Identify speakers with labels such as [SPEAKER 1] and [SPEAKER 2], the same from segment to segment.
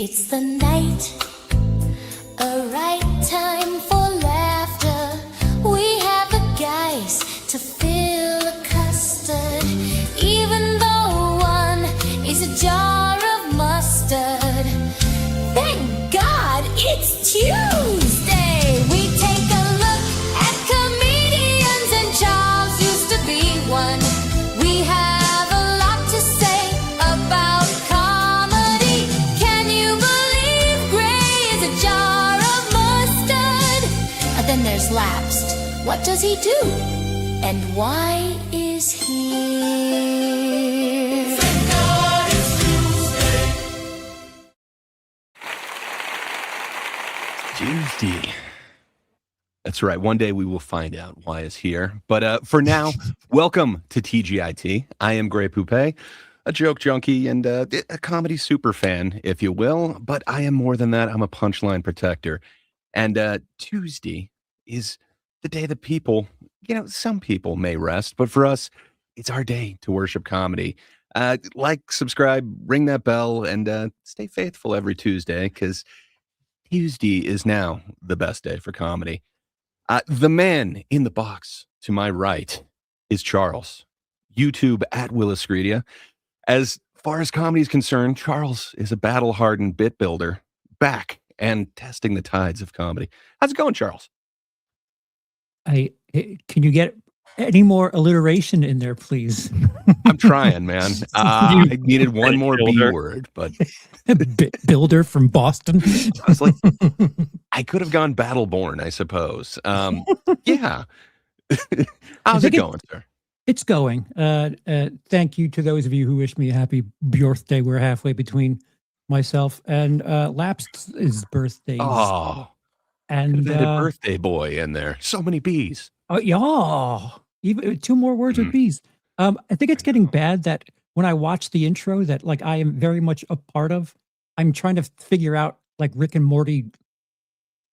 [SPEAKER 1] It's the night, a right time for laughter. We have the guys to fill a custard, even though one is a jar of mustard. Thank God it's Tuesday. We take a look at comedians, and Charles used to be one. We have a lot to say about comedy. Can you believe Gray is a jar of mustard? And then there's Lapsed. What does he do? And why is he here? Thank God it's Tuesday.
[SPEAKER 2] Tuesday. That's right. One day we will find out why is here. But for now, welcome to TGIT. I am Gray Poupée, a joke junkie and a comedy super fan, if you will. But I am more than that. I'm a punchline protector. And Tuesday is the day that people, some people may rest, but for us, it's our day to worship comedy. Like, subscribe, ring that bell, and stay faithful every Tuesday, because Tuesday is now the best day for comedy. The man in the box to my right is Charles. YouTube at WILIscredia. As far as comedy is concerned, Charles is a battle-hardened bit builder, back and testing the tides of comedy. How's it going, Charles?
[SPEAKER 3] Can you get any more alliteration in there, please?
[SPEAKER 2] I'm trying, man. I needed one more B word, but
[SPEAKER 3] Bit builder from Boston.
[SPEAKER 2] I was like, I could have gone Battleborn, I suppose. Yeah. How's it going, sir?
[SPEAKER 3] It's going. Thank you to those of you who wish me a happy birthday. We're halfway between myself and Lapsed's birthdays.
[SPEAKER 2] Oh,
[SPEAKER 3] and
[SPEAKER 2] birthday boy in there. So many bees.
[SPEAKER 3] Oh, yeah. Even two more words with bees. I think it's getting bad that when I watch the intro that like I am very much a part of, I'm trying to figure out like Rick and Morty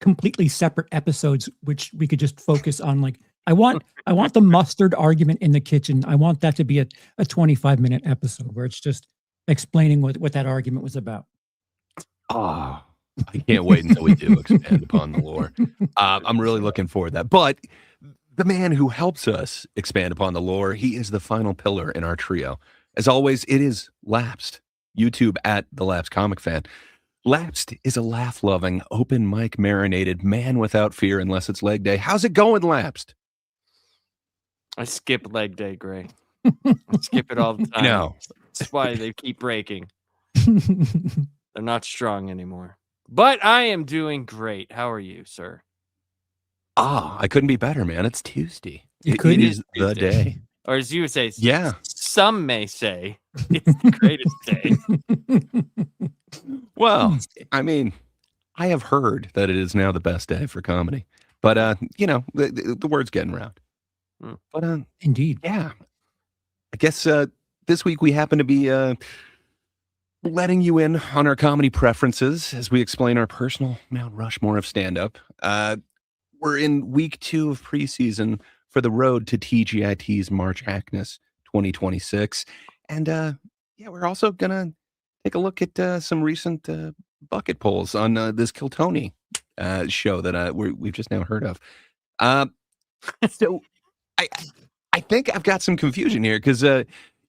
[SPEAKER 3] completely separate episodes, which we could just focus on. Like I want the mustard argument in the kitchen. I want that to be a 25-minute episode where it's just explaining what that argument was about.
[SPEAKER 2] Oh, I can't wait until we do expand upon the lore. I'm really looking forward to that. But the man who helps us expand upon the lore, he is the final pillar in our trio. As always, it is Lapsed. YouTube at the Lapsed Comic Fan. Lapsed is a laugh-loving, open mic marinated man without fear unless it's leg day. How's it going, Lapsed?
[SPEAKER 4] I skip leg day, Gray. I skip it all the time.
[SPEAKER 2] No.
[SPEAKER 4] That's why they keep breaking. They're not strong anymore. But I am doing great. How are you, sir?
[SPEAKER 2] I couldn't be better, man. It's Tuesday. It is the day.
[SPEAKER 4] Or as you would say,
[SPEAKER 2] yeah.
[SPEAKER 4] Some may say it's the greatest day.
[SPEAKER 2] Well, I mean, I have heard that it is now the best day for comedy. But, the word's getting around. But,
[SPEAKER 3] indeed.
[SPEAKER 2] Yeah. I guess this week we happen to be letting you in on our comedy preferences as we explain our personal Mount Rushmore of stand-up. We're in week 2 of preseason for the road to TGIT's March Hacknus 2026. And we're also going to take a look at some recent bucket polls on this Kiltony show that we've just now heard of. So I think I've got some confusion here because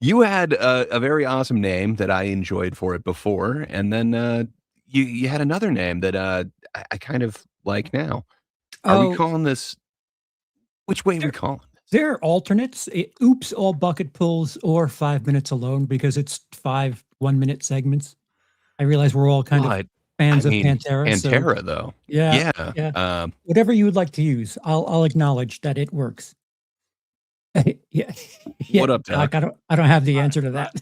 [SPEAKER 2] you had a very awesome name that I enjoyed for it before. And then you had another name that I kind of like now. Are we calling this? Which way are we calling this?
[SPEAKER 3] There are alternates. Oops, all bucket pulls or 5 minutes alone because it's 5 1-minute segments. I realize we're all kind of fans of Pantera.
[SPEAKER 2] Pantera, though.
[SPEAKER 3] Yeah. Whatever you would like to use, I'll acknowledge that it works. Yeah.
[SPEAKER 2] What up, Doc?
[SPEAKER 3] I don't have the answer to that.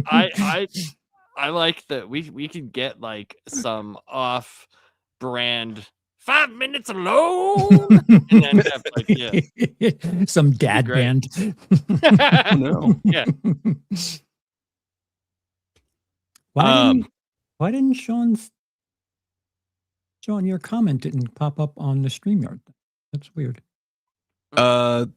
[SPEAKER 4] I like that we could get like some off-brand 5 minutes alone, and then have like
[SPEAKER 3] some dad band.
[SPEAKER 2] Oh, no.
[SPEAKER 4] Yeah.
[SPEAKER 3] Why didn't Sean, your comment didn't pop up on the StreamYard? That's weird.
[SPEAKER 2] Oh,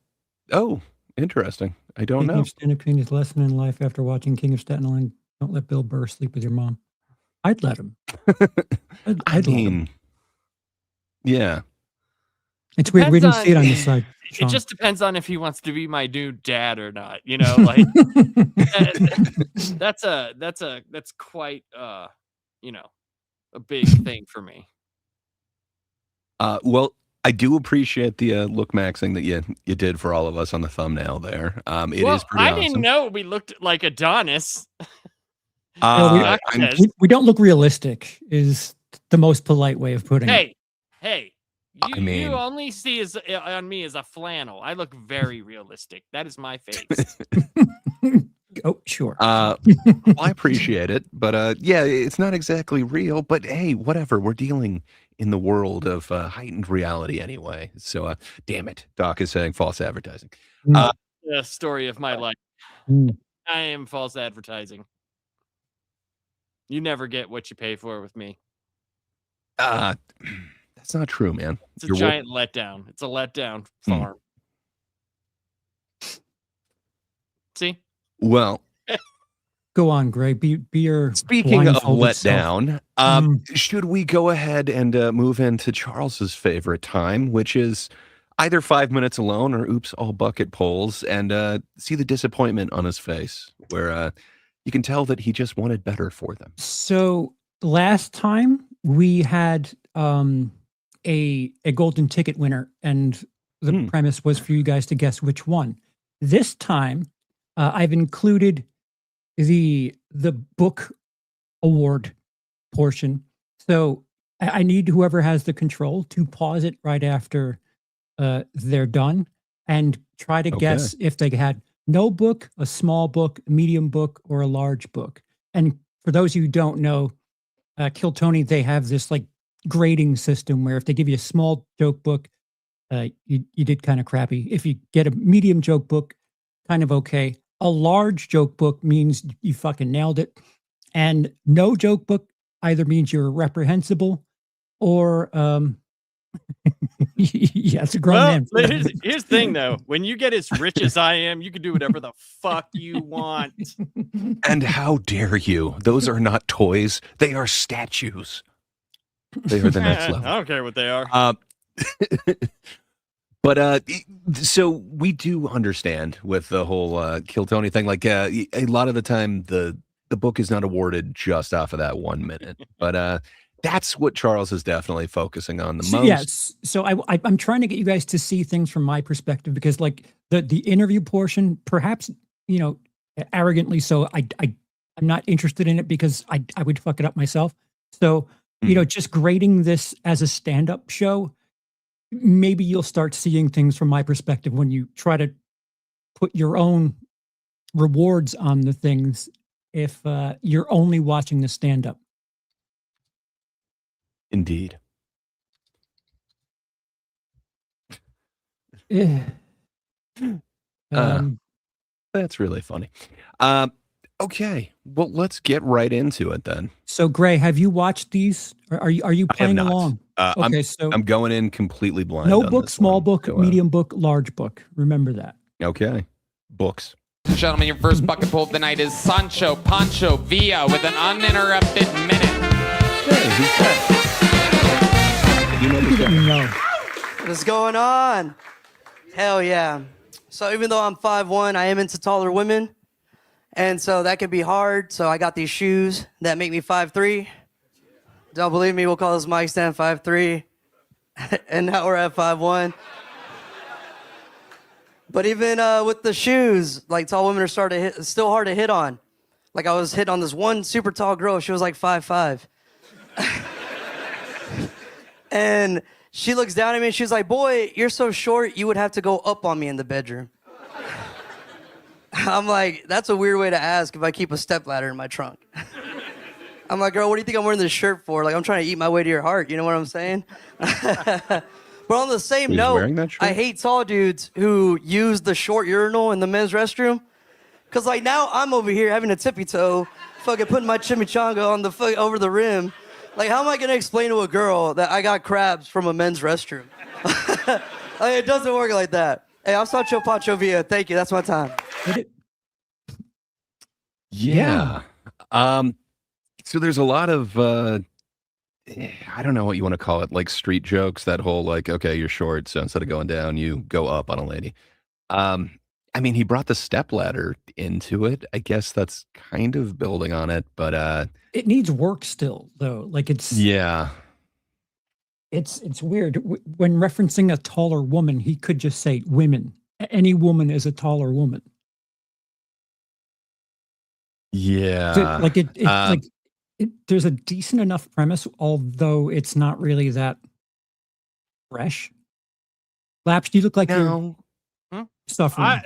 [SPEAKER 2] interesting. I don't know.
[SPEAKER 3] Stand-up comedian's lesson in life after watching King of Staten Island. Don't let Bill Burr sleep with your mom. I'd let him. I'd
[SPEAKER 2] I
[SPEAKER 3] love him.
[SPEAKER 2] mean, yeah.
[SPEAKER 3] It's weird. We
[SPEAKER 4] Depends
[SPEAKER 3] didn't see it on this
[SPEAKER 4] on-
[SPEAKER 3] side.
[SPEAKER 4] It
[SPEAKER 3] Sean.
[SPEAKER 4] just depends on if he wants to be my new dad or not. You know, like that's quite you know, a big thing for me.
[SPEAKER 2] Well, I do appreciate the look maxing that you did for all of us on the thumbnail there. It is
[SPEAKER 4] Well,
[SPEAKER 2] pretty
[SPEAKER 4] I
[SPEAKER 2] awesome.
[SPEAKER 4] didn't know we looked like Adonis.
[SPEAKER 3] No, we don't look realistic. Is the most polite way of putting it.
[SPEAKER 4] Hey,
[SPEAKER 2] I mean-
[SPEAKER 4] you only see as on me as a flannel. I look very realistic. That is my face.
[SPEAKER 3] Oh, sure.
[SPEAKER 2] Well, I appreciate it, but yeah, it's not exactly real. But hey, whatever. We're dealing in the world of heightened reality anyway. So, damn it, Doc is saying false advertising.
[SPEAKER 4] The story of my life.
[SPEAKER 3] Mm.
[SPEAKER 4] I am false advertising. You never get what you pay for with me.
[SPEAKER 2] That's not true, man.
[SPEAKER 4] It's a
[SPEAKER 2] You're
[SPEAKER 4] giant letdown. It's a letdown farm. See?
[SPEAKER 2] Well,
[SPEAKER 3] Go on, Gray. Be your
[SPEAKER 2] speaking of
[SPEAKER 3] blindfolded self.
[SPEAKER 2] letdown, should we go ahead and move into Charles's favorite time, which is either 5 minutes alone or oops, all bucket polls, and see the disappointment on his face, where you can tell that he just wanted better for them.
[SPEAKER 3] So last time we had a golden ticket winner, and the premise was for you guys to guess which one. This time, I've included the book award portion. So I need whoever has the control to pause it right after they're done and try to guess if they had no book, a small book, medium book, or a large book. And for those of you who don't know, Kill Tony, they have this like grading system where if they give you a small joke book, you did kind of crappy. If you get a medium joke book, kind of okay. A large joke book means you fucking nailed it. And no joke book either means you're reprehensible or yeah, it's a grown man.
[SPEAKER 4] Here's the thing though. When you get as rich as I am, you can do whatever the fuck you want.
[SPEAKER 2] And how dare you? Those are not toys. They are statues. They are the next level.
[SPEAKER 4] I don't care what they are.
[SPEAKER 2] But so we do understand with the whole Kill Tony thing, like a lot of the time the book is not awarded just off of that 1 minute, but that's what Charles is definitely focusing on the most.
[SPEAKER 3] Yes. So I'm trying to get you guys to see things from my perspective, because like the interview portion, perhaps, you know, arrogantly so, I'm not interested in it because I would fuck it up myself. So, you know, just grading this as a stand-up show, maybe you'll start seeing things from my perspective when you try to put your own rewards on the things if you're only watching the stand-up.
[SPEAKER 2] Indeed. That's really funny. Okay, well, let's get right into it then.
[SPEAKER 3] So, Gray, have you watched these? Or are you playing along? Okay, so
[SPEAKER 2] I'm going in completely blind.
[SPEAKER 3] no
[SPEAKER 2] on
[SPEAKER 3] book,
[SPEAKER 2] this
[SPEAKER 3] small
[SPEAKER 2] one.
[SPEAKER 3] book,
[SPEAKER 2] Go
[SPEAKER 3] medium book, large book. Remember that.
[SPEAKER 2] Okay, books.
[SPEAKER 5] Gentlemen, your first bucket pull of the night is Sancho Pancho Villa with an uninterrupted minute.
[SPEAKER 2] Hey, who's that? You know the guy.
[SPEAKER 3] No.
[SPEAKER 6] What's going on? Hell yeah. So even though I'm 5'1", I am into taller women. And so that can be hard. So I got these shoes that make me 5'3". Don't believe me, we'll call this mic stand 5'3". And now we're at 5'1". But even with the shoes, like tall women are still hard to hit on. Like I was hit on this one super tall girl. She was like 5'5". And she looks down at me and she's like, "Boy, you're so short, you would have to go up on me in the bedroom." I'm like, that's a weird way to ask if I keep a stepladder in my trunk. I'm like, "Girl, what do you think I'm wearing this shirt for? Like, I'm trying to eat my way to your heart." You know what I'm saying? But on the same
[SPEAKER 2] Who's wearing
[SPEAKER 6] note,
[SPEAKER 2] that shirt?
[SPEAKER 6] I hate tall dudes who use the short urinal in the men's restroom. Because, like, now I'm over here having a tippy toe, fucking putting my chimichanga on the over the rim. Like, how am I going to explain to a girl that I got crabs from a men's restroom? Like, it doesn't work like that. Hey, I'm Sancho Pancho Villa. Thank you. That's my time.
[SPEAKER 2] Yeah. So there's a lot of I don't know what you want to call it, like street jokes, that whole like, okay, you're short, so instead of going down, you go up on a lady. Um, I mean, he brought the stepladder into it. I guess that's kind of building on it, but
[SPEAKER 3] It needs work still, though. Like
[SPEAKER 2] yeah.
[SPEAKER 3] it's weird. When referencing a taller woman, he could just say women. Any woman is a taller woman.
[SPEAKER 2] Yeah.
[SPEAKER 3] Like there's a decent enough premise, although it's not really that fresh. Laps, you look like you're
[SPEAKER 2] No.
[SPEAKER 3] suffering.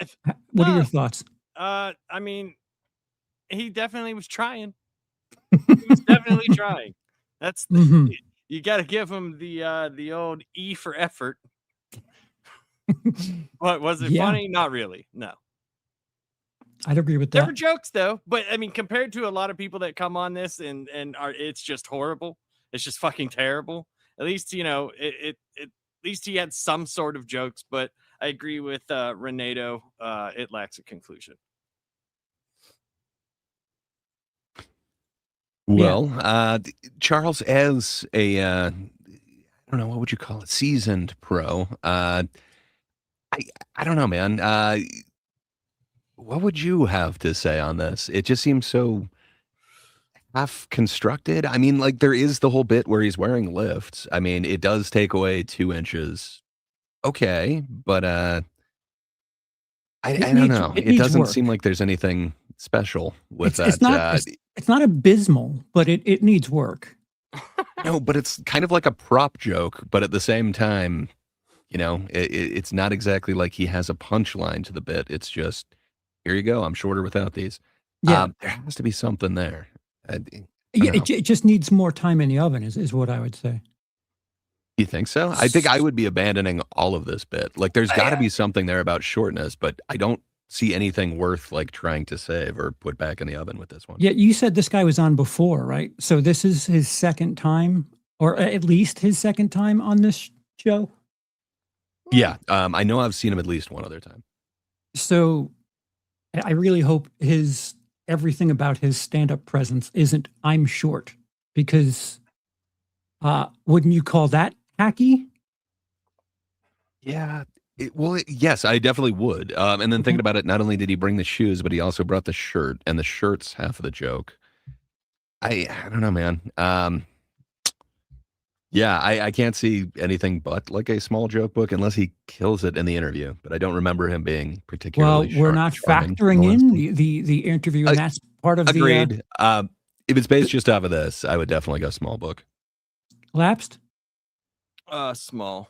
[SPEAKER 3] What are your thoughts?
[SPEAKER 4] I mean, he definitely was trying. He was definitely trying. That's
[SPEAKER 3] Mhm.
[SPEAKER 4] you got to give him the old E for effort. What was it
[SPEAKER 3] Yeah.
[SPEAKER 4] funny? Not really. No.
[SPEAKER 3] I'd agree with
[SPEAKER 4] There
[SPEAKER 3] that.
[SPEAKER 4] were jokes though, but I mean, compared to a lot of people that come on this and are, it's just horrible. It's just fucking terrible. At least at least he had some sort of jokes. But I agree with Renato. It lacks a conclusion.
[SPEAKER 2] Well, Charles, as a I don't know, what would you call it, seasoned pro, I don't know, man. What would you have to say on this? It just seems so half constructed. I mean, like there is the whole bit where he's wearing lifts. I mean, it does take away 2 inches. Okay, but I don't know. It
[SPEAKER 3] needs
[SPEAKER 2] doesn't
[SPEAKER 3] work.
[SPEAKER 2] seem like there's anything special with
[SPEAKER 3] It's
[SPEAKER 2] that.
[SPEAKER 3] it's not abysmal, but it needs work.
[SPEAKER 2] No, but it's kind of like a prop joke, but at the same time, it's not exactly like he has a punchline to the bit. It's just, here you go. I'm shorter without these.
[SPEAKER 3] Yeah.
[SPEAKER 2] There has to be something there. I
[SPEAKER 3] Yeah,
[SPEAKER 2] don't know.
[SPEAKER 3] it just needs more time in the oven, is what I would say.
[SPEAKER 2] You think so? I think I would be abandoning all of this bit. Like, there's got to be something there about shortness, but I don't see anything worth like trying to save or put back in the oven with this one.
[SPEAKER 3] Yeah, you said this guy was on before, right? So this is his second time, or at least his second time on this show.
[SPEAKER 2] Yeah, I know I've seen him at least one other time.
[SPEAKER 3] So I really hope everything about his stand-up presence isn't I'm short, because wouldn't you call that hacky?
[SPEAKER 2] Yeah. Yes, I definitely would. And then thinking about it, not only did he bring the shoes, but he also brought the shirt, and the shirt's half of the joke. I don't know, man. Yeah, I can't see anything but like a small joke book unless he kills it in the interview. But I don't remember him being particularly.
[SPEAKER 3] Well, we're not factoring in the interview, and that's part of
[SPEAKER 2] agreed. If it's based just off of this, I would definitely go small book.
[SPEAKER 3] Lapsed.
[SPEAKER 4] Small.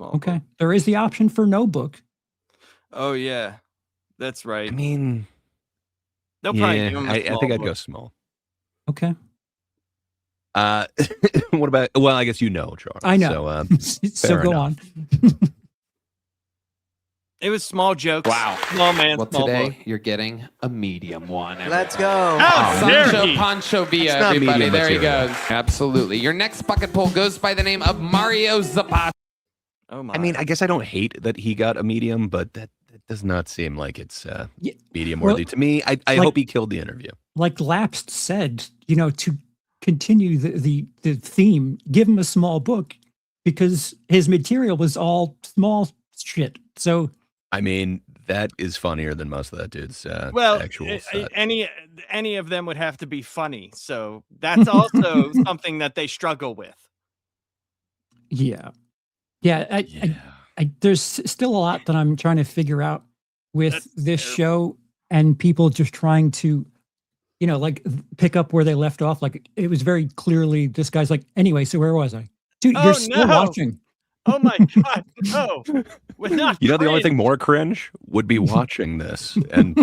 [SPEAKER 3] Okay, there is the option for no book.
[SPEAKER 4] Oh yeah, that's right.
[SPEAKER 2] I mean,
[SPEAKER 4] They'll probably
[SPEAKER 2] yeah,
[SPEAKER 4] give him a
[SPEAKER 2] I
[SPEAKER 4] small
[SPEAKER 2] think I'd
[SPEAKER 4] book.
[SPEAKER 2] go small.
[SPEAKER 3] Okay,
[SPEAKER 2] What about? Well, I guess Charles.
[SPEAKER 3] I know. So
[SPEAKER 2] fair
[SPEAKER 3] go
[SPEAKER 2] enough.
[SPEAKER 3] on.
[SPEAKER 4] It was small jokes.
[SPEAKER 5] Wow.
[SPEAKER 4] Small man.
[SPEAKER 5] Well,
[SPEAKER 4] small
[SPEAKER 5] today
[SPEAKER 4] book.
[SPEAKER 5] you're getting a medium one.
[SPEAKER 6] Let's
[SPEAKER 5] everybody.
[SPEAKER 6] go.
[SPEAKER 4] How dare
[SPEAKER 5] Sancho
[SPEAKER 4] he?
[SPEAKER 5] Pancho Villa,
[SPEAKER 2] It's not
[SPEAKER 5] everybody.
[SPEAKER 2] medium
[SPEAKER 5] There he
[SPEAKER 2] material.
[SPEAKER 5] goes. Absolutely. Your next bucket pull goes by the name of Mario Zapata.
[SPEAKER 4] Oh my.
[SPEAKER 2] I mean, I guess I don't hate that he got a medium, but that does not seem like it's
[SPEAKER 3] Yeah,
[SPEAKER 2] medium
[SPEAKER 3] well,
[SPEAKER 2] worthy to me. I hope he killed the interview.
[SPEAKER 3] like Lapsed said, to continue the theme, give him a small book, because his material was all small shit. So
[SPEAKER 2] I mean, that is funnier than most of that dude's
[SPEAKER 4] well,
[SPEAKER 2] actual set.
[SPEAKER 4] any of them would have to be funny. So that's also something that they struggle with.
[SPEAKER 3] yeah,
[SPEAKER 2] Yeah.
[SPEAKER 3] there's still a lot that I'm trying to figure out with
[SPEAKER 4] That's
[SPEAKER 3] this
[SPEAKER 4] terrible.
[SPEAKER 3] show, and people just trying to, like pick up where they left off. Like it was very clearly this guy's like, anyway, so where was I? Dude,
[SPEAKER 4] Oh,
[SPEAKER 3] you're still
[SPEAKER 4] no.
[SPEAKER 3] watching.
[SPEAKER 4] Oh my god, no! We're not.
[SPEAKER 2] The only
[SPEAKER 4] cringe.
[SPEAKER 2] thing more cringe would be watching this and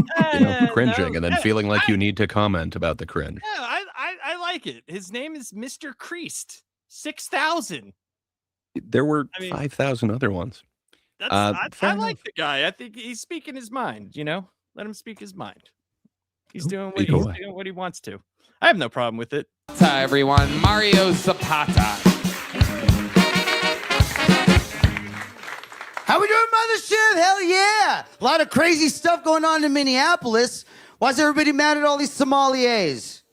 [SPEAKER 2] cringing, and then feeling like you need to comment about the cringe.
[SPEAKER 4] Yeah, I like it. His name is Mr. Creased. 6,000.
[SPEAKER 2] There were
[SPEAKER 4] I mean-
[SPEAKER 2] 5,000 other ones.
[SPEAKER 4] I
[SPEAKER 2] fair
[SPEAKER 4] like
[SPEAKER 2] enough.
[SPEAKER 4] the guy. I think he's speaking his mind. Let him speak his mind. He's doing
[SPEAKER 2] Either way.
[SPEAKER 4] doing what he wants to. I have no problem with it.
[SPEAKER 5] Hi, everyone. Mario Zapata.
[SPEAKER 7] How we doing, Mothership? Hell yeah! A lot of crazy stuff going on in Minneapolis. Why is everybody mad at all these sommeliers?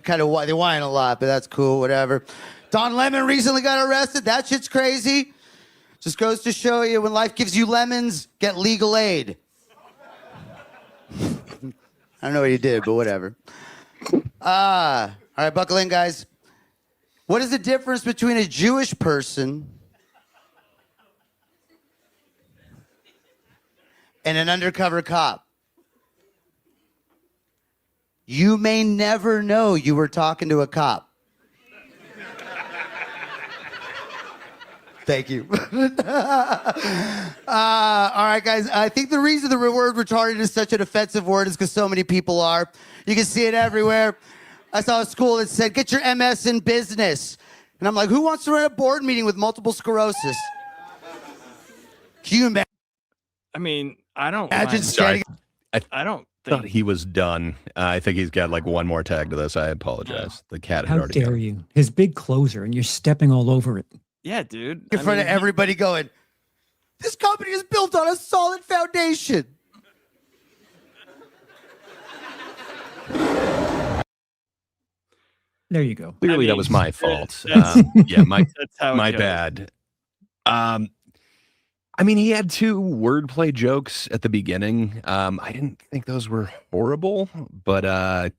[SPEAKER 7] Kind of they whine a lot, but that's cool. Whatever. Don Lemon recently got arrested. That shit's crazy. Just goes to show you, when life gives you lemons, get legal aid. I don't know what he did, but whatever. All right, buckle in, guys. What is the difference between a Jewish person and an undercover cop? You may never know you were talking to a cop. Thank you. All right, guys. I think the reason the word retarded is such an offensive word is because so many people are. You can see it everywhere. I saw a school that said, get your MS in business. And I'm like, who wants to run a board meeting with multiple sclerosis? Can you imagine?
[SPEAKER 4] I mean, I don't
[SPEAKER 7] Imagine
[SPEAKER 4] mind-
[SPEAKER 7] standing.
[SPEAKER 4] I don't
[SPEAKER 2] thought
[SPEAKER 4] think
[SPEAKER 2] he was done. I think he's got like one more tag to this. I apologize. The cat had
[SPEAKER 3] How
[SPEAKER 2] already
[SPEAKER 3] dare
[SPEAKER 2] gone.
[SPEAKER 3] you? His big closer, and you're stepping all over it.
[SPEAKER 4] yeah, dude.
[SPEAKER 7] In
[SPEAKER 4] I
[SPEAKER 7] front
[SPEAKER 4] mean,
[SPEAKER 7] of everybody going, this company is built on a solid foundation.
[SPEAKER 3] There you go.
[SPEAKER 2] Clearly,
[SPEAKER 4] I
[SPEAKER 2] that
[SPEAKER 4] mean,
[SPEAKER 2] was my fault.
[SPEAKER 4] that's-
[SPEAKER 2] Yeah, my
[SPEAKER 4] That's how it
[SPEAKER 2] my
[SPEAKER 4] goes.
[SPEAKER 2] bad. I mean, he had 2 wordplay jokes at the beginning. I didn't think those were horrible, but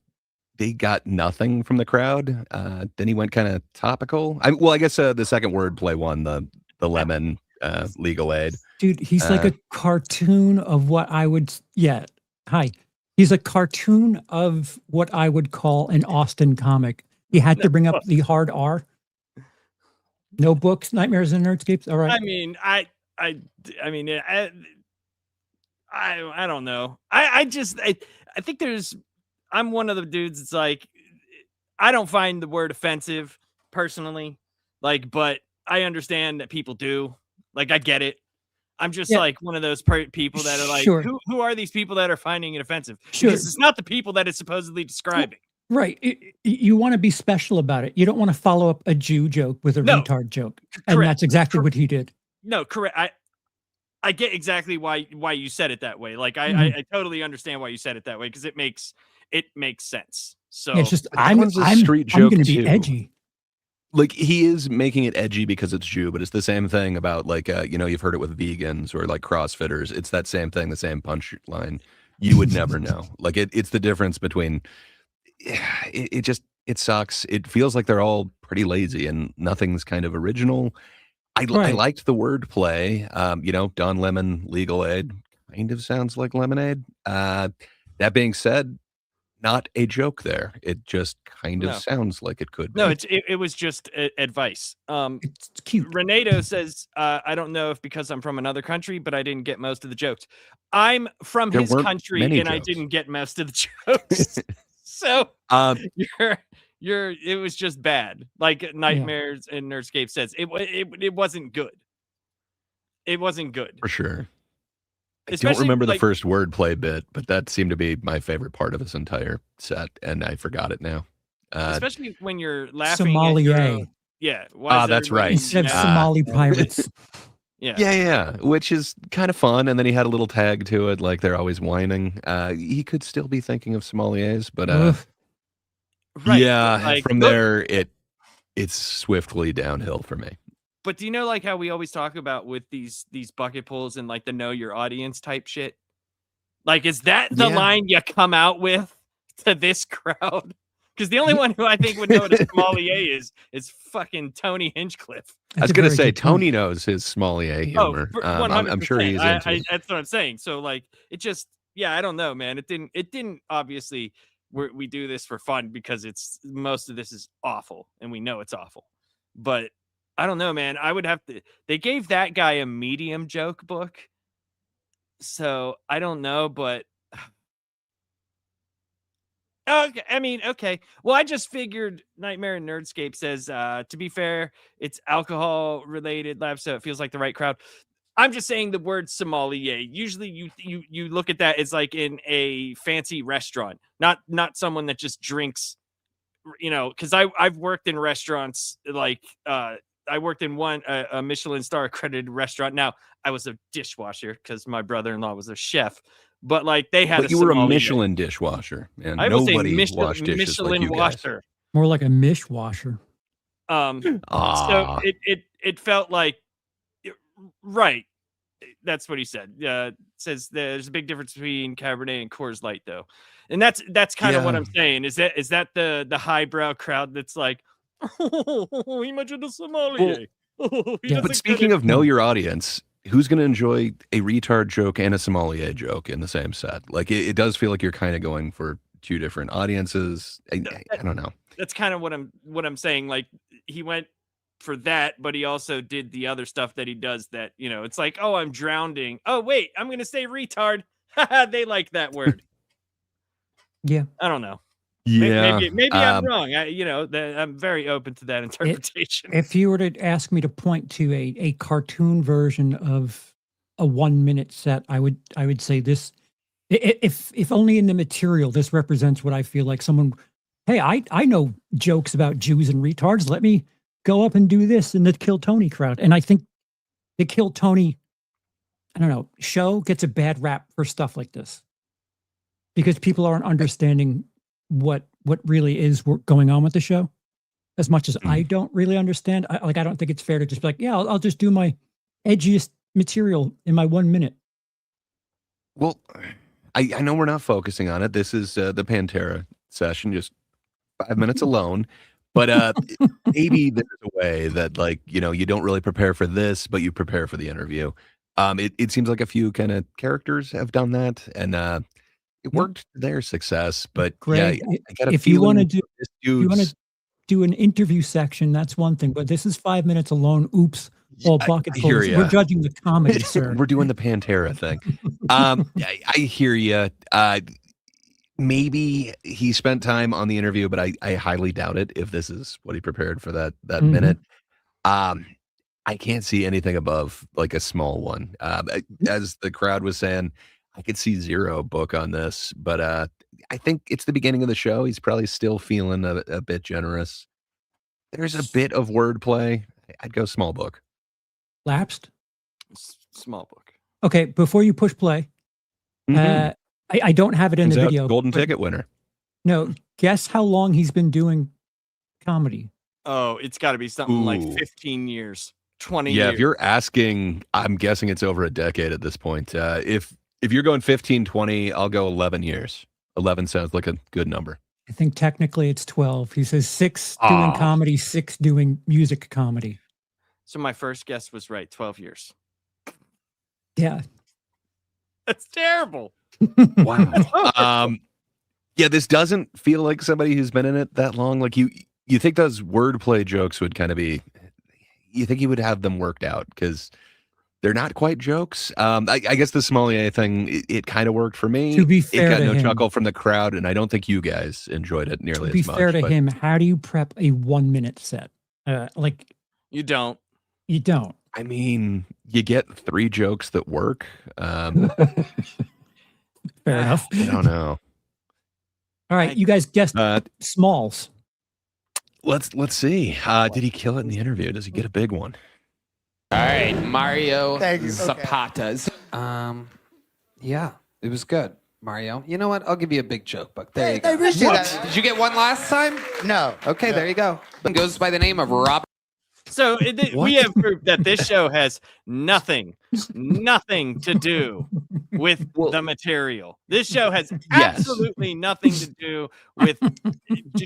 [SPEAKER 2] they got nothing from the crowd. Then he went kind of topical. I guess the second wordplay one, the lemon legal aid.
[SPEAKER 3] Dude, he's like a cartoon of what I would, hi. He's a cartoon of what I would call an Austin comic. He had to bring up the hard R. No books, Nightmares and Nerdscapes. All right.
[SPEAKER 4] I mean, I don't know. I think I'm one of the dudes that's like, I don't find the word offensive personally, like, but I understand that people do. Like, I get it. I'm just
[SPEAKER 3] Yeah.
[SPEAKER 4] like one of those people that are like,
[SPEAKER 3] Sure.
[SPEAKER 4] who are these people that are finding it offensive?
[SPEAKER 3] Sure.
[SPEAKER 4] Because it's not the people that it's supposedly describing.
[SPEAKER 3] Right. You want to be special about it. You don't want to follow up a Jew joke with a
[SPEAKER 4] No.
[SPEAKER 3] retard joke. And
[SPEAKER 4] Correct.
[SPEAKER 3] that's exactly what he did.
[SPEAKER 4] No, correct. I get exactly why you said it that way. Like I totally understand why you said it that way because it makes sense. So
[SPEAKER 3] Yeah, it's just
[SPEAKER 2] But that one's a street
[SPEAKER 3] I'm
[SPEAKER 2] joke,
[SPEAKER 3] going to be
[SPEAKER 2] too.
[SPEAKER 3] edgy.
[SPEAKER 2] Like, he is making it edgy because it's Jew, but it's the same thing about, like, you've heard it with vegans or like CrossFitters. It's that same thing, the same punchline. You would never know. Like, it's the difference between it sucks. It feels like they're all pretty lazy and nothing's kind of original. I
[SPEAKER 3] Right.
[SPEAKER 2] liked the wordplay. Don Lemon legal aid kind of sounds like lemonade. That being said, not a joke there. It just kind of
[SPEAKER 4] No.
[SPEAKER 2] sounds like it could be.
[SPEAKER 4] no, it was just advice.
[SPEAKER 3] It's cute.
[SPEAKER 4] Renato says, I don't know if because I'm from another country, but I didn't get most of the jokes. I'm from
[SPEAKER 2] There
[SPEAKER 4] his
[SPEAKER 2] weren't
[SPEAKER 4] country
[SPEAKER 2] many
[SPEAKER 4] and I
[SPEAKER 2] jokes.
[SPEAKER 4] didn't get most of the jokes. So it was just bad. Like Nightmares and Nerdscape says, it wasn't good. It wasn't good.
[SPEAKER 2] For sure. I don't
[SPEAKER 4] Especially,
[SPEAKER 2] remember the
[SPEAKER 4] like-
[SPEAKER 2] first wordplay bit, but that seemed to be my favorite part of this entire set, and I forgot it now.
[SPEAKER 4] Especially when you're laughing. At your
[SPEAKER 3] Sommelier.
[SPEAKER 4] own- yeah. why is
[SPEAKER 2] that's
[SPEAKER 4] everybody-
[SPEAKER 2] right.
[SPEAKER 3] Instead of
[SPEAKER 4] Yeah.
[SPEAKER 3] Somali pirates.
[SPEAKER 4] Yeah.
[SPEAKER 2] Yeah, which is kind of fun. And then he had a little tag to it, like they're always whining. He could still be thinking of sommeliers, but
[SPEAKER 3] Ugh.
[SPEAKER 4] Right.
[SPEAKER 2] yeah,
[SPEAKER 4] Like,
[SPEAKER 2] from
[SPEAKER 4] look,
[SPEAKER 2] there it's swiftly downhill for me.
[SPEAKER 4] But do you know like how we always talk about with these bucket pulls and like the know your audience type shit? Like, is that the
[SPEAKER 2] Yeah.
[SPEAKER 4] line you come out with to this crowd? Because the only one who I think would know what a sommelier is fucking Tony Hinchcliffe.
[SPEAKER 2] I was
[SPEAKER 3] That's a
[SPEAKER 2] gonna
[SPEAKER 3] very
[SPEAKER 2] say
[SPEAKER 3] good point.
[SPEAKER 2] Tony knows his sommelier humor. I'm sure he's into it.
[SPEAKER 4] That's what I'm saying. So like, it just, yeah, I don't know, man. It didn't obviously. We do this for fun because most of this is awful and we know it's awful. But I don't know, man. I would have to. They gave that guy a medium joke book, so I don't know, but okay. I mean, okay. Well, I just figured Nightmare and Nerdscape says, to be fair, it's alcohol related laugh, so it feels like the right crowd. I'm just saying the word sommelier. Usually, you look at that as like in a fancy restaurant, not someone that just drinks. Because I've worked in restaurants like I worked in a Michelin star accredited restaurant. Now I was a dishwasher because my brother-in-law was a chef, but like they had
[SPEAKER 2] But you were a
[SPEAKER 4] sommelier.
[SPEAKER 2] Michelin dishwasher, and
[SPEAKER 4] I will say
[SPEAKER 2] nobody washed dishes
[SPEAKER 4] Michelin
[SPEAKER 2] like you guys.
[SPEAKER 4] washer.
[SPEAKER 3] More like a mishwasher.
[SPEAKER 4] So
[SPEAKER 2] Ah.
[SPEAKER 4] it felt like right. That's what he said. Says there's a big difference between Cabernet and Coors Light, though, and that's kind of what I'm saying. Is that the highbrow crowd that's like, oh, imagine the sommelier.
[SPEAKER 2] But speaking of know your audience, who's going to enjoy a retard joke and a sommelier joke in the same set? Like it does feel like you're kind of going for two different audiences. I don't know.
[SPEAKER 4] That's kind of what I'm saying. Like he went for that, but he also did the other stuff that he does that, it's like, oh, I'm drowning. Oh, wait, I'm going to say retard. They like that word.
[SPEAKER 3] Yeah.
[SPEAKER 4] I don't know.
[SPEAKER 2] Yeah.
[SPEAKER 4] Maybe I'm wrong. I'm very open to that interpretation.
[SPEAKER 3] If you were to ask me to point to a cartoon version of a 1 minute set, I would say this. If only in the material, this represents what I feel like someone. Hey, I know jokes about Jews and retards. Let me go up and do this in the Kill Tony crowd. And I think the Kill Tony, I don't know, show gets a bad rap for stuff like this because people aren't understanding what really is going on with the show as much as I don't really understand. I don't think it's fair to just be like, yeah, I'll just do my edgiest material in my 1 minute.
[SPEAKER 2] Well, I know we're not focusing on it. This is the Pantera session, just 5 minutes alone. But maybe there's a way that, like, you don't really prepare for this, but you prepare for the interview. It seems like a few kind of characters have done that, and it worked to their success. But
[SPEAKER 3] Greg,
[SPEAKER 2] yeah, I got a
[SPEAKER 3] if you want to
[SPEAKER 2] feeling
[SPEAKER 3] do an interview section, that's one thing. But this is 5 minutes alone. Oops, all bucketfuls. We're judging the comedy, sir.
[SPEAKER 2] We're doing the Pantera thing. I hear you. Maybe he spent time on the interview, but I highly doubt it if this is what he prepared for that minute. I can't see anything above like a small one. As the crowd was saying, I could see 0 book on this, but I think it's the beginning of the show. He's probably still feeling a bit generous. There's a bit of wordplay. I'd go small book.
[SPEAKER 3] Lapsed?
[SPEAKER 4] Small book.
[SPEAKER 3] Okay, before you push play, I don't have it in the video.
[SPEAKER 2] Golden ticket winner.
[SPEAKER 3] No, guess how long he's been doing comedy.
[SPEAKER 4] Oh, it's got to be something like 15 years, 20 years.
[SPEAKER 2] Yeah, if you're asking, I'm guessing it's over a decade at this point. If you're going 15, 20, I'll go 11 years. 11 sounds like a good number.
[SPEAKER 3] I think technically it's 12. He says 6 doing comedy, 6 doing music comedy.
[SPEAKER 4] So my first guess was right, 12 years.
[SPEAKER 3] Yeah.
[SPEAKER 4] That's terrible.
[SPEAKER 2] Wow. Yeah, this doesn't feel like somebody who's been in it that long. Like you think those wordplay jokes would kind of be, you think he would have them worked out because they're not quite jokes. I guess the sommelier thing, it kind of worked for me.
[SPEAKER 3] To be fair,
[SPEAKER 2] it got
[SPEAKER 3] to
[SPEAKER 2] no
[SPEAKER 3] him,
[SPEAKER 2] chuckle from the crowd, and I don't think you guys enjoyed it nearly as much.
[SPEAKER 3] To be fair to him, how do you prep a 1 minute set? Like
[SPEAKER 4] you don't.
[SPEAKER 3] You don't.
[SPEAKER 2] I mean, you get 3 jokes that work.
[SPEAKER 3] Fair enough.
[SPEAKER 2] I don't know.
[SPEAKER 3] All right, you guys guessed Smalls.
[SPEAKER 2] Let's see. Did he kill it in the interview? Does he get a big one?
[SPEAKER 5] All right, Mario
[SPEAKER 7] Thank you.
[SPEAKER 5] Zapatas. Yeah, it was good, Mario. You know what? I'll give you a big joke, but there you go.
[SPEAKER 7] I appreciate that.
[SPEAKER 5] Did you get one last time?
[SPEAKER 7] No.
[SPEAKER 5] Okay, there you go. It goes by the name of Robert.
[SPEAKER 4] So we have proof that this show has nothing to do with the material. This show has absolutely nothing to do with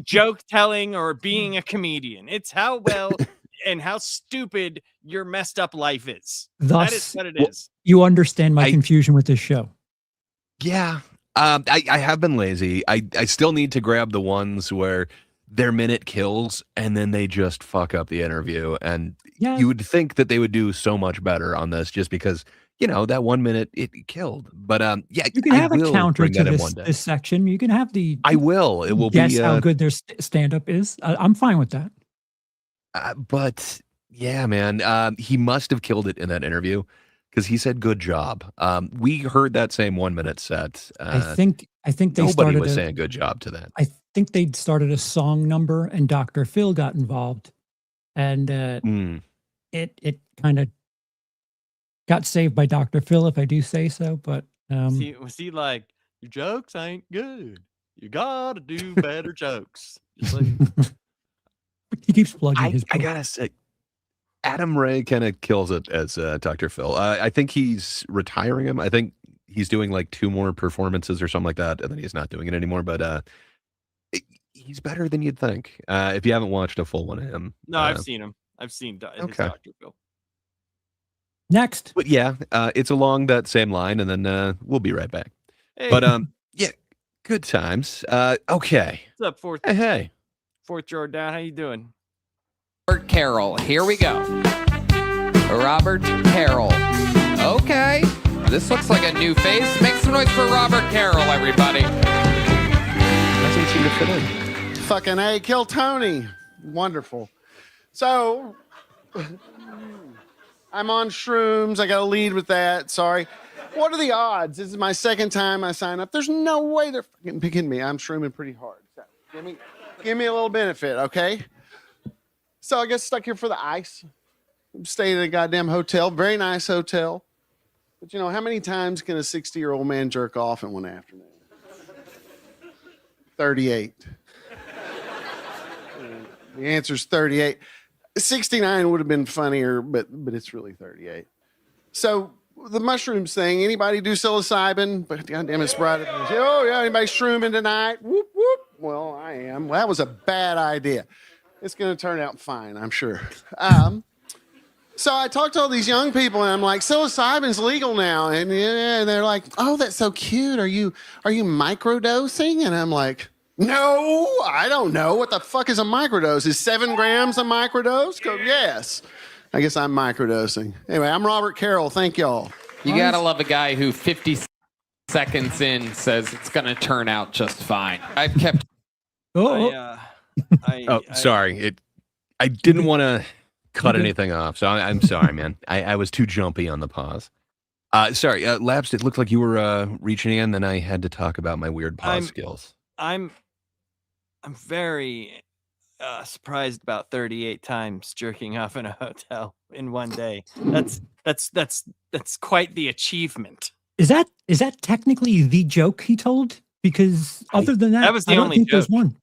[SPEAKER 4] joke telling or being a comedian. It's how well and how stupid your messed up life is.
[SPEAKER 3] Thus,
[SPEAKER 4] that is what it is.
[SPEAKER 3] You understand my confusion with this show.
[SPEAKER 2] Yeah. I have been lazy. I still need to grab the ones where their minute kills and then they just fuck up the interview. And you would think that they would do so much better on this just because, that 1 minute it killed. But yeah,
[SPEAKER 3] you can have a counter to this section. You can have the.
[SPEAKER 2] I will. It will
[SPEAKER 3] guess
[SPEAKER 2] be
[SPEAKER 3] how good their stand-up is. I'm fine with that.
[SPEAKER 2] But yeah, man, he must have killed it in that interview because he said good job. We heard that same 1 minute set.
[SPEAKER 3] I think they
[SPEAKER 2] nobody was saying good job to that.
[SPEAKER 3] I think they started a song number and Dr. Phil got involved, and it kind of got saved by Dr. Phil, if I do say so. But
[SPEAKER 4] Was he like, your jokes ain't good? You gotta do better jokes. Just like,
[SPEAKER 3] He keeps plugging his
[SPEAKER 2] I
[SPEAKER 3] book.
[SPEAKER 2] gotta say, Adam Ray kind of kills it as Dr. Phil. I think he's retiring him. I think he's doing like 2 more performances or something like that, and then he's not doing it anymore. But he's better than you'd think. If you haven't watched a full one of him,
[SPEAKER 4] no, I've seen him. I've seen his
[SPEAKER 2] Okay.
[SPEAKER 4] Dr. Phil.
[SPEAKER 3] Next.
[SPEAKER 2] but yeah, it's along that same line, and then we'll be right back.
[SPEAKER 4] Hey,
[SPEAKER 2] But yeah, good times. Okay,
[SPEAKER 4] what's up, fourth
[SPEAKER 2] hey.
[SPEAKER 4] Jordan down? How you doing?
[SPEAKER 5] Robert Carroll. Here we go. Robert Carroll. Okay. This looks like a new face. Make some noise for Robert Carroll, everybody.
[SPEAKER 2] Doesn't seem to fit in.
[SPEAKER 8] Fucking A, kill Tony. Wonderful. So, I'm on Shrooms. I got to lead with that. Sorry. What are the odds? This is my second time I sign up. There's no way they're fucking picking me. I'm shrooming pretty hard. So give me a little benefit, okay? So I get stuck here for the ice. I'm staying at a goddamn hotel. Very nice hotel. But, you know, how many times can a 60-year-old man jerk off in one afternoon? 38. The answer's 38. 69 would have been funnier, but it's really 38. So the mushrooms thing, anybody do psilocybin? But goddamn, it's bright. Oh, yeah, anybody shrooming tonight? Whoop, whoop. Well, I am. Well, that was a bad idea. It's going to turn out fine, I'm sure. So I talked to all these young people, and I'm like, psilocybin's legal now. And yeah, they're like, oh, that's so cute. Are you microdosing? And I'm like, no, I don't know. What the fuck is a microdose? Is 7 grams a microdose? Go, yes. I guess I'm microdosing. Anyway, I'm Robert Carroll. Thank y'all.
[SPEAKER 5] You gotta love a guy who 50 seconds in says it's gonna turn out just fine. I've kept.
[SPEAKER 2] Sorry. I didn't want to cut anything off, so I'm sorry, man. I was too jumpy on the pause. Sorry, Labs, it looked like you were reaching in, then I had to talk about my weird pause skills.
[SPEAKER 4] I'm very surprised about 38 times jerking off in a hotel in one day. That's quite the achievement.
[SPEAKER 3] Is that technically the joke he told? Because other than that,
[SPEAKER 4] That was the
[SPEAKER 3] I don't
[SPEAKER 4] only
[SPEAKER 3] think there's
[SPEAKER 4] joke.
[SPEAKER 3] one.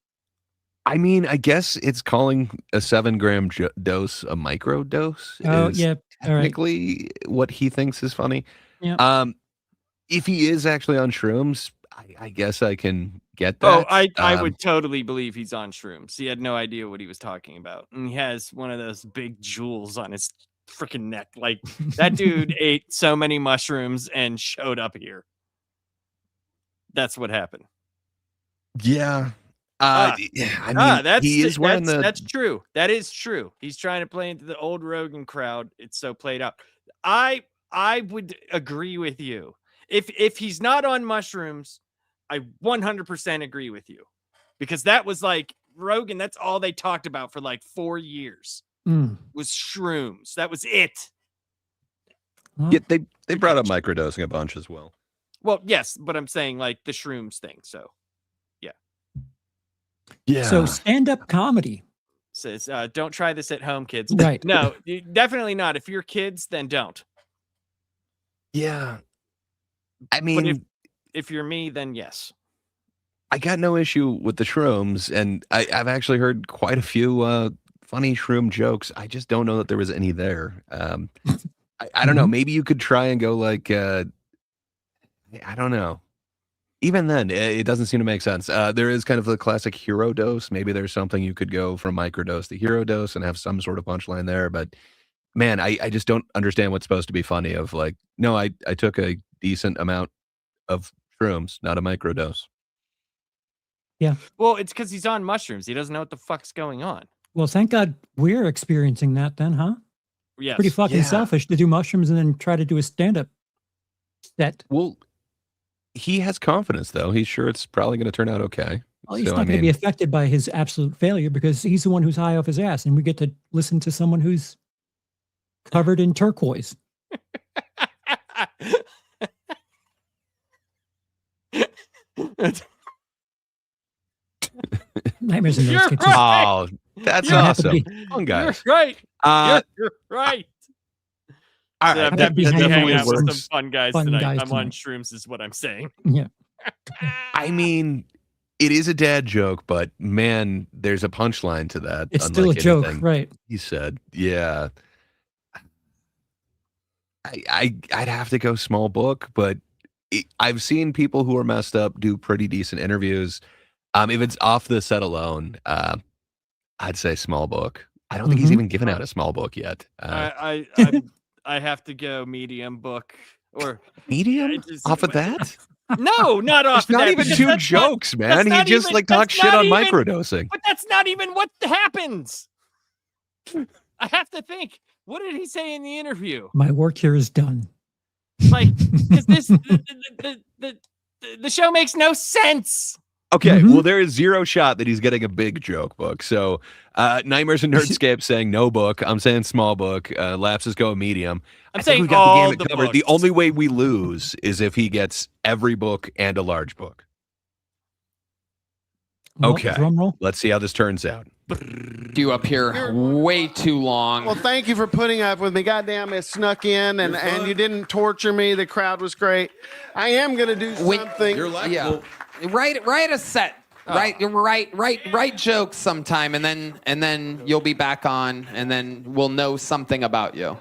[SPEAKER 2] I mean, I guess it's calling a 7-gram dose a micro dose.
[SPEAKER 3] Oh,
[SPEAKER 2] is
[SPEAKER 3] yeah. All right.
[SPEAKER 2] technically what he thinks is funny.
[SPEAKER 3] Yeah.
[SPEAKER 2] If he is actually on shrooms, I guess I can get
[SPEAKER 4] Oh,
[SPEAKER 2] that.
[SPEAKER 4] I would totally believe he's on shrooms. He had no idea what he was talking about. And he has one of those big jewels on his freaking neck. Like, that dude ate so many mushrooms and showed up here. That's what happened.
[SPEAKER 2] Yeah. I mean, he is wearing
[SPEAKER 4] that's true. That is true. He's trying to play into the old Rogan crowd. It's so played out. I would agree with you. If he's not on mushrooms, I 100% agree with you, because that was like Rogan. That's all they talked about for like 4 years was shrooms. That was it.
[SPEAKER 3] Well,
[SPEAKER 2] Yeah, they brought up microdosing a bunch as well.
[SPEAKER 4] Well, yes, but I'm saying like the shrooms thing. So
[SPEAKER 2] Yeah.
[SPEAKER 3] So stand-up comedy.
[SPEAKER 4] says, don't try this at home, kids.
[SPEAKER 3] Right.
[SPEAKER 4] No, definitely not. If you're kids, then don't.
[SPEAKER 2] Yeah. I
[SPEAKER 4] But
[SPEAKER 2] mean,
[SPEAKER 4] if you're me, then yes.
[SPEAKER 2] I got no issue with the shrooms, and I've actually heard quite a few funny shroom jokes. I just don't know that there was any there. I don't know. Maybe you could try and go like, I don't know. Even then, it doesn't seem to make sense. There is kind of the classic hero dose. Maybe there's something you could go from microdose to hero dose and have some sort of punchline there. But man, I just don't understand what's supposed to be funny of like, no, I took a decent amount of shrooms, not a microdose.
[SPEAKER 4] Well, it's because he's on mushrooms. He doesn't know what the fuck's going on.
[SPEAKER 3] Well, thank God we're experiencing that then, huh?
[SPEAKER 4] Yes.
[SPEAKER 3] Pretty fucking
[SPEAKER 2] Yeah.
[SPEAKER 3] selfish to do mushrooms and then try to do a stand-up set.
[SPEAKER 2] Well, he has confidence, though. He's sure it's probably going to turn out okay.
[SPEAKER 3] Well, he's
[SPEAKER 2] So,
[SPEAKER 3] not
[SPEAKER 2] I
[SPEAKER 3] going to be
[SPEAKER 2] mean-
[SPEAKER 3] affected by his absolute failure because he's the one who's high off his ass, and we get to listen to someone who's covered in turquoise. Nightmares and
[SPEAKER 4] You're
[SPEAKER 3] those kids.
[SPEAKER 4] right.
[SPEAKER 2] Oh, that's
[SPEAKER 3] You're happy to
[SPEAKER 2] awesome.
[SPEAKER 3] be-
[SPEAKER 2] Come on, guys.
[SPEAKER 4] You're right.
[SPEAKER 2] Uh,
[SPEAKER 4] You're right.
[SPEAKER 2] All
[SPEAKER 4] So
[SPEAKER 2] right,
[SPEAKER 4] I'm
[SPEAKER 3] that'd be
[SPEAKER 4] definitely
[SPEAKER 3] hanging
[SPEAKER 4] hanging
[SPEAKER 3] out
[SPEAKER 4] out
[SPEAKER 3] with
[SPEAKER 4] with
[SPEAKER 2] works.
[SPEAKER 4] some fun guys
[SPEAKER 3] Fun
[SPEAKER 4] tonight.
[SPEAKER 3] guys
[SPEAKER 4] I'm on
[SPEAKER 3] tonight.
[SPEAKER 4] shrooms, is what I'm saying.
[SPEAKER 3] Yeah.
[SPEAKER 2] I mean, it is a dad joke, but man, there's a punchline to that.
[SPEAKER 3] It's still a
[SPEAKER 2] unlike
[SPEAKER 3] joke,
[SPEAKER 2] anything
[SPEAKER 3] right?
[SPEAKER 2] he said. Yeah. I'd have to go small book, but I've seen people who are messed up do pretty decent interviews. If it's off the set alone, I'd say small book. I don't think he's
[SPEAKER 3] Mhm.
[SPEAKER 2] even given out a small book yet.
[SPEAKER 4] I have to go medium book or
[SPEAKER 2] Medium
[SPEAKER 4] it just-
[SPEAKER 2] off of that?
[SPEAKER 4] no, not off.
[SPEAKER 2] It's not
[SPEAKER 4] that,
[SPEAKER 2] even
[SPEAKER 4] because
[SPEAKER 2] two
[SPEAKER 4] that's not-
[SPEAKER 2] jokes,
[SPEAKER 4] that's
[SPEAKER 2] man. He
[SPEAKER 4] not
[SPEAKER 2] just
[SPEAKER 4] even-
[SPEAKER 2] like
[SPEAKER 4] that's
[SPEAKER 2] talks shit
[SPEAKER 4] not
[SPEAKER 2] on
[SPEAKER 4] even-
[SPEAKER 2] microdosing.
[SPEAKER 4] But that's not even what happens. I have to think. What did he say in the interview?
[SPEAKER 3] My work here is done.
[SPEAKER 4] Like, is this the show makes no sense.
[SPEAKER 2] Okay,
[SPEAKER 3] Mhm.
[SPEAKER 2] well, there is zero shot that he's getting a big joke book. So, Nightmares and Nerdscape saying no book. I'm saying small book. Lapses go medium.
[SPEAKER 4] I'm
[SPEAKER 2] I think
[SPEAKER 4] saying
[SPEAKER 2] we got
[SPEAKER 4] all
[SPEAKER 2] the gamut
[SPEAKER 4] the
[SPEAKER 2] covered. The
[SPEAKER 4] books.
[SPEAKER 2] only way we lose is if he gets every book and a large book.
[SPEAKER 3] Well,
[SPEAKER 2] Okay.
[SPEAKER 3] Drum roll.
[SPEAKER 2] Let's see how this turns out.
[SPEAKER 5] You up here way too long.
[SPEAKER 8] Well, thank you for putting up with me. Goddamn, it snuck in and you didn't torture me. The crowd was great. I am going to do
[SPEAKER 5] Wait,
[SPEAKER 8] something.
[SPEAKER 5] Yeah. Write a set. Write jokes sometime, and then you'll be back on, and then we'll know something about you.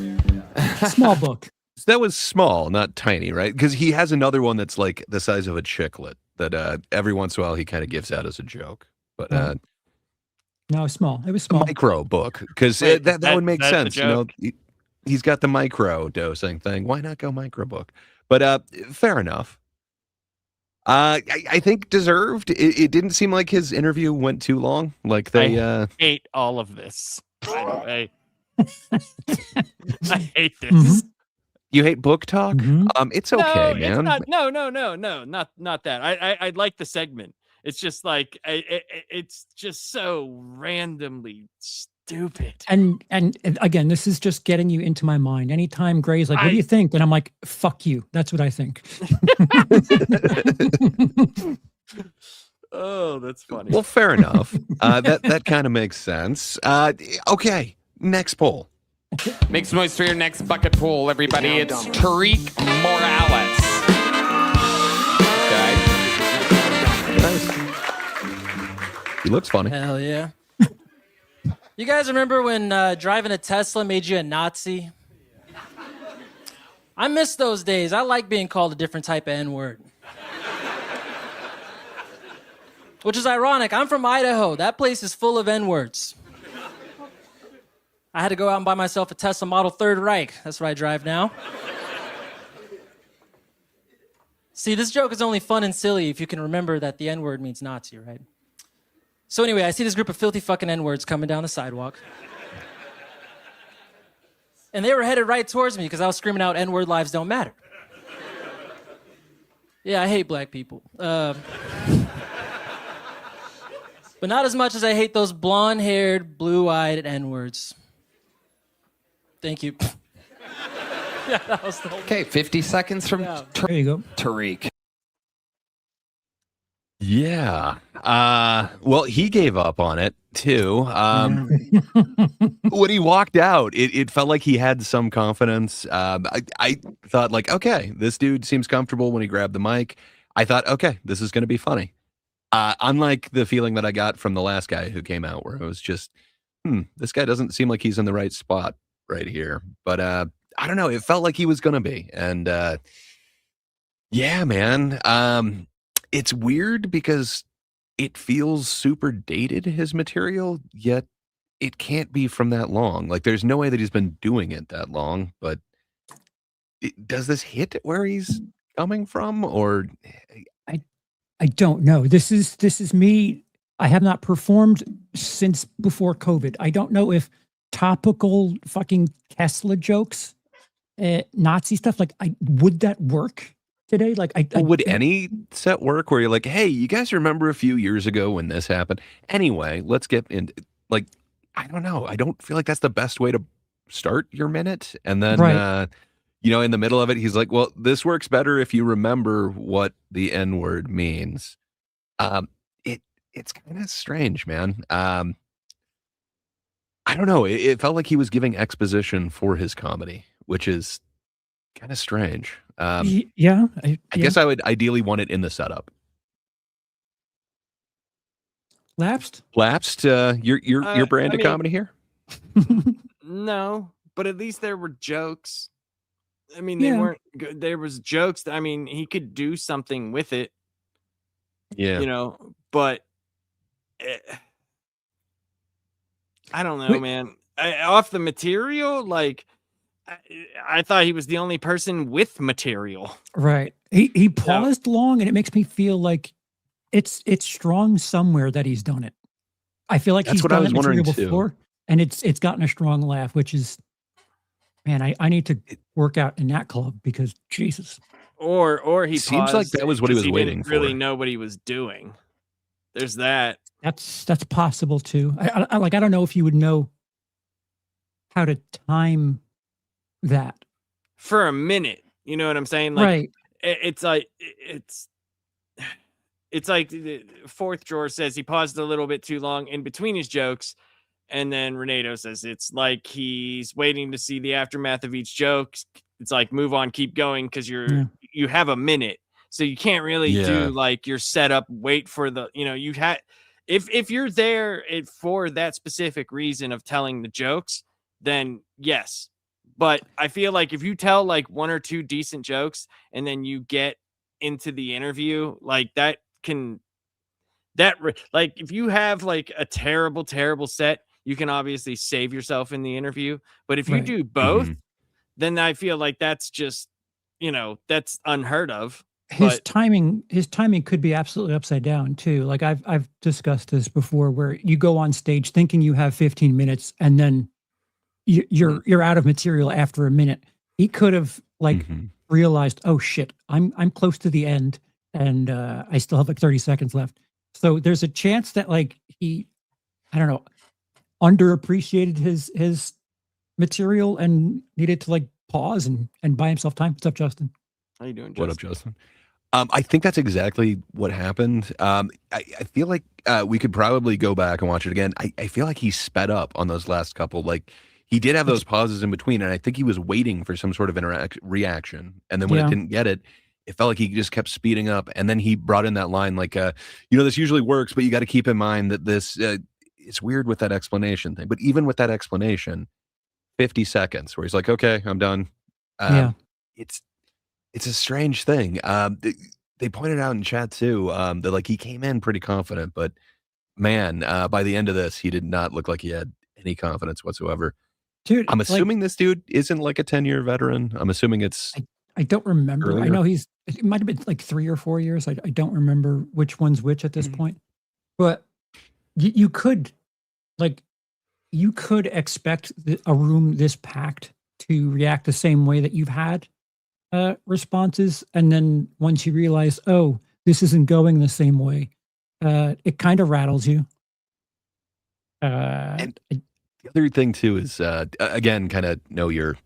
[SPEAKER 3] Small book.
[SPEAKER 2] That was small, not tiny, right? Because he has another one that's like the size of a chiclet that every once in a while he kind of gives out as a joke. But
[SPEAKER 3] No, small. It was small.
[SPEAKER 2] micro book, because
[SPEAKER 4] Wait,
[SPEAKER 2] that would make
[SPEAKER 4] that's the
[SPEAKER 2] sense. You know, he's got the micro dosing thing. Why not go micro book? But fair enough. I think deserved. It didn't seem like his interview went too long. Like they
[SPEAKER 4] Hate all of this. By the way, I hate this.
[SPEAKER 3] Mhm.
[SPEAKER 2] you hate book talk.
[SPEAKER 3] Mhm.
[SPEAKER 2] It's okay,
[SPEAKER 4] no,
[SPEAKER 2] man.
[SPEAKER 4] It's not, no, not that. I like the segment. It's just like it's just so randomly stupid.
[SPEAKER 3] And again, this is just getting you into my mind. Anytime Gray's like, "What do you think?" and I'm like, "Fuck you." That's what I think.
[SPEAKER 4] Oh, that's funny.
[SPEAKER 2] Well, fair enough. That kind of makes sense. Okay, next poll.
[SPEAKER 5] Make some noise for your next bucket pool, everybody. It's Tariq Morales. Okay.
[SPEAKER 2] Nice. He looks funny.
[SPEAKER 9] Hell yeah. You guys remember when driving a Tesla made you a Nazi? I miss those days. I like being called a different type of N-word. Which is ironic. I'm from Idaho. That place is full of N-words. I had to go out and buy myself a Tesla Model Third Reich. That's what I drive now. See, this joke is only fun and silly if you can remember that the N-word means Nazi, right? So anyway, I see this group of filthy fucking N-words coming down the sidewalk. And they were headed right towards me because I was screaming out, "N-word lives don't matter." Yeah, I hate black people. But not as much as I hate those blonde-haired, blue-eyed N-words. Thank you. Yeah, that was the whole...
[SPEAKER 5] Okay, 50 seconds from
[SPEAKER 9] Yeah.
[SPEAKER 3] There you go.
[SPEAKER 5] Tariq.
[SPEAKER 2] Yeah. Well, he gave up on it too. When he walked out, it felt like he had some confidence. I thought like, okay, this dude seems comfortable when he grabbed the mic. I thought, okay, this is going to be funny. Unlike the feeling that I got from the last guy who came out, where it was just, this guy doesn't seem like he's in the right spot right here. But I don't know. It felt like he was going to be. And yeah, man. It's weird because it feels super dated, his material, yet it can't be from that long. Like, there's no way that he's been doing it that long, but does this hit where he's coming from, or
[SPEAKER 3] I don't know. This is me. I have not performed since before COVID. I don't know if topical fucking Tesla jokes, Nazi stuff, like would that work today? Like
[SPEAKER 2] would any set work where you're like, hey, you guys remember a few years ago when this happened? Anyway, let's get into, like, I don't know. I don't feel like that's the best way to start your minute. And then,
[SPEAKER 3] Right.
[SPEAKER 2] in the middle of it, he's like, well, this works better if you remember what the N word means. It's kind of strange, man. I don't know. It felt like he was giving exposition for his comedy, which is kind of strange.
[SPEAKER 3] Yeah.
[SPEAKER 2] I guess I would ideally want it in the setup.
[SPEAKER 3] Lapsed?
[SPEAKER 2] Lapsed, your brand
[SPEAKER 4] I
[SPEAKER 2] of
[SPEAKER 4] mean-
[SPEAKER 2] comedy here?
[SPEAKER 4] No, but at least there were jokes. I mean,
[SPEAKER 3] Yeah.
[SPEAKER 4] they weren't good. There was jokes. I mean, he could do something with it,
[SPEAKER 2] Yeah.
[SPEAKER 4] but eh, I don't know,
[SPEAKER 3] Wait.
[SPEAKER 4] man. Off the material, like I thought he was the only person with material.
[SPEAKER 3] Right. He paused long, and it makes me feel like it's strong somewhere that he's done it. I feel like
[SPEAKER 2] That's
[SPEAKER 3] he's
[SPEAKER 2] what I
[SPEAKER 3] done
[SPEAKER 2] was
[SPEAKER 3] it material
[SPEAKER 2] wondering, too.
[SPEAKER 3] before, and it's gotten a strong laugh, which is, man, I need to work out in that club because Jesus.
[SPEAKER 4] Or he
[SPEAKER 2] Seems like
[SPEAKER 4] paused
[SPEAKER 2] that was what he
[SPEAKER 4] 'cause
[SPEAKER 2] was waiting
[SPEAKER 4] didn't really
[SPEAKER 2] for.
[SPEAKER 4] know what he was doing. There's that.
[SPEAKER 3] That's possible too. I don't know if you would know how to time that.
[SPEAKER 4] For a minute. You know what I'm saying? Like
[SPEAKER 3] Right.
[SPEAKER 4] it's like the fourth drawer says he paused a little bit too long in between his jokes, and then Renato says it's like he's waiting to see the aftermath of each joke. It's like move on, keep going, because you have a minute, so you can't really do like your setup. Wait for the you had if you're there for that specific reason of telling the jokes, then yes. But I feel like if you tell like one or two decent jokes and then you get into the interview, like like if you have like a terrible set, you can obviously save yourself in the interview. But if you
[SPEAKER 3] Right.
[SPEAKER 4] do both, then I feel like that's just that's unheard of.
[SPEAKER 3] His
[SPEAKER 4] But
[SPEAKER 3] timing could be absolutely upside down too. Like I've discussed this before, where you go on stage thinking you have 15 minutes, and then you're out of material after a minute. He could have realized, oh shit, I'm close to the end, and I still have like 30 seconds left. So there's a chance that like he, I don't know, underappreciated his material and needed to like pause and buy himself time. What's up, Justin?
[SPEAKER 4] how you doing, Justin?
[SPEAKER 2] What up, Justin? I think that's exactly what happened. I feel like we could probably go back and watch it again. I feel like he sped up on those last couple. Like he did have those pauses in between, and I think he was waiting for some sort of reaction. And then when it didn't get it, it felt like he just kept speeding up. And then he brought in that line like, this usually works, but you got to keep in mind that this, it's weird with that explanation thing. But even with that explanation, 50 seconds where he's like, okay, I'm done. It's a strange thing. They pointed out in chat too that like he came in pretty confident, but man, by the end of this, he did not look like he had any confidence whatsoever.
[SPEAKER 3] Dude,
[SPEAKER 2] I'm assuming this dude isn't like a 10-year veteran. I'm assuming it's.
[SPEAKER 3] I don't remember.
[SPEAKER 2] Earlier.
[SPEAKER 3] I know it might have been like 3 or 4 years. I don't remember which one's which at this point. But you could expect a room this packed to react the same way that you've had responses, and then once you realize, oh, this isn't going the same way, it kind of rattles you.
[SPEAKER 2] And the other thing too is again, kind of know your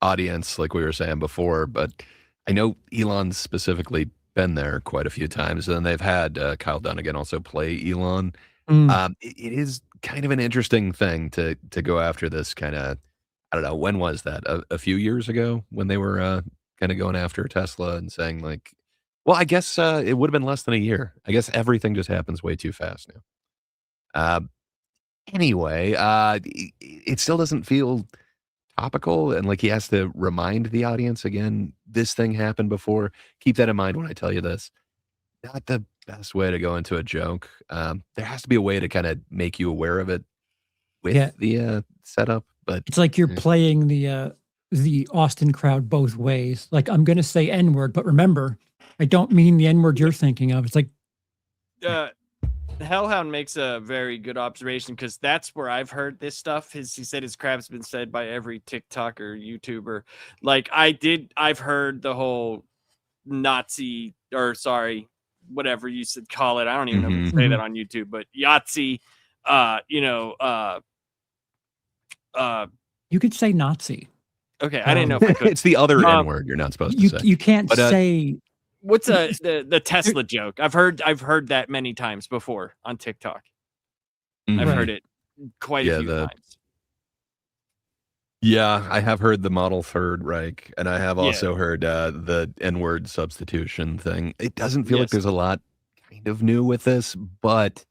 [SPEAKER 2] audience, like we were saying before. But I know Elon's specifically been there quite a few times, and they've had Kyle Dunnigan also play Elon. It is kind of an interesting thing to go after this kind of. I don't know, when was that? A few years ago when they were kind of going after Tesla and saying like, well, I guess it would have been less than a year. I guess everything just happens way too fast now. Anyway, it still doesn't feel topical, and like he has to remind the audience again, this thing happened before. Keep that in mind when I tell you this. Not the best way to go into a joke. There has to be a way to kind of make you aware of it with the setup. But
[SPEAKER 3] it's like you're playing the Austin crowd both ways. Like, I'm going to say N-word, but remember, I don't mean the N-word you're thinking of. It's like
[SPEAKER 4] Hellhound makes a very good observation, because that's where I've heard this stuff. He said his crap's been said by every TikToker, YouTuber. Like I've heard the whole Nazi, or sorry, whatever you should call it. I don't even know if you say that on YouTube, but Yahtzee,
[SPEAKER 3] you could say Nazi.
[SPEAKER 4] Okay, I didn't know if I could.
[SPEAKER 2] It's the other N word you're not supposed to say.
[SPEAKER 3] You can't say.
[SPEAKER 4] What's the Tesla joke? I've heard that many times before on TikTok. I've heard it quite a few times.
[SPEAKER 2] Yeah, I have heard the model Third Reich, and I have also heard the N-word substitution thing. It doesn't feel like
[SPEAKER 4] Yes.
[SPEAKER 2] there's a lot kind of new with this, but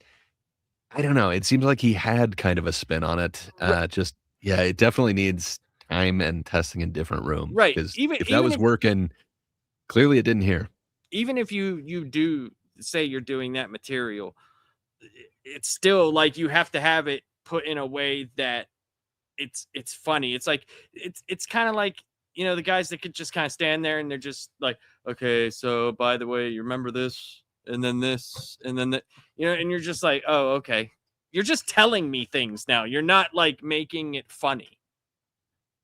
[SPEAKER 2] I don't know. It seems like he had kind of a spin on it. It definitely needs time and testing in different rooms.
[SPEAKER 4] Right.
[SPEAKER 2] Because
[SPEAKER 4] Even-
[SPEAKER 2] if that
[SPEAKER 4] even
[SPEAKER 2] was
[SPEAKER 4] if-
[SPEAKER 2] working, clearly it didn't here.
[SPEAKER 4] Even if you do say you're doing that material, it's still like you have to have it put in a way that it's funny. It's like it's kind of like, you know, the guys that could just kind of stand there and they're just like, okay, so by the way, you remember this and then this and then that, you know, and you're just like, oh, okay. You're just telling me things now. You're not like making it funny.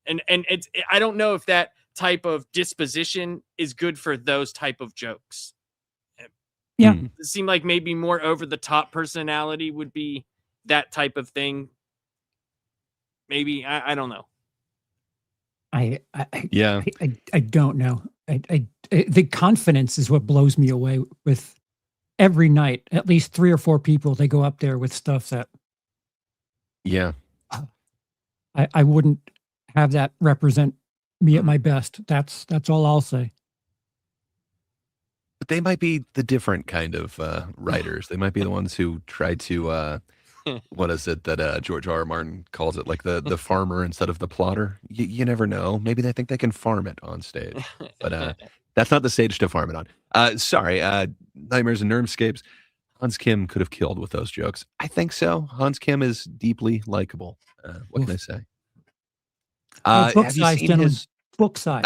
[SPEAKER 4] And it's, I don't know if that type of disposition is good for those type of jokes.
[SPEAKER 3] Yeah.
[SPEAKER 4] It seemed like maybe more over the top personality would be that type of thing. Maybe I don't know.
[SPEAKER 3] I don't know. The confidence is what blows me away with every night. At least 3 or 4 people, they go up there with stuff that
[SPEAKER 2] Yeah.
[SPEAKER 3] I wouldn't have that represent me at my best. That's all I'll say.
[SPEAKER 2] But they might be the different kind of writers. They might be the ones who try to what is it that George R. R. Martin calls it, like the farmer instead of the plotter? You never know. Maybe they think they can farm it on stage, but that's not the stage to farm it on. Sorry, Nightmares and Nerdscapes. Hans Kim could have killed with those jokes. I think so. Hans Kim is deeply likable. What can I say?
[SPEAKER 3] Book
[SPEAKER 2] have you
[SPEAKER 3] size,
[SPEAKER 2] seen
[SPEAKER 3] gentlemen.
[SPEAKER 2] his?
[SPEAKER 3] Book size.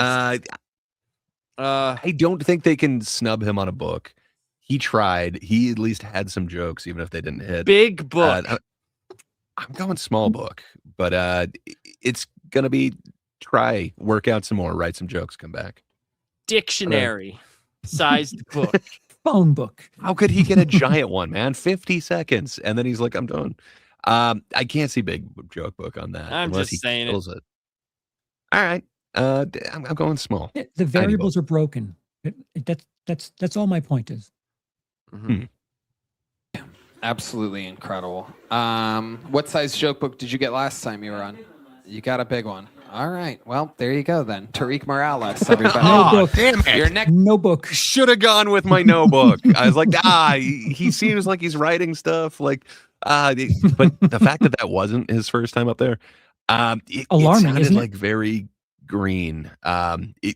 [SPEAKER 2] I don't think they can snub him on a book. He tried. He at least had some jokes, even if they didn't hit.
[SPEAKER 4] Big book.
[SPEAKER 2] I'm going small book, but it's gonna be work out some more, write some jokes, come back.
[SPEAKER 4] Dictionary sized book.
[SPEAKER 3] Phone book.
[SPEAKER 2] How could he get a giant one, man? 50 seconds, and then he's like, I'm done. I can't see big joke book on that.
[SPEAKER 4] I'm
[SPEAKER 2] unless
[SPEAKER 4] just
[SPEAKER 2] he
[SPEAKER 4] saying it.
[SPEAKER 2] kills it. All right, I'm going small.
[SPEAKER 3] The variables are broken. That's all my point is.
[SPEAKER 5] Absolutely incredible. What size joke book did you get last time you were on? You got a big one. All right. Well, there you go then. Tariq Morales, everybody.
[SPEAKER 3] No book.
[SPEAKER 2] Damn it.
[SPEAKER 5] Your next.
[SPEAKER 3] No book.
[SPEAKER 2] Should have gone with my no book. I was like, he seems like he's writing stuff. Like, but the fact that wasn't his first time up there, it
[SPEAKER 3] Alarming,
[SPEAKER 2] sounded
[SPEAKER 3] isn't it?
[SPEAKER 2] like very green. It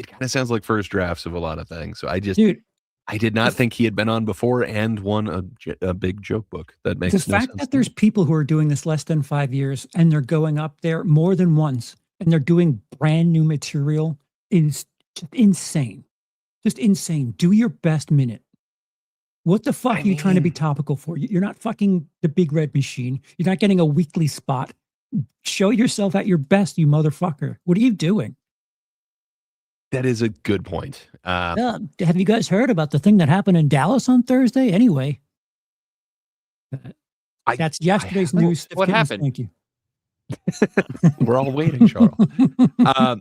[SPEAKER 2] kind of sounds like first drafts of a lot of things. So
[SPEAKER 3] Dude,
[SPEAKER 2] I did not think he had been on before and won a big joke book. That makes
[SPEAKER 3] the
[SPEAKER 2] no
[SPEAKER 3] fact
[SPEAKER 2] sense.
[SPEAKER 3] that there's people who are doing this less than 5 years and they're going up there more than once and they're doing brand new material is just insane. Just insane. Do your best minute. What the fuck are you trying to be topical for? You're not fucking the Big Red Machine. You're not getting a weekly spot. Show yourself at your best, you motherfucker. What are you doing?
[SPEAKER 2] That is a good point.
[SPEAKER 3] Have you guys heard about the thing that happened in Dallas on Thursday? Anyway, that's yesterday's news.
[SPEAKER 4] What
[SPEAKER 3] Kittens,
[SPEAKER 4] happened?
[SPEAKER 3] Thank you.
[SPEAKER 2] We're all waiting, Charles. I'm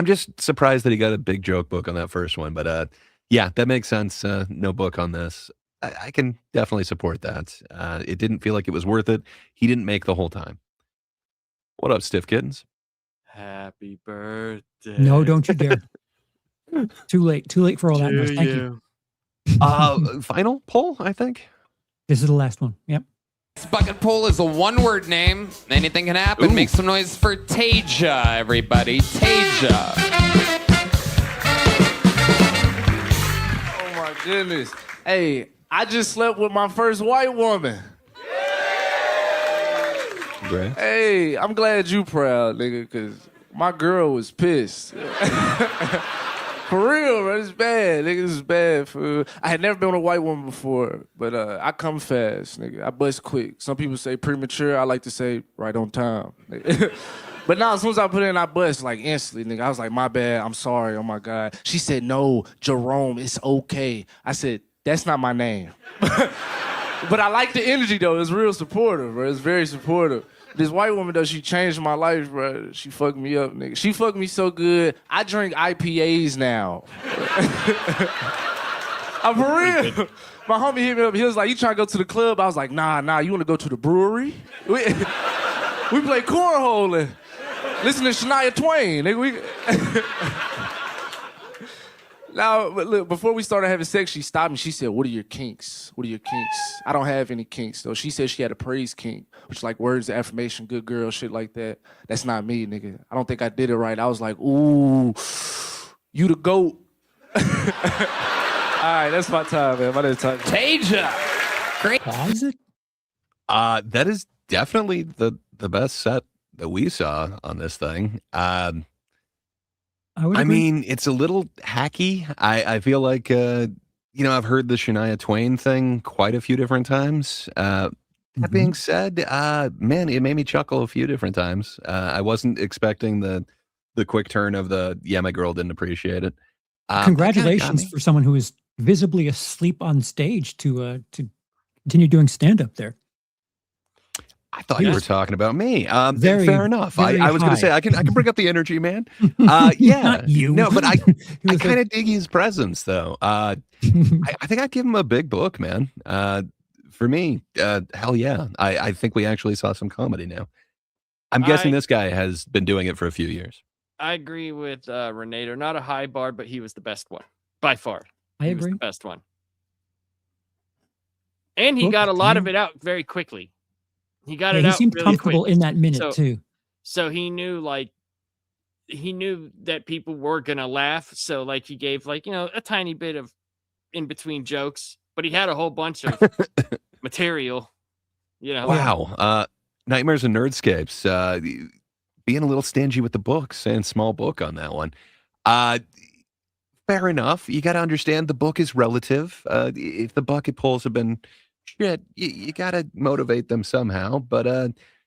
[SPEAKER 2] just surprised that he got a big joke book on that first one. But yeah, that makes sense. No book on this. I can definitely support that. It didn't feel like it was worth it. He didn't make the whole time. What up, Stiff Kittens?
[SPEAKER 4] Happy birthday.
[SPEAKER 3] No, don't you dare. Too late for all that
[SPEAKER 4] to
[SPEAKER 3] noise. Thank you.
[SPEAKER 2] Final poll, I think.
[SPEAKER 3] This is the last one. Yep.
[SPEAKER 5] This bucket poll is a one-word name. Anything can happen.
[SPEAKER 2] Ooh.
[SPEAKER 5] Make some noise for Tasia, everybody. Tasia.
[SPEAKER 10] Oh my goodness. Hey, I just slept with my first white woman.
[SPEAKER 2] Congrats.
[SPEAKER 10] Hey, I'm glad you proud, nigga, because my girl was pissed. For real, bro. It's bad, nigga. This is bad. I had never been with a white woman before, but I come fast, nigga. I bust quick. Some people say premature. I like to say right on time. But now, as soon as I put it in, I bust, like, instantly, nigga. I was like, my bad. I'm sorry. Oh, my God. She said, no, Jerome, it's okay. I said, that's not my name. But I like the energy, though. It's real supportive, bro. It's very supportive. This white woman, though, she changed my life, bro. She fucked me up, nigga. She fucked me so good, I drink IPAs now. I'm for real. My homie hit me up. He was like, you trying to go to the club? I was like, nah, you want to go to the brewery? We play cornhole and listen to Shania Twain. Nigga, Now, but look, before we started having sex, she stopped me. She said, "What are your kinks? What are your kinks?" I don't have any kinks, though. She said she had a praise kink, which like words of affirmation, good girl, shit like that. That's not me, nigga. I don't think I did it right. I was like, "Ooh, you the GOAT." All right, that's my time, man. My name's time.
[SPEAKER 5] Tasia. Great.
[SPEAKER 3] Is it?
[SPEAKER 2] That is definitely the best set that we saw on this thing.
[SPEAKER 3] I would
[SPEAKER 2] I
[SPEAKER 3] agree.
[SPEAKER 2] mean, it's a little hacky. I feel like, I've heard the Shania Twain thing quite a few different times. That being said, man, it made me chuckle a few different times. I wasn't expecting the quick turn of the, yeah, my girl didn't appreciate it. That kinda got
[SPEAKER 3] Congratulations
[SPEAKER 2] me.
[SPEAKER 3] for someone who is visibly asleep on stage to continue doing stand up there.
[SPEAKER 2] I thought you were talking about me.
[SPEAKER 3] Very,
[SPEAKER 2] fair enough.
[SPEAKER 3] very
[SPEAKER 2] I was going to say
[SPEAKER 3] high.
[SPEAKER 2] I can bring up the energy, man. Yeah,
[SPEAKER 3] Not you.
[SPEAKER 2] no, but I
[SPEAKER 3] He was
[SPEAKER 2] kind
[SPEAKER 3] like,
[SPEAKER 2] of dig his presence though. I think I'd give him a big book, man. For me, hell yeah. I think we actually saw some comedy now. I'm guessing this guy has been doing it for a few years.
[SPEAKER 4] I agree with Renato. Not a high bar, but he was the best one by far.
[SPEAKER 3] I
[SPEAKER 4] He was
[SPEAKER 3] agree.
[SPEAKER 4] the best one, and he
[SPEAKER 3] Book,
[SPEAKER 4] got a lot of
[SPEAKER 3] yeah.
[SPEAKER 4] it out very quickly. He got
[SPEAKER 3] Yeah,
[SPEAKER 4] it
[SPEAKER 3] he
[SPEAKER 4] out
[SPEAKER 3] seemed
[SPEAKER 4] really
[SPEAKER 3] comfortable
[SPEAKER 4] quick.
[SPEAKER 3] in that minute
[SPEAKER 4] So-
[SPEAKER 3] too.
[SPEAKER 4] So he knew that people were gonna laugh. So like he gave a tiny bit of in between jokes, but he had a whole bunch of material.
[SPEAKER 2] Wow. Nightmares and Nerdscapes. Being a little stingy with the book, saying small book on that one. Fair enough. You got to understand the book is relative. If the bucket pulls have been shit, you got to motivate them somehow. But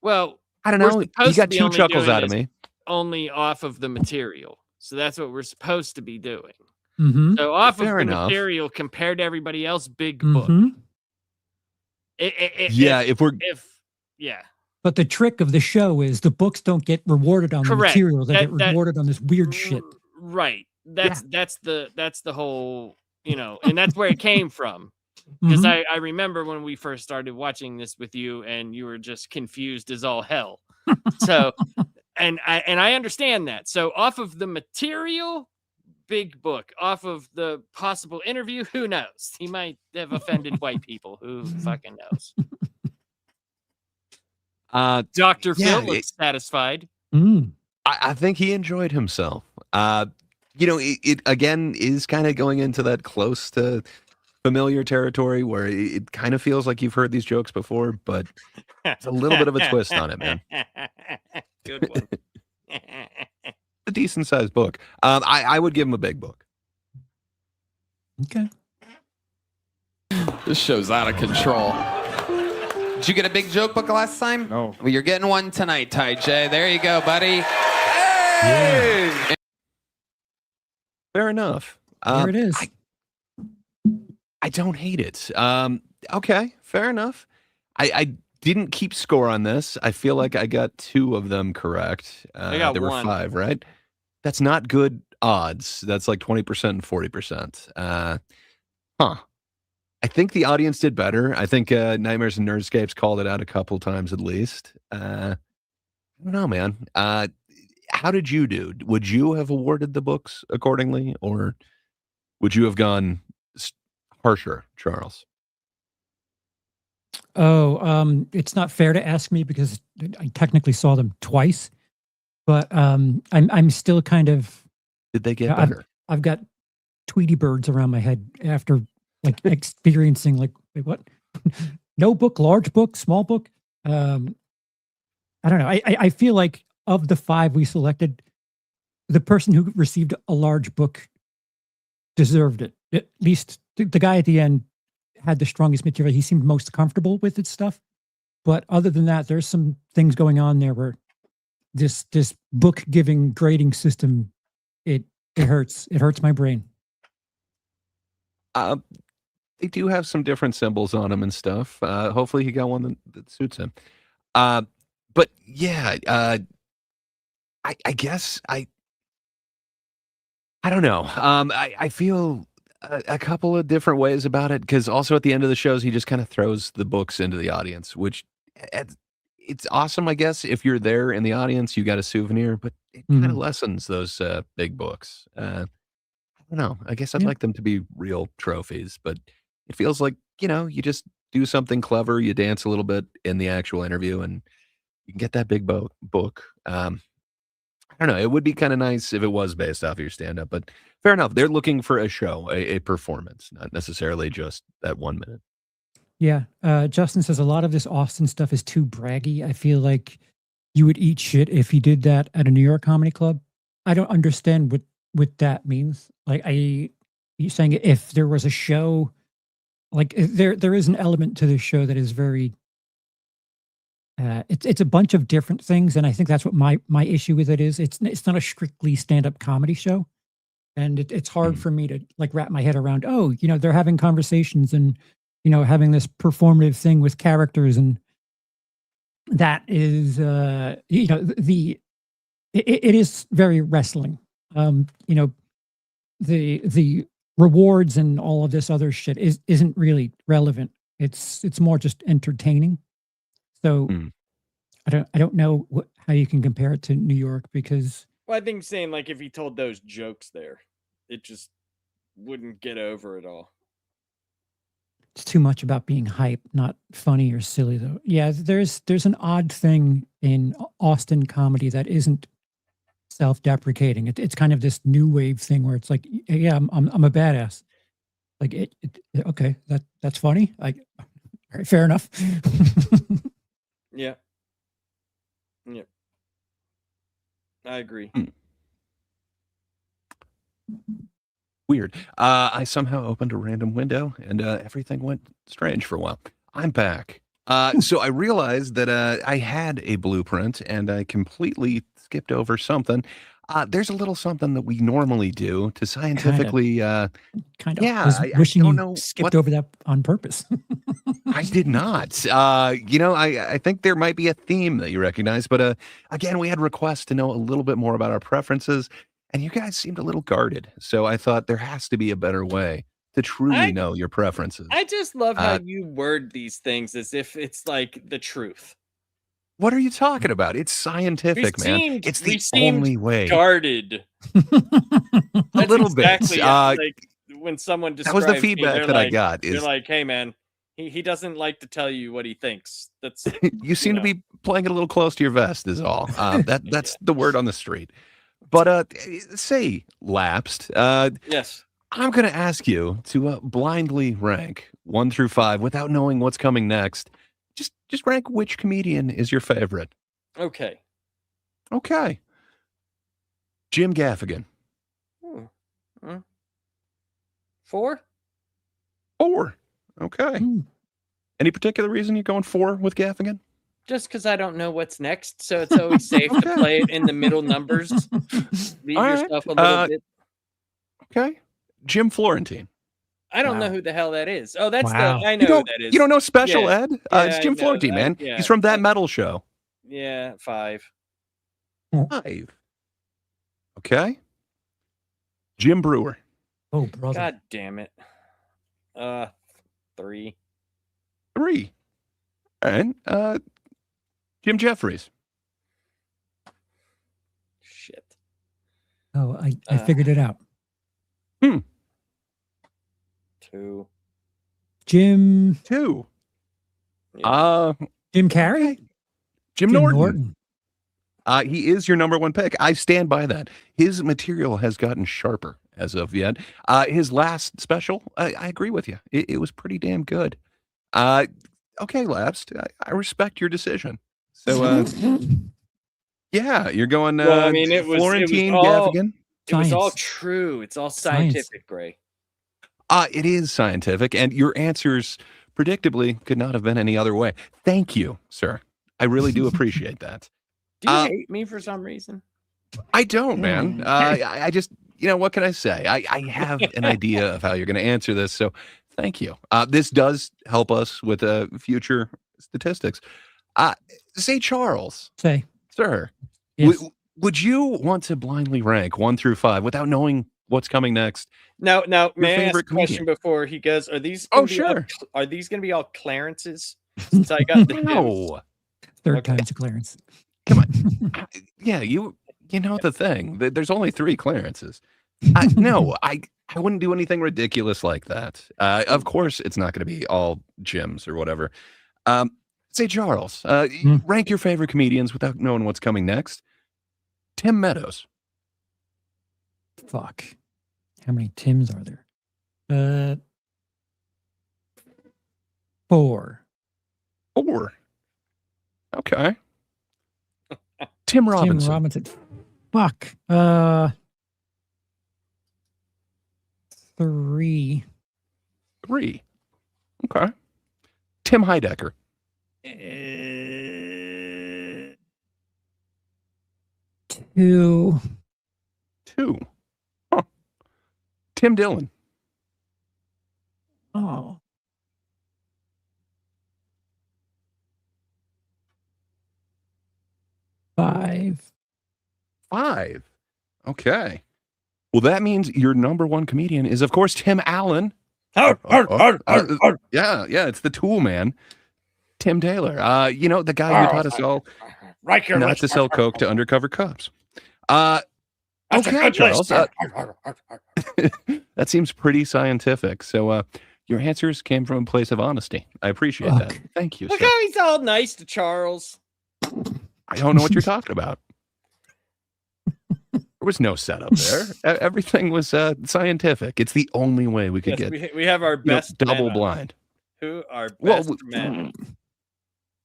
[SPEAKER 4] Well,
[SPEAKER 2] I don't
[SPEAKER 4] we're
[SPEAKER 2] know. You
[SPEAKER 4] supposed to
[SPEAKER 2] got
[SPEAKER 4] be
[SPEAKER 2] 2
[SPEAKER 4] only
[SPEAKER 2] chuckles
[SPEAKER 4] doing
[SPEAKER 2] out of
[SPEAKER 4] this
[SPEAKER 2] me.
[SPEAKER 4] only off of the material. So that's what we're supposed to be doing.
[SPEAKER 3] Mm-hmm.
[SPEAKER 4] So off
[SPEAKER 2] Fair
[SPEAKER 4] of the
[SPEAKER 2] enough.
[SPEAKER 4] material compared to everybody else, big book.
[SPEAKER 3] Mm-hmm.
[SPEAKER 2] Yeah,
[SPEAKER 4] Yeah,
[SPEAKER 3] But the trick of the show is the books don't get rewarded on the
[SPEAKER 4] Correct.
[SPEAKER 3] material; they get
[SPEAKER 4] That-
[SPEAKER 3] rewarded on this weird shit.
[SPEAKER 4] right. That's the whole, and that's where it came from. Because
[SPEAKER 3] Mhm.
[SPEAKER 4] I remember when we first started watching this with you, and you were just confused as all hell. So, and I understand that. So off of the material, big book. Off of the possible interview, who knows? He might have offended white people. Who fucking knows? Dr.
[SPEAKER 2] Yeah,
[SPEAKER 4] Phil looks satisfied.
[SPEAKER 3] Mm.
[SPEAKER 2] I think he enjoyed himself. It again is kind of going into that close to familiar territory where it kind of feels like you've heard these jokes before, but it's a little bit of a twist on it, man.
[SPEAKER 4] Good one.
[SPEAKER 2] A decent sized book. I would give him a big book.
[SPEAKER 3] Okay.
[SPEAKER 5] This show's out of control. Did you get a big joke book last time?
[SPEAKER 10] No.
[SPEAKER 5] Well, you're getting one tonight, Ty J. There you go, buddy.
[SPEAKER 10] Hey!
[SPEAKER 2] Fair enough.
[SPEAKER 3] There it is.
[SPEAKER 2] I don't hate it. Okay, fair enough. I didn't keep score on this. I feel like I got 2 of them correct.
[SPEAKER 4] I got
[SPEAKER 2] there were
[SPEAKER 4] 1.
[SPEAKER 2] 5, right? That's not good odds. That's like 20% and 40%. I think the audience did better. I think Nightmares and Nerdscapes called it out a couple times at least. I don't know, man. How did you do? Would you have awarded the books accordingly, or would you have gone harsher, Charles?
[SPEAKER 3] Oh, it's not fair to ask me because I technically saw them twice, but I'm still kind of.
[SPEAKER 2] Did they get
[SPEAKER 3] I've-
[SPEAKER 2] better?
[SPEAKER 3] I've got Tweety birds around my head after like experiencing like wait, what? No book, large book, small book. I don't know. I feel like of the 5 we selected, the person who received a large book deserved it. At least the guy at the end had the strongest material. He seemed most comfortable with his stuff. But other than that, there's some things going on there where this book giving grading system, it hurts. It hurts my brain.
[SPEAKER 2] They do have some different symbols on them and stuff. Hopefully he got one that suits him. But yeah, I guess I don't know. I feel a couple of different ways about it because also at the end of the shows he just kind of throws the books into the audience, which it's awesome, I guess. If you're there in the audience, you got a souvenir, but it kind of
[SPEAKER 3] Mhm.
[SPEAKER 2] lessens those big books. I don't know. I guess I'd
[SPEAKER 3] Yeah.
[SPEAKER 2] like them to be real trophies, but it feels like, you just do something clever, you dance a little bit in the actual interview, and you can get that big book. I don't know. It would be kind of nice if it was based off of your stand up, but fair enough. They're looking for a show, a performance, not necessarily just that 1 minute.
[SPEAKER 3] Yeah. Justin says a lot of this Austin stuff is too braggy. I feel like you would eat shit if you did that at a New York comedy club. I don't understand what that means. Like, you saying if there was a show, like there is an element to this show that is very. It's a bunch of different things, and I think that's what my issue with it is. It's not a strictly stand up comedy show, and it's hard for me to like wrap my head around. Oh, they're having conversations and having this performative thing with characters, and that is it is very wrestling. The rewards and all of this other shit isn't really relevant. It's more just entertaining. So I don't know how you can compare it to New York because
[SPEAKER 4] Well, I think saying like if he told those jokes there, it just wouldn't get over at all.
[SPEAKER 3] it's too much about being hype, not funny or silly though. Yeah, there's an odd thing in Austin comedy that isn't self-deprecating. It's kind of this new wave thing where it's like, yeah, I'm a badass. Like okay, that's funny. Like, all right, fair enough.
[SPEAKER 4] Yeah. Yep. I agree.
[SPEAKER 2] Weird. I somehow opened a random window and everything went strange for a while. I'm back. So I realized that I had a blueprint and I completely skipped over something. There's a little something that we normally do to scientifically.
[SPEAKER 3] Kind of.
[SPEAKER 2] Yeah,
[SPEAKER 3] I was
[SPEAKER 2] I
[SPEAKER 3] wishing
[SPEAKER 2] don't
[SPEAKER 3] you
[SPEAKER 2] know
[SPEAKER 3] skipped over that on purpose.
[SPEAKER 2] I did not. I think there might be a theme that you recognize, but again, we had requests to know a little bit more about our preferences, and you guys seemed a little guarded. So I thought there has to be a better way to truly know your preferences.
[SPEAKER 4] I just love how you word these things as if it's like the truth.
[SPEAKER 2] What are you talking about? It's scientific, man. It's the only way.
[SPEAKER 4] Guarded.
[SPEAKER 2] A little bit.
[SPEAKER 4] Exactly. Like when someone
[SPEAKER 2] that was the
[SPEAKER 4] describes me,
[SPEAKER 2] feedback
[SPEAKER 4] they're
[SPEAKER 2] that I
[SPEAKER 4] like-
[SPEAKER 2] got.
[SPEAKER 4] They're
[SPEAKER 2] Is
[SPEAKER 4] like, hey man, he doesn't like to tell you what he thinks. That's
[SPEAKER 2] you seem to be playing it a little close to your vest. Is all. That's the word on the street. But say lapsed.
[SPEAKER 4] Yes.
[SPEAKER 2] I'm going to ask you to blindly rank 1 through 5 without knowing what's coming next. Just rank which comedian is your favorite.
[SPEAKER 4] Okay.
[SPEAKER 2] Okay. Jim Gaffigan.
[SPEAKER 4] 4?
[SPEAKER 2] 4. Okay. Any particular reason you're going 4 with Gaffigan?
[SPEAKER 4] Just because I don't know what's next, so it's always safe to play it in the middle numbers. Leave
[SPEAKER 2] All right.
[SPEAKER 4] yourself a little bit.
[SPEAKER 2] Okay. Jim Florentine.
[SPEAKER 4] I don't know who the hell that is. Oh, that's
[SPEAKER 3] Wow.
[SPEAKER 4] I know who that is.
[SPEAKER 2] You don't know Special
[SPEAKER 4] Yeah.
[SPEAKER 2] Ed?
[SPEAKER 4] Yeah,
[SPEAKER 2] It's
[SPEAKER 4] I
[SPEAKER 2] Jim
[SPEAKER 4] know
[SPEAKER 2] Florentine,
[SPEAKER 4] that.
[SPEAKER 2] man.
[SPEAKER 4] Yeah.
[SPEAKER 2] He's from That Metal Show.
[SPEAKER 4] Yeah, 5.
[SPEAKER 2] 5. Okay. Jim Brewer.
[SPEAKER 3] Oh, brother.
[SPEAKER 4] God damn it. 3.
[SPEAKER 2] 3. All right. Jim Jeffries.
[SPEAKER 4] Shit.
[SPEAKER 3] Oh, I figured it out.
[SPEAKER 4] 2.
[SPEAKER 3] Jim
[SPEAKER 2] 2.
[SPEAKER 3] Jim Carrey?
[SPEAKER 2] Jim Norton. He is your number 1 pick. I stand by that. His material has gotten sharper as of yet. His last special, I agree with you. It was pretty damn good. Okay, Lapsed. I respect your decision. So, yeah, you're going
[SPEAKER 4] Well, I mean, it was
[SPEAKER 2] Florentine
[SPEAKER 4] all-
[SPEAKER 2] Gaffigan.
[SPEAKER 4] It was all
[SPEAKER 3] Science.
[SPEAKER 4] true. It's all
[SPEAKER 3] Science.
[SPEAKER 4] scientific, Gray.
[SPEAKER 2] It is scientific, and your answers, predictably, could not have been any other way. Thank you, sir. I really do appreciate that.
[SPEAKER 4] Do you hate me for some reason?
[SPEAKER 2] I don't, man. I just, what can I say? I have an idea of how you're going to answer this, so thank you. This does help us with future statistics. Say, Charles.
[SPEAKER 3] Say.
[SPEAKER 2] Sir,
[SPEAKER 3] Yes.
[SPEAKER 2] would you want to blindly rank 1 through 5 without knowing what's coming next?
[SPEAKER 4] Now, may I ask
[SPEAKER 2] favorite
[SPEAKER 4] a question
[SPEAKER 2] comedian?
[SPEAKER 4] before he goes? Are these?
[SPEAKER 2] Oh,
[SPEAKER 4] gonna be all-
[SPEAKER 2] sure.
[SPEAKER 4] are these going to be all Clarences? Since I got the gems?
[SPEAKER 2] No.
[SPEAKER 3] Third
[SPEAKER 4] Okay.
[SPEAKER 3] time's a clearance.
[SPEAKER 2] Come on. Yeah, you know the thing. There's only 3 clearances. No, I wouldn't do anything ridiculous like that. Of course, it's not going to be all gyms or whatever. Say, Charles, rank your favorite comedians without knowing what's coming next. Tim Meadows.
[SPEAKER 3] Fuck. How many Tims are there? 4.
[SPEAKER 2] 4. Okay. Tim Robinson.
[SPEAKER 3] Tim Robinson. Fuck. 3.
[SPEAKER 2] 3. Okay. Tim Heidecker.
[SPEAKER 3] 2.
[SPEAKER 2] 2. Huh. Tim Dillon.
[SPEAKER 3] Oh. 5.
[SPEAKER 2] 5. Okay. Well, that means your number 1 comedian is, of course, Tim Allen. Yeah, it's the Tool Man. Tim Taylor. You know, the guy who taught us all not to sell Coke to undercover cops. Okay, Charles. That seems pretty scientific. So your answers came from a place of honesty. I appreciate that. Thank you,
[SPEAKER 4] Look
[SPEAKER 2] sir.
[SPEAKER 4] how he's all nice to Charles.
[SPEAKER 2] I don't know what you're talking about. There was no setup there. Everything was scientific. It's the only way we could
[SPEAKER 4] Yes,
[SPEAKER 2] get
[SPEAKER 4] we have our best
[SPEAKER 2] double
[SPEAKER 4] men on.
[SPEAKER 2] blind.
[SPEAKER 4] Who are
[SPEAKER 2] Well,
[SPEAKER 4] best men?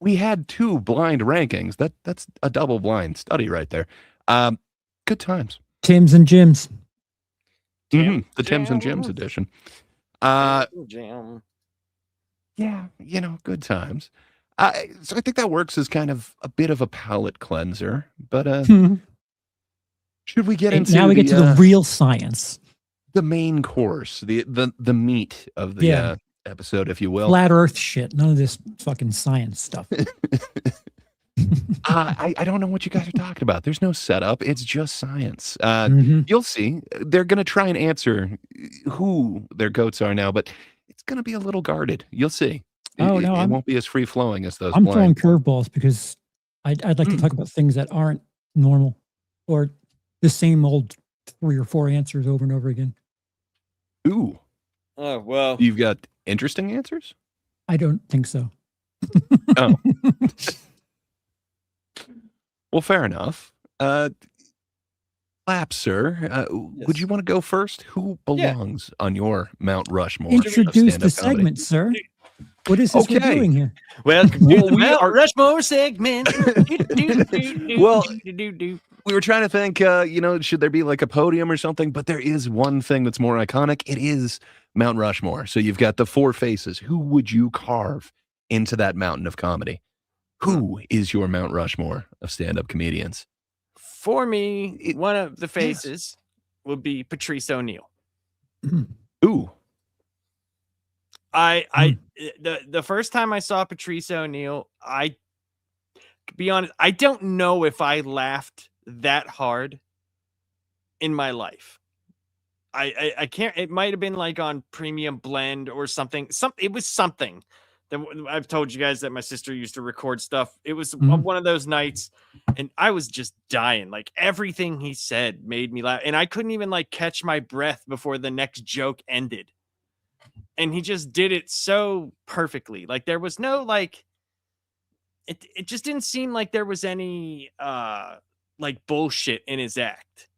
[SPEAKER 2] We had 2 blind rankings. That's a double blind study right there. Good times.
[SPEAKER 3] Tims and Jims.
[SPEAKER 2] The Tims and Jims edition.
[SPEAKER 4] Jam.
[SPEAKER 2] Yeah, you know, good times. So I think that works as kind of a bit of a palate cleanser. But should we get into
[SPEAKER 3] now we get to the real science,
[SPEAKER 2] the main course, the meat of the episode, if you will?
[SPEAKER 3] Flat Earth shit. None of this fucking science stuff.
[SPEAKER 2] I don't know what you guys are talking about. There's no setup. It's just science.
[SPEAKER 3] Mhm.
[SPEAKER 2] You'll see. They're going to try and answer who their goats are now, but it's going to be a little guarded. You'll see.
[SPEAKER 3] Oh,
[SPEAKER 2] It
[SPEAKER 3] no,
[SPEAKER 2] won't be as free flowing as those.
[SPEAKER 3] I'm throwing
[SPEAKER 2] blind.
[SPEAKER 3] curveballs because I'd like to talk about things that aren't normal or the same old 3 or 4 answers over and over again.
[SPEAKER 2] Ooh,
[SPEAKER 4] Oh well.
[SPEAKER 2] you've got interesting answers.
[SPEAKER 3] I don't think so.
[SPEAKER 2] Oh, well, fair enough. Lap, sir. Would you want to go first? Who belongs on your Mount Rushmore? of
[SPEAKER 3] Introduce
[SPEAKER 2] stand-up
[SPEAKER 3] the
[SPEAKER 2] comedy?
[SPEAKER 3] segment, sir. What is this we're
[SPEAKER 2] Okay.
[SPEAKER 3] doing here?
[SPEAKER 4] Welcome
[SPEAKER 2] Well,
[SPEAKER 4] to the
[SPEAKER 2] we
[SPEAKER 4] Mount
[SPEAKER 2] are-
[SPEAKER 4] Rushmore segment.
[SPEAKER 2] Well, we were trying to think, should there be like a podium or something? But there is one thing that's more iconic. It is Mount Rushmore. So you've got the 4 faces. Who would you carve into that mountain of comedy? Who is your Mount Rushmore of stand-up comedians?
[SPEAKER 4] For me, one of the faces would be Patrice O'Neill.
[SPEAKER 2] Ooh.
[SPEAKER 4] The first time I saw Patrice O'Neill, to be honest, I don't know if I laughed that hard in my life. I can't. It might have been like on Premium Blend or something. It was something. I've told you guys that my sister used to record stuff. It was one of those nights, and I was just dying. Like everything he said made me laugh, and I couldn't even like catch my breath before the next joke ended. And he just did it so perfectly. Like there was no like, it just didn't seem like there was any like bullshit in his act.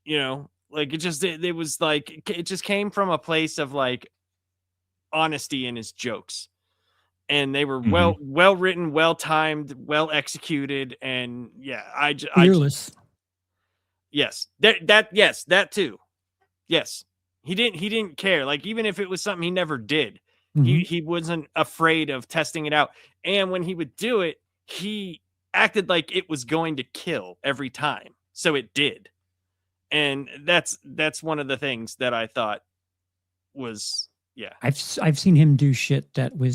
[SPEAKER 4] You know, like it was like it just came from a place of like honesty in his jokes, and they were well written, well timed, well executed, and
[SPEAKER 3] Fearless.
[SPEAKER 4] Yes, that too. Yes, he didn't care. Like even if it was something he never did, he wasn't afraid of testing it out. And when he would do it, he acted like it was going to kill every time, so it did. And that's one of the things that I thought was. Yeah,
[SPEAKER 3] I've seen him do shit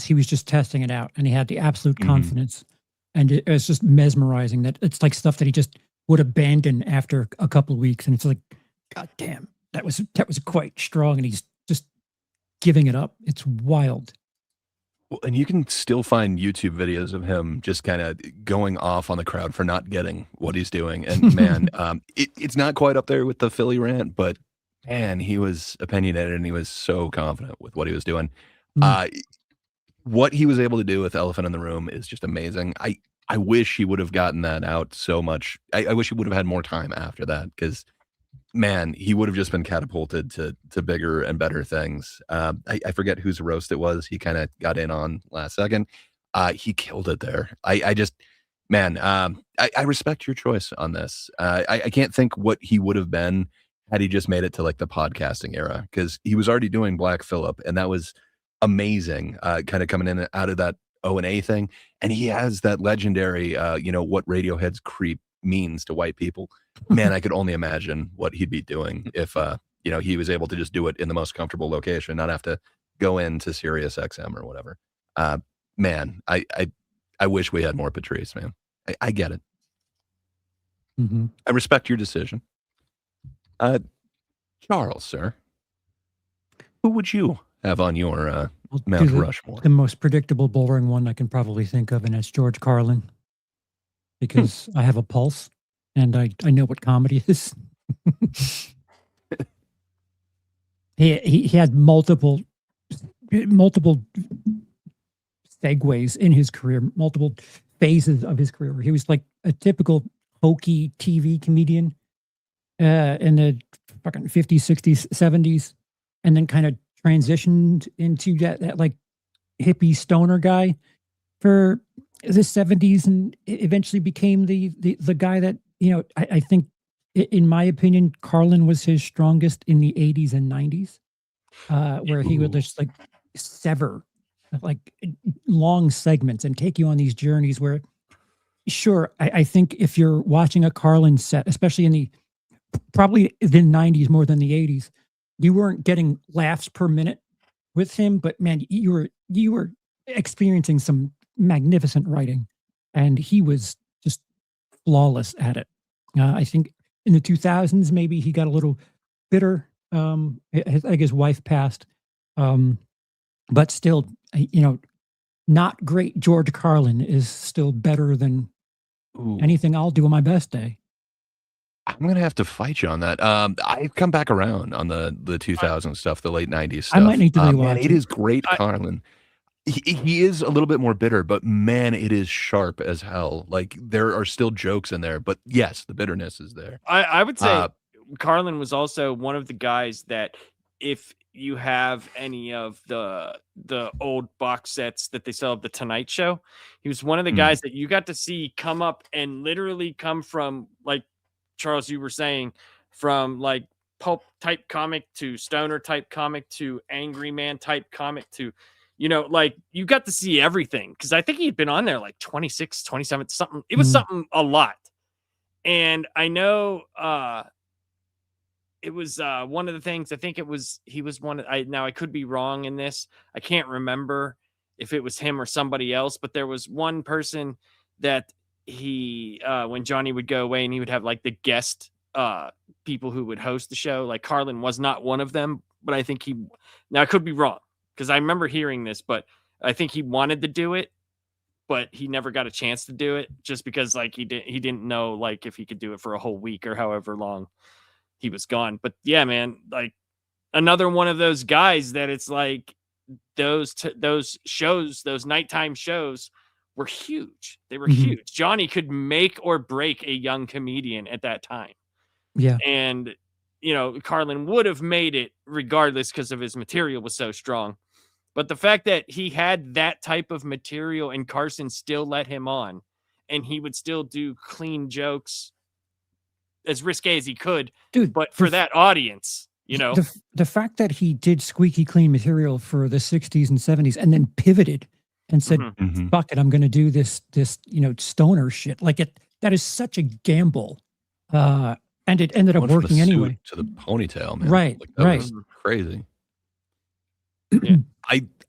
[SPEAKER 3] he was just testing it out, and he had the absolute confidence, and it was just mesmerizing. That it's like stuff that he just would abandon after a couple of weeks, and it's like, God damn, that was quite strong, and he's just giving it up. It's wild.
[SPEAKER 2] Well, and you can still find YouTube videos of him just kind of going off on the crowd for not getting what he's doing. And man, it's not quite up there with the Philly rant, but man, he was opinionated and he was so confident with what he was doing. What he was able to do with Elephant in the Room is just amazing. I wish he would have gotten that out so much. I wish he would have had more time after that, because man, he would have just been catapulted to bigger and better things. I forget whose roast it was. He kind of got in on last second. He killed it there. I just, man, I respect your choice on this. I can't think what he would have been had he just made it to like the podcasting era, because he was already doing Black Phillip, and that was amazing. Kind of coming in and out of that O&A thing, and he has that legendary, what Radiohead's creep means to white people. Man, I could only imagine what he'd be doing if he was able to just do it in the most comfortable location, not have to go into Sirius XM or whatever. Man, I wish we had more Patrice, man. I get it.
[SPEAKER 3] Mm-hmm.
[SPEAKER 2] I respect your decision. Charles, sir, who would you have on your Mount Rushmore?
[SPEAKER 3] The most predictable, boring one I can probably think of, and that's George Carlin, because I have a pulse and I know what comedy is. he had multiple segues in his career, multiple phases of his career. He was like a typical hokey TV comedian in the fucking 50s, 60s, 70s, and then kind of transitioned into that like hippie stoner guy for the 70s, and eventually became the guy that, I think, in my opinion, Carlin was his strongest in the 80s and 90s, where he would just like sever like long segments and take you on these journeys where, sure, I think if you're watching a Carlin set, especially in probably the 90s more than the 80s, you weren't getting laughs per minute with him, but man, you were experiencing some magnificent writing, and he was just flawless at it. I think in the 2000s, maybe he got a little bitter. Like his wife passed, but still, not great. George Carlin is still better than anything I'll do on my best day.
[SPEAKER 2] I'm gonna have to fight you on that. I've come back around on the 2000 stuff, the late 90s stuff.
[SPEAKER 3] I might need to rewatch
[SPEAKER 2] man,
[SPEAKER 3] it.
[SPEAKER 2] it is great, Carlin. He is a little bit more bitter, but man, it is sharp as hell. Like, there are still jokes in there, but yes, the bitterness is there.
[SPEAKER 4] I would say Carlin was also one of the guys that, if you have any of the old box sets that they sell of the Tonight Show, he was one of the guys that you got to see come up and literally come from, like Charles, you were saying, from like pulp type comic to stoner type comic to angry man type comic to, like, you got to see everything, because I think he'd been on there like 26, 27, something. It was something a lot. And I know it was one of the things, I think he was one of, now I could be wrong in this. I can't remember if it was him or somebody else, but there was one person that he, when Johnny would go away and he would have like the guest people who would host the show, like Carlin was not one of them, but I think now I could be wrong, because I remember hearing this, but I think he wanted to do it, but he never got a chance to do it, just because like he didn't know like if he could do it for a whole week or however long he was gone. But yeah, man, like another one of those guys that it's like those shows, those nighttime shows were huge. They were huge. Johnny could make or break a young comedian at that time.
[SPEAKER 3] Yeah.
[SPEAKER 4] And, Carlin would have made it regardless, because of his material was so strong. But the fact that he had that type of material and Carson still let him on, and he would still do clean jokes, as risque as he could,
[SPEAKER 3] dude,
[SPEAKER 4] but for that audience,
[SPEAKER 3] the fact that he did squeaky clean material for the 60s and 70s and then pivoted and said, fuck it, I'm going to do this, stoner shit. Like, that is such a gamble. And it ended up working anyway.
[SPEAKER 2] To the ponytail, man.
[SPEAKER 3] Right.
[SPEAKER 2] Like, that was crazy.
[SPEAKER 4] Yeah.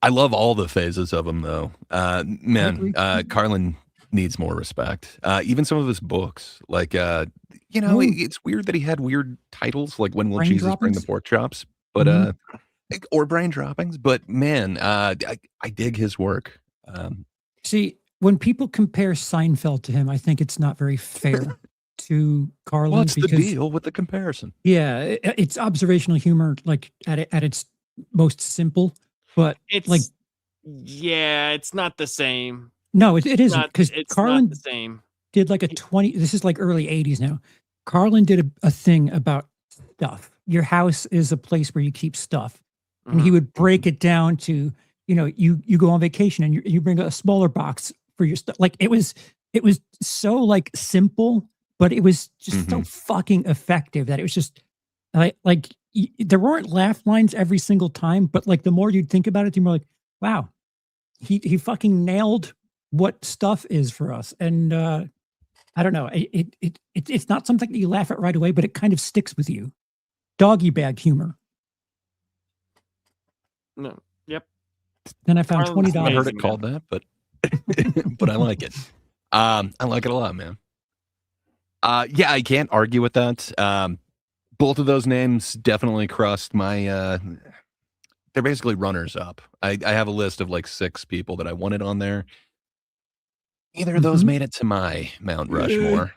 [SPEAKER 2] I love all the phases of him, though. Man, Carlin needs more respect. Even some of his books, like, it's weird that he had weird titles, like When Will
[SPEAKER 3] Brain
[SPEAKER 2] Jesus Bring
[SPEAKER 3] Droppings?
[SPEAKER 2] the Pork Chops? But or brain droppings, but man, I dig his work.
[SPEAKER 3] See, when people compare Seinfeld to him, I think it's not very fair to Carlin.
[SPEAKER 2] What's the
[SPEAKER 3] because,
[SPEAKER 2] deal with the comparison?
[SPEAKER 3] Yeah, it's observational humor, like at its most simple, but
[SPEAKER 4] It's
[SPEAKER 3] like,
[SPEAKER 4] yeah, it's not the same.
[SPEAKER 3] no, it isn't, because
[SPEAKER 4] It's
[SPEAKER 3] Carlin
[SPEAKER 4] not the same.
[SPEAKER 3] did like a 20, this is like early 80s now. Carlin did a thing about stuff. Your house is a place where you keep stuff. And he would break it down to, you go on vacation and you bring a smaller box for your stuff. Like it was so like simple, but it was just so fucking effective that it was just there weren't laugh lines every single time, but like the more you'd think about it, the more like, wow, he fucking nailed what stuff is for us. And I don't know, it's not something that you laugh at right away, but it kind of sticks with you. Doggy bag humor.
[SPEAKER 4] No. Yep.
[SPEAKER 3] Then I found
[SPEAKER 4] Carlin's
[SPEAKER 3] $20.
[SPEAKER 2] I heard
[SPEAKER 4] amazing,
[SPEAKER 2] it called that, but but I like it. I like it a lot, man. Yeah, I can't argue with that. Both of those names definitely crossed my. They're basically runners up. I have a list of like 6 people that I wanted on there. Neither of those made it to my Mount Rushmore.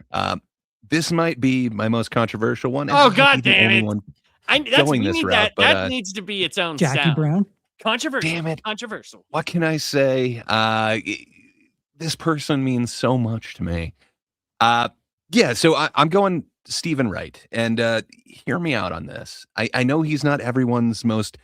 [SPEAKER 2] This might be my most controversial one. and
[SPEAKER 4] Oh,
[SPEAKER 2] I might
[SPEAKER 4] God
[SPEAKER 2] be the
[SPEAKER 4] damn
[SPEAKER 2] only
[SPEAKER 4] it.
[SPEAKER 2] one
[SPEAKER 4] That's
[SPEAKER 2] going
[SPEAKER 4] we
[SPEAKER 2] this
[SPEAKER 4] need
[SPEAKER 2] route,
[SPEAKER 4] that.
[SPEAKER 2] but,
[SPEAKER 4] That needs to be its own
[SPEAKER 3] Jackie
[SPEAKER 4] sound.
[SPEAKER 3] Brown.
[SPEAKER 4] Controversial.
[SPEAKER 2] Damn it.
[SPEAKER 4] Controversial.
[SPEAKER 2] What can I say? This person means so much to me. Yeah, so I'm going Stephen Wright, and hear me out on this. I know he's not everyone's most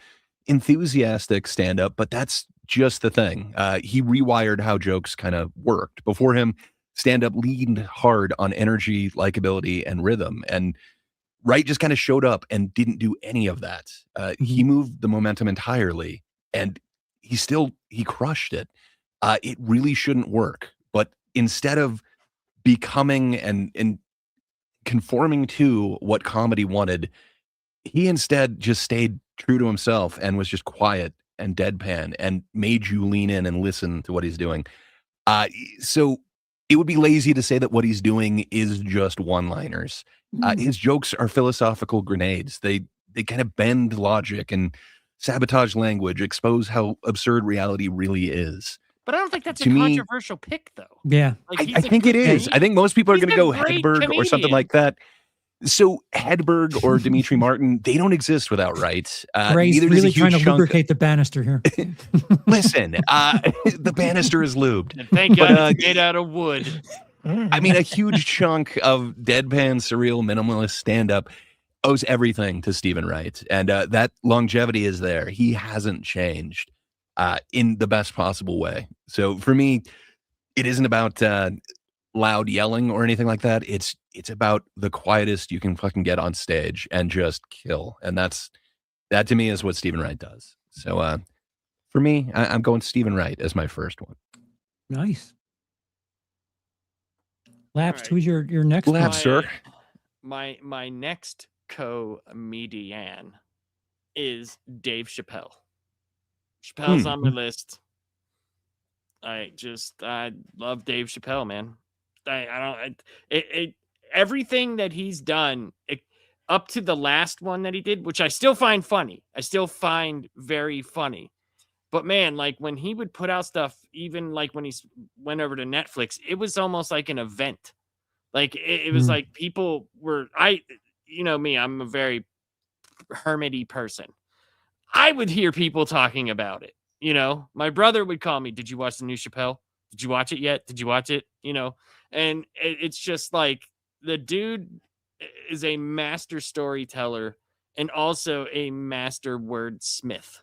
[SPEAKER 2] enthusiastic stand-up, but that's just the thing. He rewired how jokes kind of worked. Before him, stand-up leaned hard on energy, likability, and rhythm, and Wright just kind of showed up and didn't do any of that. He moved the momentum entirely, and he crushed it. It really shouldn't work, but instead of becoming and conforming to what comedy wanted, he instead just stayed true to himself and was just quiet and deadpan and made you lean in and listen to what he's doing. So it would be lazy to say that what he's doing is just one-liners. His jokes are philosophical grenades. They kind of bend logic and sabotage language, expose how absurd reality really is.
[SPEAKER 4] But I don't think that's a
[SPEAKER 2] To me-
[SPEAKER 4] controversial pick, though.
[SPEAKER 3] Yeah.
[SPEAKER 4] Like, he's
[SPEAKER 2] I
[SPEAKER 4] a
[SPEAKER 2] think it
[SPEAKER 4] good
[SPEAKER 2] is. I
[SPEAKER 4] comedian.
[SPEAKER 2] think most people are
[SPEAKER 4] He's
[SPEAKER 2] going to
[SPEAKER 4] a
[SPEAKER 2] go
[SPEAKER 4] great
[SPEAKER 2] Hedberg or something
[SPEAKER 4] comedian.
[SPEAKER 2] like that. So Hedberg or Dimitri Martin, they don't exist without Wright.
[SPEAKER 3] Gray's
[SPEAKER 2] Neither does a
[SPEAKER 3] really trying to
[SPEAKER 2] huge chunk.
[SPEAKER 3] lubricate the banister here.
[SPEAKER 2] Listen, the banister is lubed.
[SPEAKER 4] And thank God
[SPEAKER 2] But,
[SPEAKER 4] it's made out of wood.
[SPEAKER 2] I mean, a huge chunk of deadpan, surreal, minimalist stand-up owes everything to Stephen Wright, and that longevity is there. He hasn't changed in the best possible way. So for me, it isn't about loud yelling or anything like that. It's about the quietest you can fucking get on stage and just kill, and that to me is what Stephen Wright does. So for me, I'm going Stephen Wright as my first one.
[SPEAKER 3] Nice. Laps,
[SPEAKER 4] right.
[SPEAKER 3] who's your next one?
[SPEAKER 2] Laps, sir.
[SPEAKER 4] My next comedian is Dave Chappelle. Chappelle's on my list. I love Dave Chappelle, man. Everything that he's done up to the last one that he did, which I still find funny. I still find very funny. But man, like when he would put out stuff, even like when he went over to Netflix, it was almost like an event. Like it was like people were, you know me, I'm a very hermity person. I would hear people talking about it. You know, my brother would call me, "Did you watch the new Chappelle? Did you watch it yet? Did you watch it?" You know, and it's just like the dude is a master storyteller and also a master wordsmith.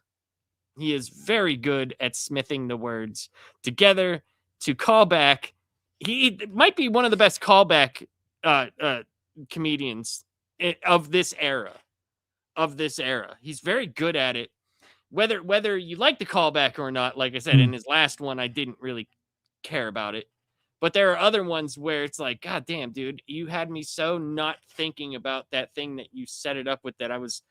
[SPEAKER 4] He is very good at smithing the words together to call back. He might be one of the best callback comedians of this era. He's very good at it. Whether you like the callback or not, like I said, in his last one, I didn't really care about it. But there are other ones where it's like, God damn, dude, you had me so not thinking about that thing that you set it up with, that I was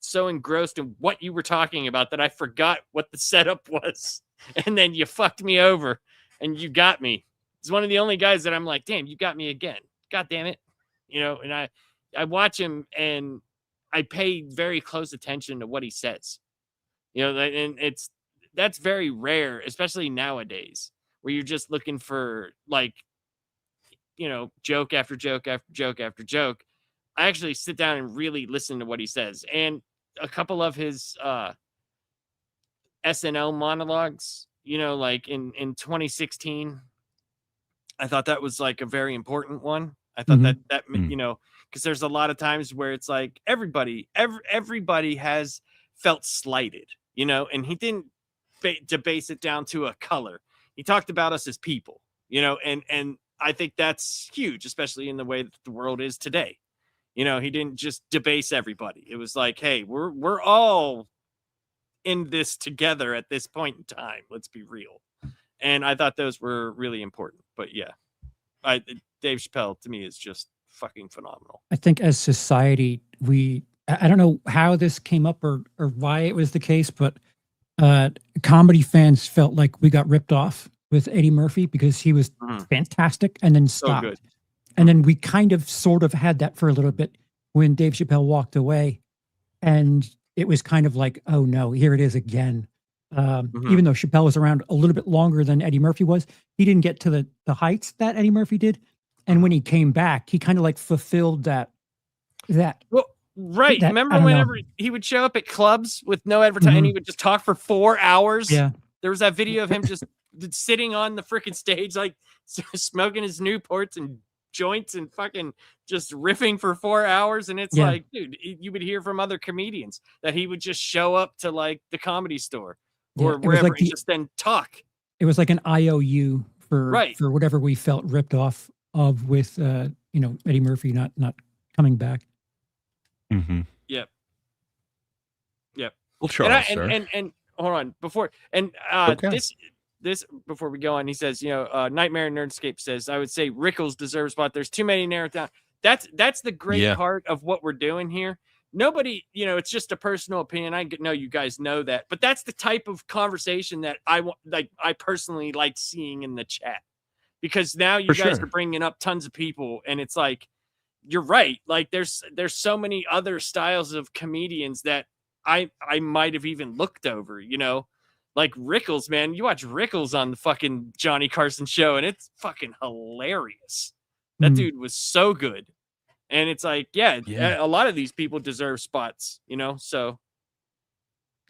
[SPEAKER 4] so engrossed in what you were talking about that I forgot what the setup was. And then you fucked me over and you got me. He's one of the only guys that I'm like, damn, you got me again. God damn it. You know, and I watch him and I pay very close attention to what he says. You know, and that's very rare, especially nowadays, where you're just looking for like, you know, joke after joke after joke after joke. I actually sit down and really listen to what he says. And a couple of his SNL monologues, you know, like in 2016, I thought that was like a very important one. I thought that you know, because there's a lot of times where it's like everybody has felt slighted, you know, and he didn't debase it down to a color. He talked about us as people, you know, and I think that's huge, especially in the way that the world is today. You know, he didn't just debase everybody. It was like, hey, we're all in this together at this point in time. Let's be real. And I thought those were really important. But yeah, Dave Chappelle to me is just fucking phenomenal.
[SPEAKER 3] I think as society, I don't know how this came up or why it was the case, but comedy fans felt like we got ripped off with Eddie Murphy because he was fantastic and then stopped.
[SPEAKER 4] So good.
[SPEAKER 3] And then we kind of sort of had that for a little bit when Dave Chappelle walked away. And it was kind of like, oh no, here it is again. Even though Chappelle was around a little bit longer than Eddie Murphy was, he didn't get to the heights that Eddie Murphy did. And when he came back, he kind of like fulfilled that.
[SPEAKER 4] Well, right.
[SPEAKER 3] That,
[SPEAKER 4] remember whenever he would show up at clubs with no advertising, he would just talk for 4 hours.
[SPEAKER 3] Yeah.
[SPEAKER 4] There was that video of him just sitting on the freaking stage, like smoking his Newports and joints and fucking just riffing for 4 hours. And it's like, dude, you would hear from other comedians that he would just show up to like the Comedy Store or wherever and just then talk.
[SPEAKER 3] It was like an IOU for whatever we felt ripped off of with you know, Eddie Murphy not coming back.
[SPEAKER 4] Yep.
[SPEAKER 2] Well, Charles,
[SPEAKER 4] and hold on before this before we go on, he says, you know, Nightmare Nerdscape says, I would say Rickles deserves spot. There's too many narrowed down. That's the great part of what we're doing here. Nobody, you know, it's just a personal opinion. I know you guys know that, but that's the type of conversation that I personally like seeing in the chat, because now you guys are bringing up tons of people, and it's like, you're right. Like there's so many other styles of comedians that I might have even looked over, you know, like Rickles, man. You watch Rickles on the fucking Johnny Carson show, and it's fucking hilarious. That dude was so good. And it's like, a lot of these people deserve spots, you know? So,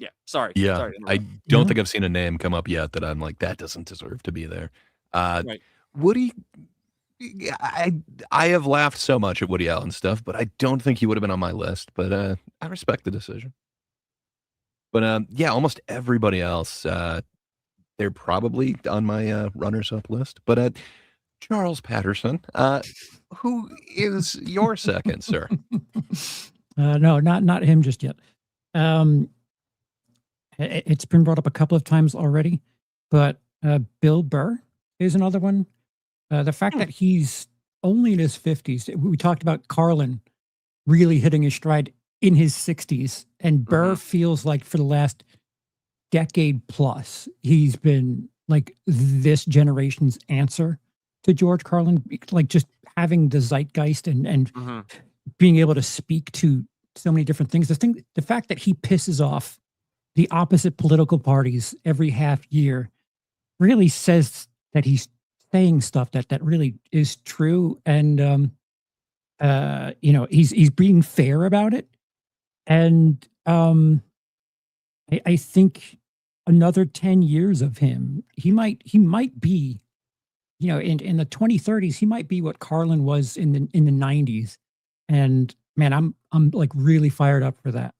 [SPEAKER 4] yeah, sorry.
[SPEAKER 2] Yeah,
[SPEAKER 4] sorry
[SPEAKER 2] I don't think I've seen a name come up yet that I'm like, that doesn't deserve to be there. Woody, I have laughed so much at Woody Allen stuff, but I don't think he would have been on my list. But I respect the decision. But yeah, almost everybody else, they're probably on my runners-up list. But Charles Patterson, who is your second, sir?
[SPEAKER 3] No, not him just yet. It's been brought up a couple of times already, but Bill Burr is another one. The fact that he's only in his 50s, we talked about Carlin really hitting his stride in his 60s, and Burr feels like for the last decade plus, he's been like this generation's answer to George Carlin, like just having the zeitgeist and being able to speak to so many different things. The fact that he pisses off the opposite political parties every half year really says that he's saying stuff that really is true. And, you know, he's being fair about it. And I think another 10 years of him, he might be, you know, in the 2030s, he might be what Carlin was in the 90s. And man, I'm like really fired up for that.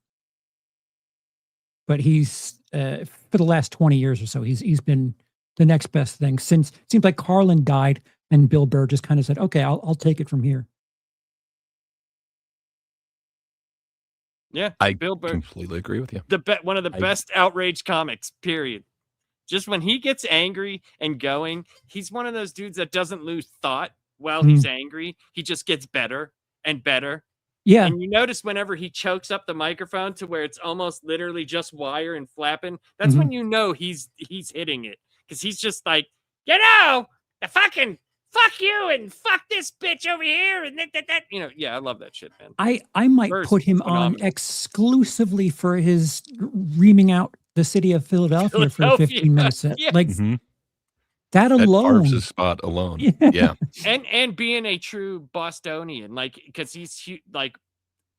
[SPEAKER 3] But he's for the last 20 years or so, he's been the next best thing since it seems like Carlin died and Bill Burr just kind of said, okay, I'll take it from here.
[SPEAKER 4] Yeah,
[SPEAKER 2] I
[SPEAKER 4] Bill Burr,
[SPEAKER 2] completely agree with you.
[SPEAKER 4] One of the best outrage comics, period. Just when he gets angry and going, he's one of those dudes that doesn't lose thought while he's angry. He just gets better and better.
[SPEAKER 3] Yeah.
[SPEAKER 4] And you notice whenever he chokes up the microphone to where it's almost literally just wire and flapping, that's when you know he's hitting it. Because he's just like, you know, the fucking fuck you and fuck this bitch over here and that. You know, yeah, I love that shit, man.
[SPEAKER 3] I might
[SPEAKER 4] Burr's
[SPEAKER 3] put him
[SPEAKER 4] phenomenal.
[SPEAKER 3] on exclusively for his reaming out the city of Philadelphia for a 15-minute set.
[SPEAKER 4] Yeah.
[SPEAKER 3] Like
[SPEAKER 2] Mhm.
[SPEAKER 3] that
[SPEAKER 2] That
[SPEAKER 3] alone.
[SPEAKER 2] carves his spot alone.
[SPEAKER 3] Yeah.
[SPEAKER 2] Yeah.
[SPEAKER 4] And being a true Bostonian, like, because he's like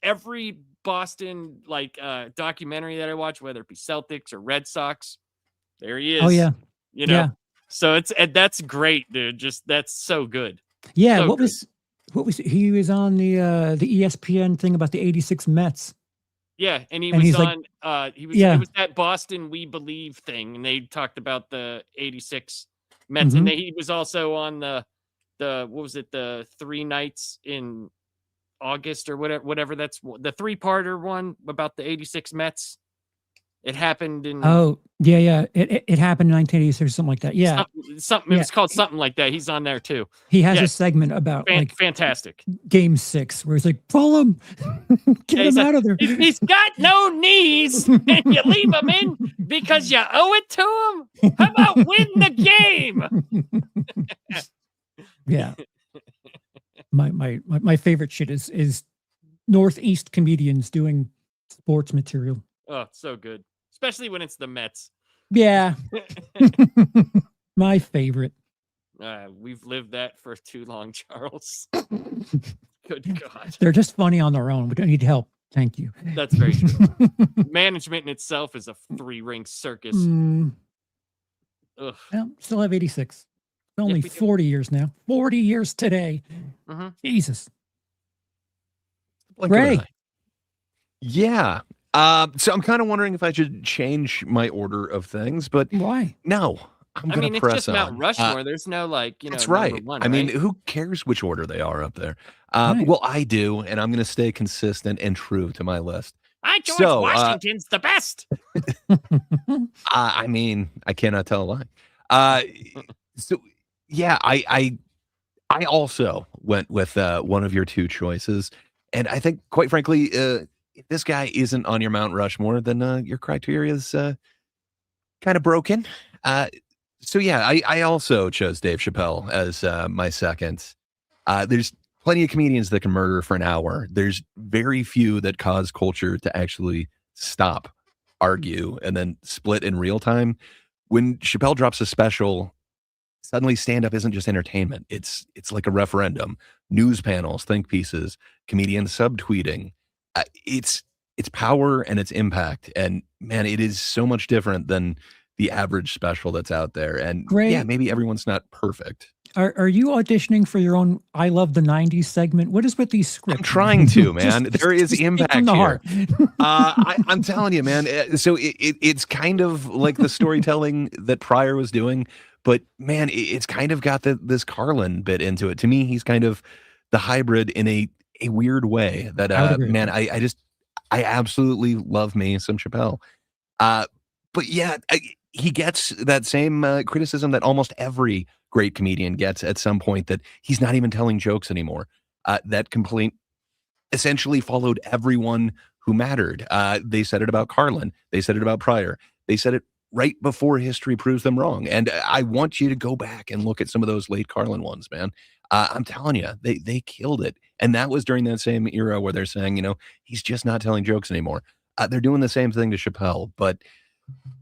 [SPEAKER 4] every Boston like documentary that I watch, whether it be Celtics or Red Sox, there he is.
[SPEAKER 3] Oh yeah.
[SPEAKER 4] You know.
[SPEAKER 3] Yeah.
[SPEAKER 4] So that's great, dude. Just that's so good.
[SPEAKER 3] Yeah.
[SPEAKER 4] So
[SPEAKER 3] what
[SPEAKER 4] good.
[SPEAKER 3] was he was on the ESPN thing about the 86 Mets.
[SPEAKER 4] Yeah, and he
[SPEAKER 3] And
[SPEAKER 4] was
[SPEAKER 3] he's like-
[SPEAKER 4] on
[SPEAKER 3] Yeah.
[SPEAKER 4] it was that Boston We Believe thing, and they talked about the 86 Mets,
[SPEAKER 3] Mhm.
[SPEAKER 4] and he was also on the what was it, the 3 nights in August or whatever that's the 3-parter one about the 86 Mets. It happened in
[SPEAKER 3] Oh, yeah. It happened in 1986 or something like that. Yeah.
[SPEAKER 4] something it was called something like that. He's on there too.
[SPEAKER 3] He has
[SPEAKER 4] Yeah.
[SPEAKER 3] a segment about like
[SPEAKER 4] Fantastic.
[SPEAKER 3] game 6 where he's like, pull him, get
[SPEAKER 4] Yeah, he's
[SPEAKER 3] him
[SPEAKER 4] like,
[SPEAKER 3] out of there.
[SPEAKER 4] He's got no knees, and you leave him in because you owe it to him. How about win the game?
[SPEAKER 3] Yeah. My favorite shit is Northeast comedians doing sports material.
[SPEAKER 4] Oh, so good, especially when it's the Mets.
[SPEAKER 3] Yeah. My favorite.
[SPEAKER 4] We've lived that for too long, Charles. Good God.
[SPEAKER 3] They're just funny on their own. We don't need help. Thank you.
[SPEAKER 4] That's very true. Management in itself is a 3-ring circus.
[SPEAKER 3] Mm,
[SPEAKER 4] Ugh.
[SPEAKER 3] well, still have 86. Only
[SPEAKER 4] we do.
[SPEAKER 3] 40 years now. 40 years today.
[SPEAKER 4] Mhm.
[SPEAKER 3] Jesus.
[SPEAKER 2] Blink of an
[SPEAKER 3] Ray.
[SPEAKER 2] eye. Yeah. So I'm kind of wondering if I should change my order of things, but
[SPEAKER 3] Why?
[SPEAKER 2] no, I'm
[SPEAKER 4] I
[SPEAKER 2] going
[SPEAKER 4] mean,
[SPEAKER 2] to
[SPEAKER 4] it's
[SPEAKER 2] press
[SPEAKER 4] just Mount
[SPEAKER 2] on.
[SPEAKER 4] Rushmore. There's no like,
[SPEAKER 2] That's
[SPEAKER 4] number
[SPEAKER 2] right.
[SPEAKER 4] 1,
[SPEAKER 2] I mean,
[SPEAKER 4] right?
[SPEAKER 2] who cares which order they are up there?
[SPEAKER 3] Right.
[SPEAKER 2] Well, I do, and I'm going to stay consistent and true to my list.
[SPEAKER 4] George
[SPEAKER 2] so,
[SPEAKER 4] Washington's the best.
[SPEAKER 2] I mean, I cannot tell a lie. So yeah, I also went with one of your 2 choices, and I think, quite frankly, if this guy isn't on your Mount Rushmore, then your criteria is kind of broken. So yeah, I also chose Dave Chappelle as my second. There's plenty of comedians that can murder for an hour. There's very few that cause culture to actually stop, argue, and then split in real time. When Chappelle drops a special, suddenly stand-up isn't just entertainment. It's like a referendum. News panels, think pieces, comedians subtweeting. It's power and its impact. And man, it is so much different than the average special that's out there. And
[SPEAKER 3] Great.
[SPEAKER 2] yeah, maybe everyone's not perfect.
[SPEAKER 3] Are you auditioning for your own I Love the 90s segment? What is with these scripts?
[SPEAKER 2] I'm trying to, man.
[SPEAKER 3] Just
[SPEAKER 2] There is
[SPEAKER 3] speak
[SPEAKER 2] impact
[SPEAKER 3] from the
[SPEAKER 2] here.
[SPEAKER 3] heart.
[SPEAKER 2] I'm telling you, man. So it's kind of like the storytelling that Pryor was doing, but man, it's kind of got this Carlin bit into it. To me, he's kind of the hybrid in a weird way that,
[SPEAKER 3] I would agree with
[SPEAKER 2] man,
[SPEAKER 3] that.
[SPEAKER 2] I absolutely love me some Chappelle. But yeah, he gets that same criticism that almost every great comedian gets at some point, that he's not even telling jokes anymore. That complaint essentially followed everyone who mattered. They said it about Carlin. They said it about Pryor. They said it right before history proves them wrong. And I want you to go back and look at some of those late Carlin ones, man. I'm telling you, they killed it. And that was during that same era where they're saying, he's just not telling jokes anymore. They're doing the same thing to Chappelle, but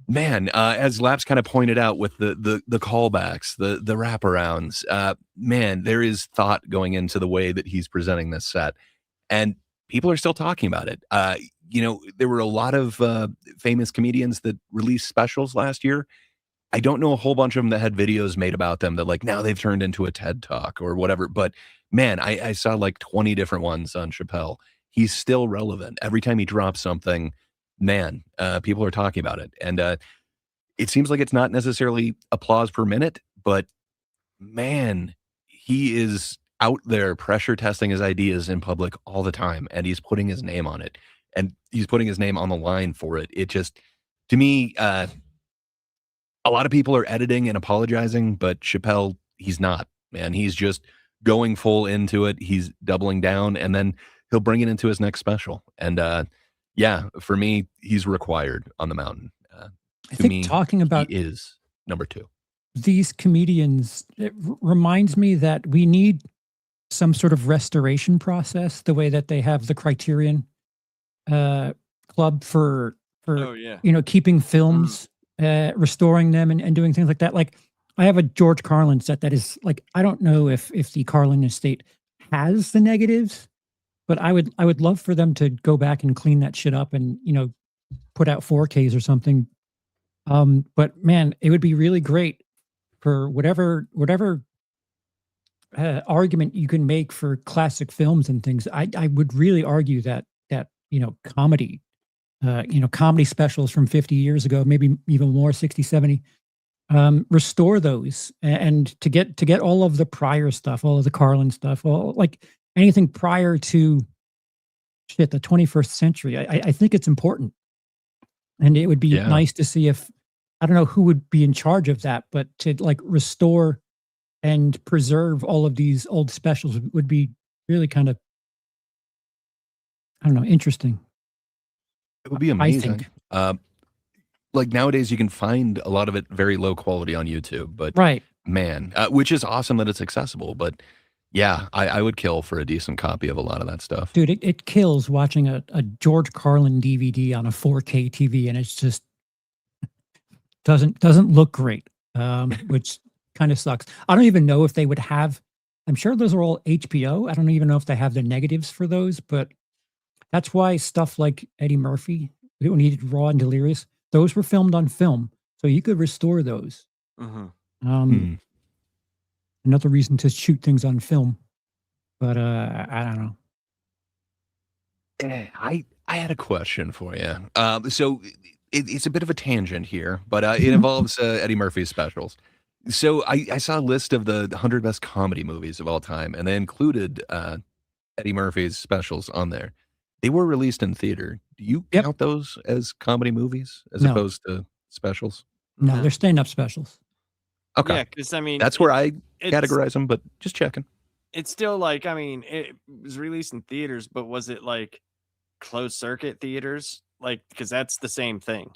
[SPEAKER 2] man, as Laps kind of pointed out with the callbacks, the wraparounds, man, there is thought going into the way that he's presenting this set, and people are still talking about it. There were a lot of famous comedians that released specials last year. I don't know a whole bunch of them that had videos made about them that like now they've turned into a TED Talk or whatever. But man, I saw like 20 different ones on Chappelle. He's still relevant. Every time he drops something, man, people are talking about it. And it seems like it's not necessarily applause per minute, but man, he is out there pressure testing his ideas in public all the time. And he's putting his name on it. And he's putting his name on the line for it. It just, to me, a lot of people are editing and apologizing, but Chappelle, he's not, man. He's just going full into it. He's doubling down, and then he'll bring it into his next special. And yeah, for me, he's required on the mountain.
[SPEAKER 3] I think talking about
[SPEAKER 2] he is number 2.
[SPEAKER 3] These comedians, it reminds me that we need some sort of restoration process, the way that they have the Criterion Club for for
[SPEAKER 4] Oh yeah.
[SPEAKER 3] keeping films, restoring them, and doing things like that. Like I have a George Carlin set that is like, I don't know if the Carlin estate has the negatives, but I would love for them to go back and clean that shit up and put out 4Ks or something. But man, it would be really great for whatever argument you can make for classic films and things. I would really argue that comedy, comedy specials from 50 years ago, maybe even more, 60, 70, restore those and to get all of the prior stuff, all of the Carlin stuff, all like anything prior to the 21st century. I think it's important. And it would be nice to see if, I don't know who would be in charge of that, but to like restore and preserve all of these old specials would be really kind of, I don't know, interesting.
[SPEAKER 2] It would be amazing. Like nowadays you can find a lot of it very low quality on YouTube, but
[SPEAKER 3] right,
[SPEAKER 2] man, which is awesome that it's accessible, but yeah, I would kill for a decent copy of a lot of that stuff.
[SPEAKER 3] Dude, it kills watching a George Carlin DVD on a 4K TV, and it's just doesn't look great, which kind of sucks. I don't even know if they would have, I'm sure those are all HBO. I don't even know if they have the negatives for those, but that's why stuff like Eddie Murphy, when he did Raw and Delirious, those were filmed on film, so you could restore those. Another reason to shoot things on film, but I don't know.
[SPEAKER 2] I had a question for you. So it's a bit of a tangent here, but it involves Eddie Murphy's specials. So I saw a list of the 100 best comedy movies of all time, and they included Eddie Murphy's specials on there. They were released in theater. Do you count those as comedy movies as opposed to specials?
[SPEAKER 3] No, they're stand-up specials.
[SPEAKER 2] Okay.
[SPEAKER 4] Yeah, because I mean,
[SPEAKER 2] that's where I categorize them, but just checking.
[SPEAKER 4] It's still like, I mean, it was released in theaters, but was it like closed circuit theaters? Like, because that's the same thing.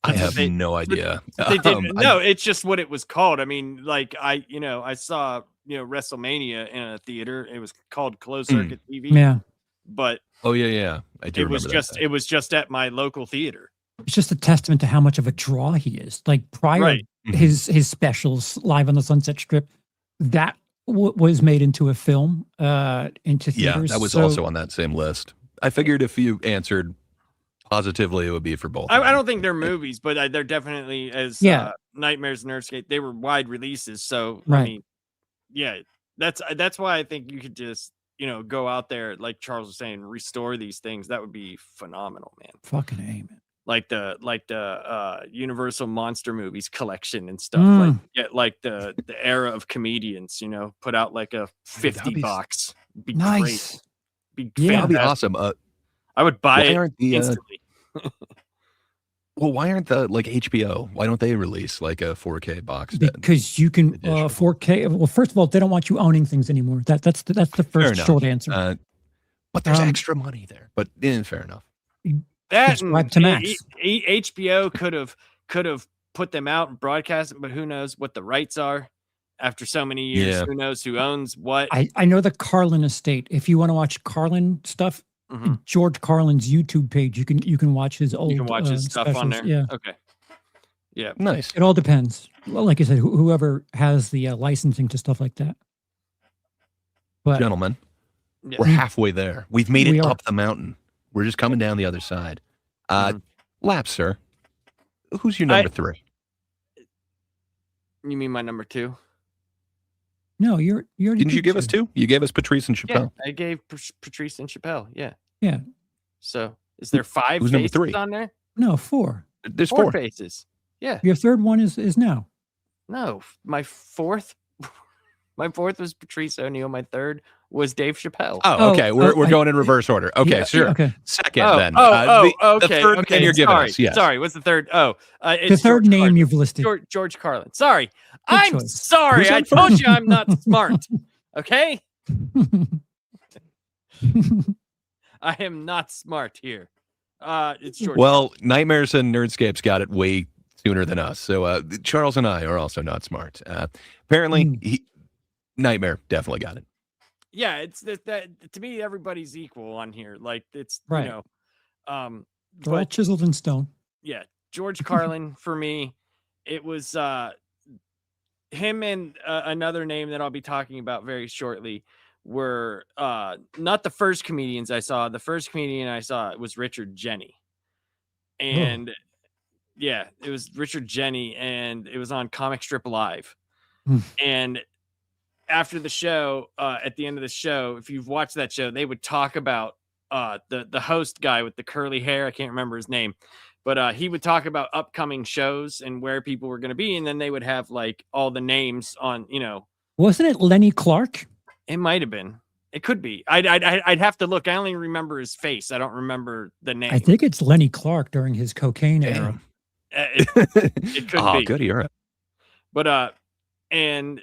[SPEAKER 2] I have no idea.
[SPEAKER 4] They did, no, it's just what it was called. I mean, like I saw, WrestleMania in a theater. It was called closed circuit TV.
[SPEAKER 3] Yeah.
[SPEAKER 4] But
[SPEAKER 2] I do.
[SPEAKER 4] It was just at my local theater.
[SPEAKER 3] It's just a testament to how much of a draw he is. Like prior his specials live on the Sunset Strip, that was made into a film, into theaters.
[SPEAKER 2] Yeah, that was also on that same list. I figured if you answered positively, it would be for both.
[SPEAKER 4] I don't think they're movies, but they're definitely, as Nightmares and Nerdscape, they were wide releases. So I mean, that's why I think you could just go out there, like Charles was saying, restore these things. That would be phenomenal, man.
[SPEAKER 3] Fucking A, man.
[SPEAKER 4] Like the Universal Monster Movies collection and stuff. Like the era of comedians, put out like a 50 box. Be
[SPEAKER 3] nice.
[SPEAKER 4] Great.
[SPEAKER 2] That'd be awesome.
[SPEAKER 4] I would buy it instantly.
[SPEAKER 2] Well, why aren't the like HBO? Why don't they release like a 4K box?
[SPEAKER 3] Because you can 4K. Well, first of all, they don't want you owning things anymore. That's the first short answer.
[SPEAKER 2] But there's extra money there. But fair enough.
[SPEAKER 4] That
[SPEAKER 3] to Max.
[SPEAKER 4] HBO could have put them out and broadcast it, but who knows what the rights are after so many years?
[SPEAKER 2] Yeah.
[SPEAKER 4] Who knows who owns what?
[SPEAKER 3] I know the Carlin estate. If you want to watch Carlin stuff, George Carlin's YouTube page, you can watch his old.
[SPEAKER 4] You can watch his stuff on there.
[SPEAKER 3] Yeah.
[SPEAKER 4] Okay. Yeah.
[SPEAKER 2] Nice.
[SPEAKER 3] It all depends. Well, like I said, whoever has the licensing to stuff like that. But
[SPEAKER 2] gentlemen, we're halfway there. We've made it up the mountain. We're just coming down the other side. Lap, sir. Who's your number 3?
[SPEAKER 4] You mean my number 2?
[SPEAKER 3] No, you already
[SPEAKER 2] didn't you give us 2? You gave us Patrice and Chappelle.
[SPEAKER 4] Yeah, I gave Patrice and Chappelle. Yeah.
[SPEAKER 3] Yeah.
[SPEAKER 4] So is there 5
[SPEAKER 2] Who's number
[SPEAKER 4] faces
[SPEAKER 2] 3?
[SPEAKER 4] on there?
[SPEAKER 3] No, 4.
[SPEAKER 2] There's
[SPEAKER 4] 4
[SPEAKER 2] 4
[SPEAKER 4] faces. Yeah.
[SPEAKER 3] Your third one is now.
[SPEAKER 4] No, my fourth was Patrice O'Neal. My third was Dave Chappelle.
[SPEAKER 2] Oh, okay. We're going in reverse order. Okay, sure.
[SPEAKER 3] Okay.
[SPEAKER 2] Second, then.
[SPEAKER 4] Okay.
[SPEAKER 2] The third
[SPEAKER 4] okay.
[SPEAKER 2] you're giving us. Yes.
[SPEAKER 4] Sorry, what's the third? It's
[SPEAKER 3] the third
[SPEAKER 4] George
[SPEAKER 3] name
[SPEAKER 4] Carlin.
[SPEAKER 3] you've listed.
[SPEAKER 4] George Carlin. Sorry. I'm
[SPEAKER 3] choice.
[SPEAKER 4] sorry.
[SPEAKER 2] Who's
[SPEAKER 4] I
[SPEAKER 2] on
[SPEAKER 4] told you I'm not smart. Okay? I am not smart here. It's George.
[SPEAKER 2] Well, Nightmares and Nerdscapes got it way sooner than us. So Charles and I are also not smart. Apparently, Nightmare definitely got it.
[SPEAKER 4] Yeah, it's that to me, everybody's equal on here. Like it's
[SPEAKER 3] right. They're all chiseled in stone.
[SPEAKER 4] Yeah, George Carlin for me, it was him and another name that I'll be talking about very shortly were not the first comedians I saw. The first comedian I saw was Richard Jenny. And yeah, it was Richard Jenny, and it was on Comic Strip Live. And after the show, at the end of the show, if you've watched that show, they would talk about the host guy with the curly hair. I can't remember his name, but he would talk about upcoming shows and where people were going to be, and then they would have like all the names on, you know.
[SPEAKER 3] Wasn't it Lenny Clark?
[SPEAKER 4] It might have been. It could be. I'd have to look. I only remember his face. I don't remember the name.
[SPEAKER 3] I think it's Lenny Clark during his cocaine era.
[SPEAKER 4] It could
[SPEAKER 2] Oh,
[SPEAKER 4] be.
[SPEAKER 2] good era.
[SPEAKER 4] But and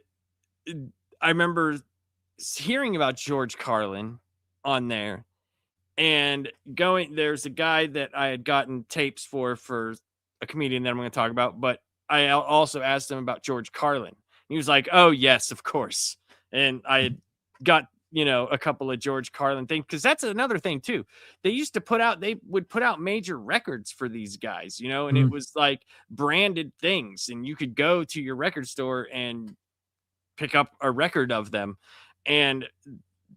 [SPEAKER 4] I remember hearing about George Carlin on there, and there's a guy that I had gotten tapes for a comedian that I'm going to talk about, but I also asked him about George Carlin. He was like, "Oh yes, of course." And I had got, you know, a couple of George Carlin things, because that's another thing too. They would put out major records for these guys, you know, and it was like branded things, and you could go to your record store and pick up a record of them. And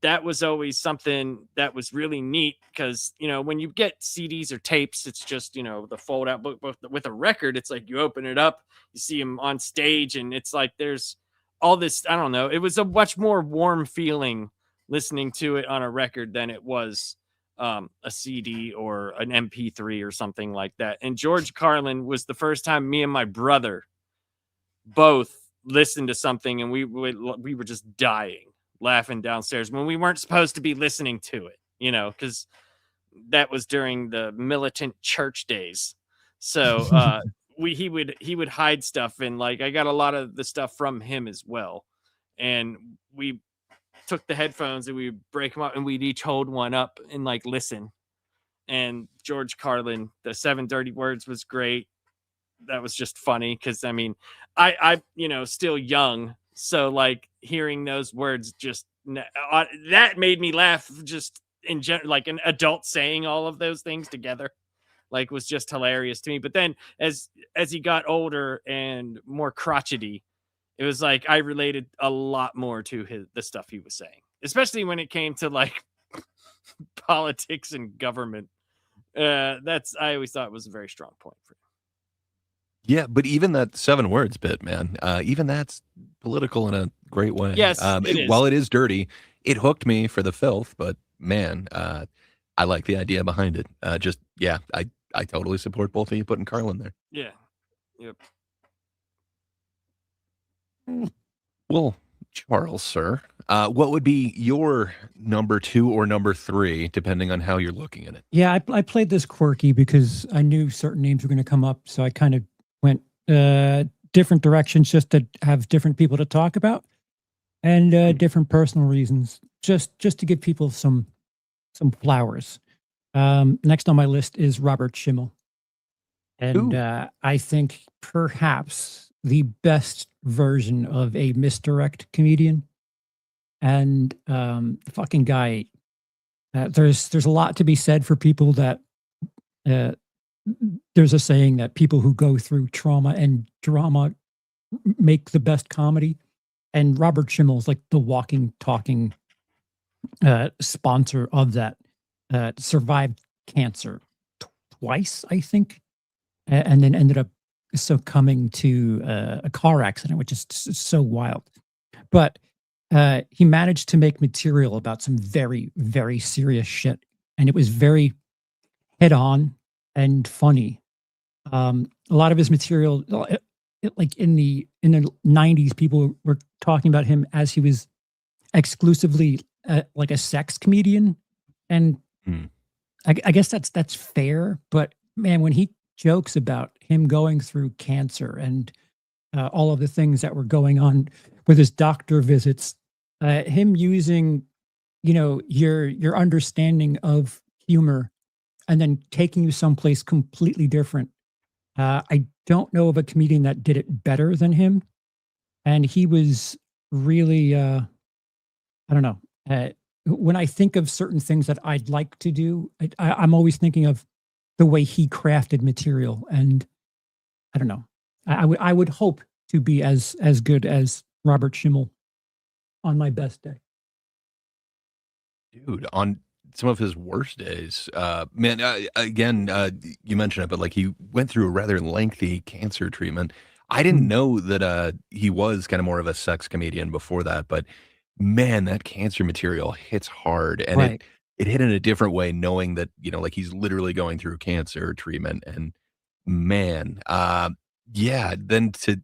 [SPEAKER 4] that was always something that was really neat, because, you know, when you get CDs or tapes, it's just, you know, the fold out book. But with a record, it's like you open it up, you see him on stage, and it's like there's all this, I don't know, it was a much more warm feeling listening to it on a record than it was a CD or an MP3 or something like that. And George Carlin was the first time me and my brother both listened to something, and we were just dying laughing downstairs when we weren't supposed to be listening to it, you know, because that was during the militant church days. So he would hide stuff, and like I got a lot of the stuff from him as well. And we took the headphones and we break them up, and we'd each hold one up and like listen. And George Carlin, the 7 Dirty Words was great. That was just funny, because I mean, I you know, still young, so like hearing those words just that made me laugh just in general. Like an adult saying all of those things together, like, was just hilarious to me. But then as he got older and more crotchety, it was like I related a lot more to the stuff he was saying, especially when it came to like politics and government. I always thought it was a very strong point for him.
[SPEAKER 2] Yeah, but even that 7 words bit, man, even that's political in a great way.
[SPEAKER 4] Yes, it is.
[SPEAKER 2] While it is dirty, it hooked me for the filth, but man, I like the idea behind it. I totally support both of you putting Carlin there.
[SPEAKER 4] Yeah. Yep.
[SPEAKER 2] Well, Charles, sir, what would be your number 2 or number 3, depending on how you're looking at it?
[SPEAKER 3] Yeah, I played this quirky because I knew certain names were going to come up, so I kind of went different directions just to have different people to talk about, and different personal reasons, just to give people some flowers. Next on my list is Robert Schimmel, and I think perhaps the best version of a misdirect comedian. And the fucking guy, there's a lot to be said for people that there's a saying that people who go through trauma and drama make the best comedy. And Robert Schimmel is like the walking, talking sponsor of that. Survived cancer twice, I think, and then ended up succumbing to a car accident, which is so wild. But he managed to make material about some very, very serious shit, and it was very head-on and funny. A lot of his material, like in the 90s, people were talking about him as he was exclusively like a sex comedian, and I guess that's fair. But man, when he jokes about him going through cancer and all of the things that were going on with his doctor visits, him using, you know, your understanding of humor and then taking you someplace completely different. I don't know of a comedian that did it better than him. And he was really, I don't know. When I think of certain things that I'd like to do, I'm always thinking of the way he crafted material. And I don't know. I would hope to be as good as Robert Schimmel on my best day.
[SPEAKER 2] Dude, on some of his worst days, man, again, you mentioned it, but like he went through a rather lengthy cancer treatment. I didn't know that he was kind of more of a sex comedian before that, but man, that cancer material hits hard, and
[SPEAKER 3] Right.
[SPEAKER 2] it hit in a different way, knowing that, like he's literally going through cancer treatment, and man, yeah, then to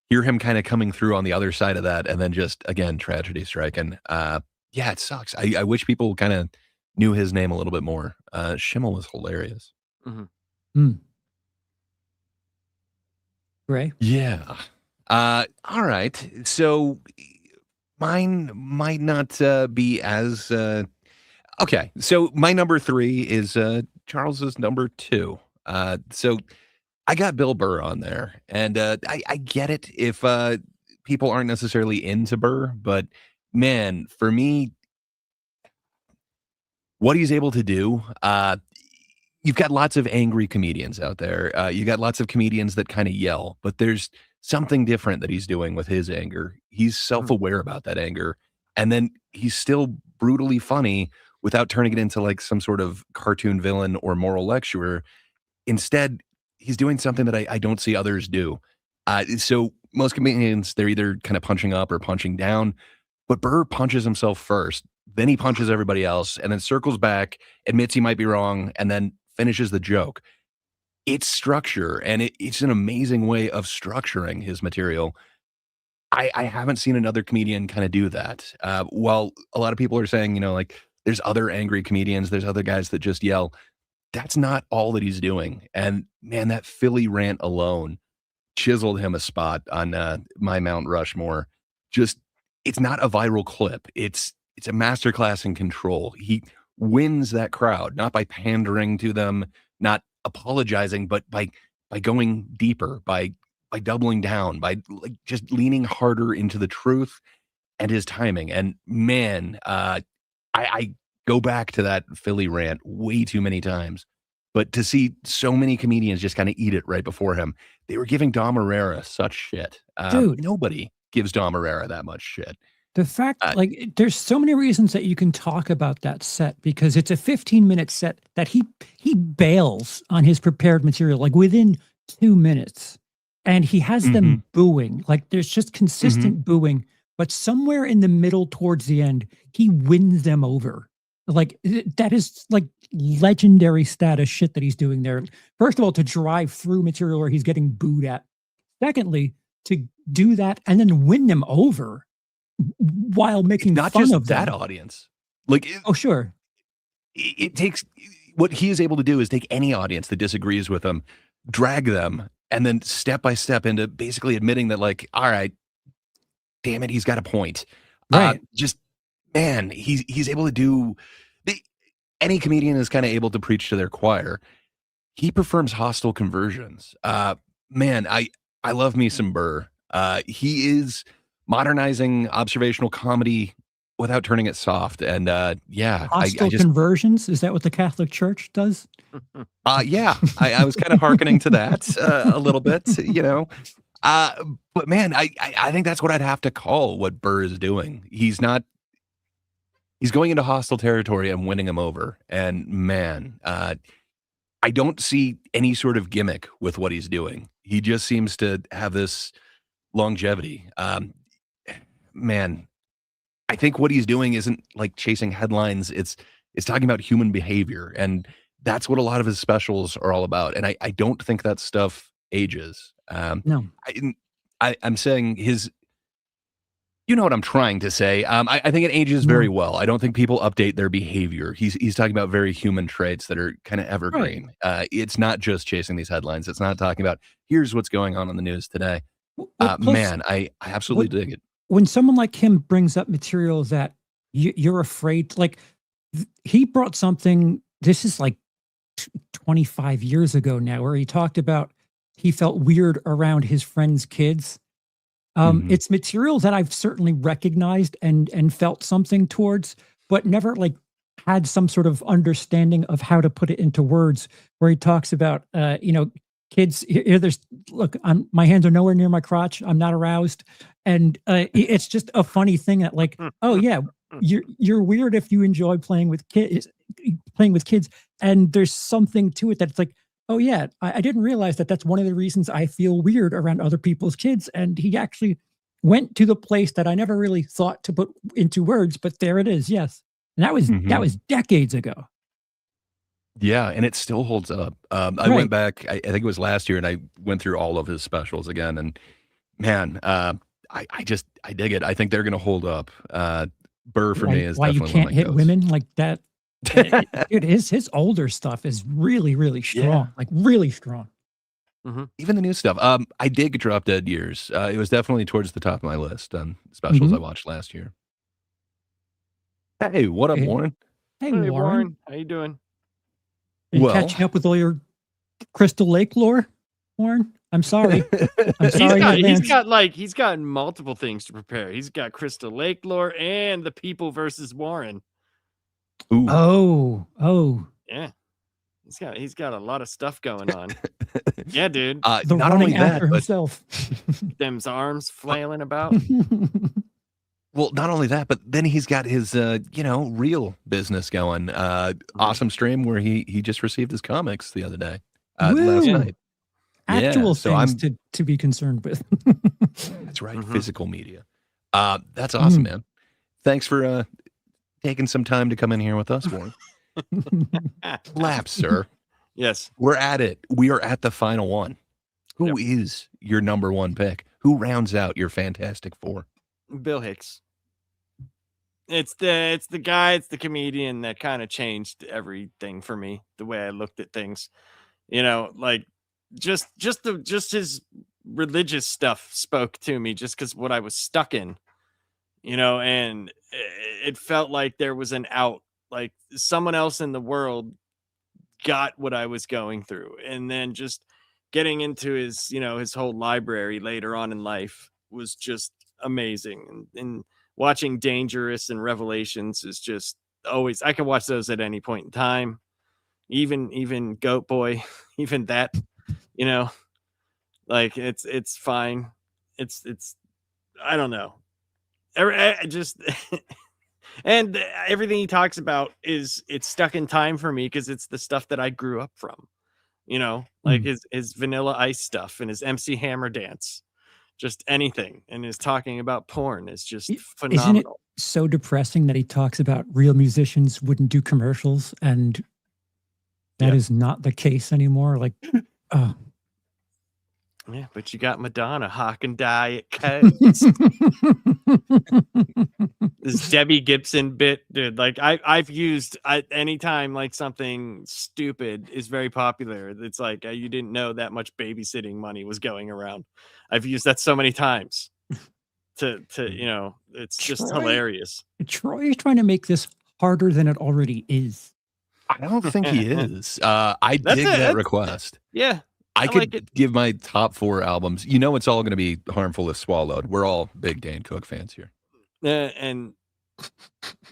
[SPEAKER 2] hear him kind of coming through on the other side of that, and then just again tragedy striking. Yeah, it sucks. I wish people kind of knew his name a little bit more. Schimmel was hilarious.
[SPEAKER 3] Ray?
[SPEAKER 2] Yeah. All right. So mine might not be as okay. So my number 3 is Charles's number 2. So I got Bill Burr on there, and I get it if people aren't necessarily into Burr, but man, for me, what he's able to do, you've got lots of angry comedians out there. You got lots of comedians that kind of yell, but there's something different that he's doing with his anger. He's self-aware about that anger, and then he's still brutally funny without turning it into like some sort of cartoon villain or moral lecturer. Instead, he's doing something that I don't see others do. So most comedians, they're either kind of punching up or punching down, but Burr punches himself first, then he punches everybody else, and then circles back, admits he might be wrong, and then finishes the joke. It's structure, and it's an amazing way of structuring his material. I haven't seen another comedian kind of do that. While a lot of people are saying, like there's other angry comedians, there's other guys that just yell. That's not all that he's doing. And man, that Philly rant alone chiseled him a spot on my Mount Rushmore. Just, it's not a viral clip. It's a masterclass in control. He wins that crowd, not by pandering to them, not apologizing, but by going deeper, by doubling down, by like just leaning harder into the truth and his timing. And man, I go back to that Philly rant way too many times, but to see so many comedians just kind of eat it right before him. They were giving Dom Herrera such shit.
[SPEAKER 3] Dude.
[SPEAKER 2] Nobody gives Dom Herrera that much shit.
[SPEAKER 3] The fact, there's so many reasons that you can talk about that set, because it's a 15-minute set that he bails on his prepared material, like within 2 minutes. And he has them booing. Like there's just consistent booing, but somewhere in the middle towards the end, he wins them over. Like that is like legendary status shit that he's doing there. First of all, to drive through material where he's getting booed at. Secondly, to do that and then win them over while making
[SPEAKER 2] not
[SPEAKER 3] fun
[SPEAKER 2] just
[SPEAKER 3] of
[SPEAKER 2] that
[SPEAKER 3] them.
[SPEAKER 2] audience. Like,
[SPEAKER 3] Oh, sure.
[SPEAKER 2] it takes what he is able to do is take any audience that disagrees with him, drag them, and then step by step into basically admitting that, like, all right, damn it, he's got a point.
[SPEAKER 3] Right.
[SPEAKER 2] Just man, he's able to do. Any comedian is kind of able to preach to their choir. He performs hostile conversions. Man, I love me some Burr. He is modernizing observational comedy without turning it soft. And yeah,
[SPEAKER 3] Hostile
[SPEAKER 2] I just
[SPEAKER 3] conversions? Is that what the Catholic Church does?
[SPEAKER 2] yeah, I was kind of hearkening to that a little bit, but man, I think that's what I'd have to call what Burr is doing. He's going into hostile territory and winning him over. And man, I don't see any sort of gimmick with what he's doing. He just seems to have this longevity. Man, I think what he's doing isn't like chasing headlines. It's talking about human behavior. And that's what a lot of his specials are all about. And I don't think that stuff ages.
[SPEAKER 3] No.
[SPEAKER 2] I'm saying you know what I'm trying to say. I think it ages very well. I don't think people update their behavior. He's talking about very human traits that are kind of evergreen. It's not just chasing these headlines. It's not talking about here's what's going on in the news today.
[SPEAKER 3] Plus,
[SPEAKER 2] Man, I absolutely dig it.
[SPEAKER 3] when someone like him brings up material that you're afraid, like he brought something, this is like 25 years ago now, where he talked about he felt weird around his friends' kids. It's material that I've certainly recognized and felt something towards, but never like had some sort of understanding of how to put it into words, where he talks about, kids here, look, my hands are nowhere near my crotch. I'm not aroused. And it's just a funny thing that like, oh yeah, you're weird if you enjoy playing with kids. And there's something to it that's like, oh yeah, I didn't realize that that's one of the reasons I feel weird around other people's kids. And he actually went to the place that I never really thought to put into words, but there it is. Yes. And that was decades ago.
[SPEAKER 2] Yeah, and it still holds up. I
[SPEAKER 3] Right.
[SPEAKER 2] went back, I think it was last year, and I went through all of his specials again. And man, I dig it. I think they're going to hold up. Burr for me is
[SPEAKER 3] Why you
[SPEAKER 2] definitely
[SPEAKER 3] can't
[SPEAKER 2] one
[SPEAKER 3] hit
[SPEAKER 2] that goes.
[SPEAKER 3] women like that. Dude, his older stuff is really, really strong.
[SPEAKER 2] Yeah.
[SPEAKER 3] Like really strong.
[SPEAKER 2] Even the new stuff. I dig Drop Dead Years. It was definitely towards the top of my list on specials I watched last year. Hey, what up,
[SPEAKER 3] Hey.
[SPEAKER 2] Warren?
[SPEAKER 3] Hey,
[SPEAKER 4] Hey,
[SPEAKER 3] Warren.
[SPEAKER 4] Warren, how you doing?
[SPEAKER 3] Are you
[SPEAKER 2] Well-
[SPEAKER 3] catching up with all your Crystal Lake lore, Warren? I'm sorry. I'm sorry in advance.
[SPEAKER 4] He's got multiple things to prepare. He's got Crystal Lake lore and the people versus Warren.
[SPEAKER 2] Ooh.
[SPEAKER 3] Oh.
[SPEAKER 4] Yeah. He's got a lot of stuff going on. Yeah, dude.
[SPEAKER 3] The
[SPEAKER 2] not only
[SPEAKER 3] running
[SPEAKER 2] that,
[SPEAKER 3] after
[SPEAKER 2] but
[SPEAKER 3] himself.
[SPEAKER 4] Them's arms flailing about.
[SPEAKER 2] well, not only that, but then he's got his real business going. Awesome stream where he just received his comics the other day. Last
[SPEAKER 3] Woo.
[SPEAKER 2] night.
[SPEAKER 3] Actual
[SPEAKER 2] so
[SPEAKER 3] things to be concerned with.
[SPEAKER 2] That's right. Physical media. That's awesome, man. Thanks for taking some time to come in here with us, Warren. Laps, sir.
[SPEAKER 4] Yes.
[SPEAKER 2] We're at it. We are at the final one. Who is your number one pick? Who rounds out your Fantastic Four?
[SPEAKER 4] Bill Hicks. It's the guy, it's the comedian that kind of changed everything for me, the way I looked at things. Like just his religious stuff spoke to me just because what I was stuck in, and it felt like there was an out, like someone else in the world got what I was going through. And then just getting into his whole library later on in life was just amazing. And watching Dangerous and Revelations is just always, I can watch those at any point in time. Even Goat Boy, even that, like it's fine. It's I don't know. Just and everything he talks about it's stuck in time for me because it's the stuff that I grew up from. Like his Vanilla Ice stuff and his MC Hammer dance, just anything, and his talking about porn is just phenomenal.
[SPEAKER 3] Isn't it so depressing that he talks about real musicians wouldn't do commercials, and that is not the case anymore? Like, oh.
[SPEAKER 4] Yeah, but you got Madonna hawking Diet Cokes. This Debbie Gibson bit, dude. Like I've used anytime like something stupid is very popular. It's like you didn't know that much babysitting money was going around. I've used that so many times. It's just hilarious.
[SPEAKER 3] Troy is trying to make this harder than it already is.
[SPEAKER 2] I don't think he is. I dig that request.
[SPEAKER 4] Yeah.
[SPEAKER 2] I could give my top 4 albums. It's all going to be Harmful if Swallowed. We're all big Dan Cook fans here.
[SPEAKER 4] And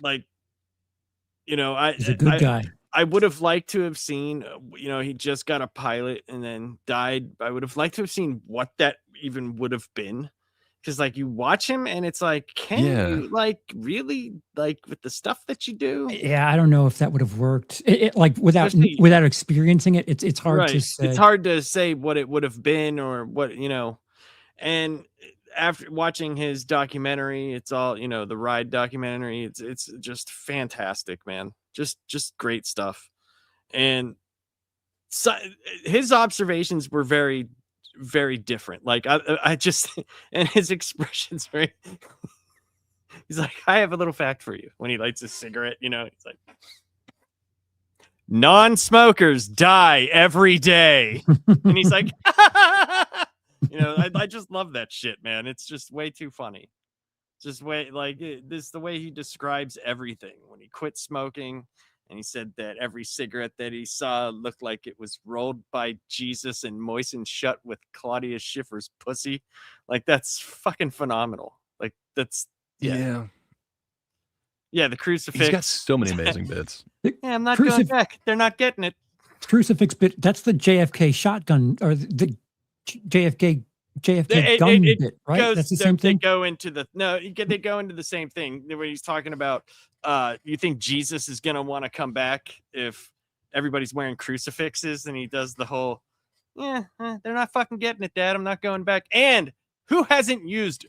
[SPEAKER 4] like,
[SPEAKER 3] He's a good guy.
[SPEAKER 4] I would have liked to have seen, he just got a pilot and then died. I would have liked to have seen what that even would have been. Because like you watch him and it's like, can you like really like with the stuff that you do?
[SPEAKER 3] Yeah, I don't know if that would have worked. It like without experiencing it, it's hard to say.
[SPEAKER 4] It's hard to say what it would have been or what, and after watching his documentary, it's all, the Ride documentary, it's just fantastic, man. Just great stuff. And so his observations were very, very different. Like I just, and his expressions very, he's like, I have a little fact for you. When he lights a cigarette, he's like, non-smokers die every day. And he's like, I just love that shit, man. It's just way too funny. Just way like this, the way he describes everything when he quit smoking. And he said that every cigarette that he saw looked like it was rolled by Jesus and moistened shut with Claudia Schiffer's pussy. Like, that's fucking phenomenal. Like, that's,
[SPEAKER 2] yeah.
[SPEAKER 4] Yeah, the
[SPEAKER 2] He's
[SPEAKER 4] crucifix.
[SPEAKER 2] got so many amazing bits.
[SPEAKER 4] Yeah, I'm not going back. They're not getting it.
[SPEAKER 3] Crucifix bit. That's the JFK shotgun or the JFK
[SPEAKER 4] It-
[SPEAKER 3] gun
[SPEAKER 4] it
[SPEAKER 3] bit, right?
[SPEAKER 4] Goes,
[SPEAKER 3] That's the
[SPEAKER 4] they-
[SPEAKER 3] same
[SPEAKER 4] They
[SPEAKER 3] thing.
[SPEAKER 4] go into the they go into the same thing when he's talking about. You think Jesus is gonna want to come back if everybody's wearing crucifixes, and he does the whole, they're not fucking getting it, Dad. I'm not going back. And who hasn't used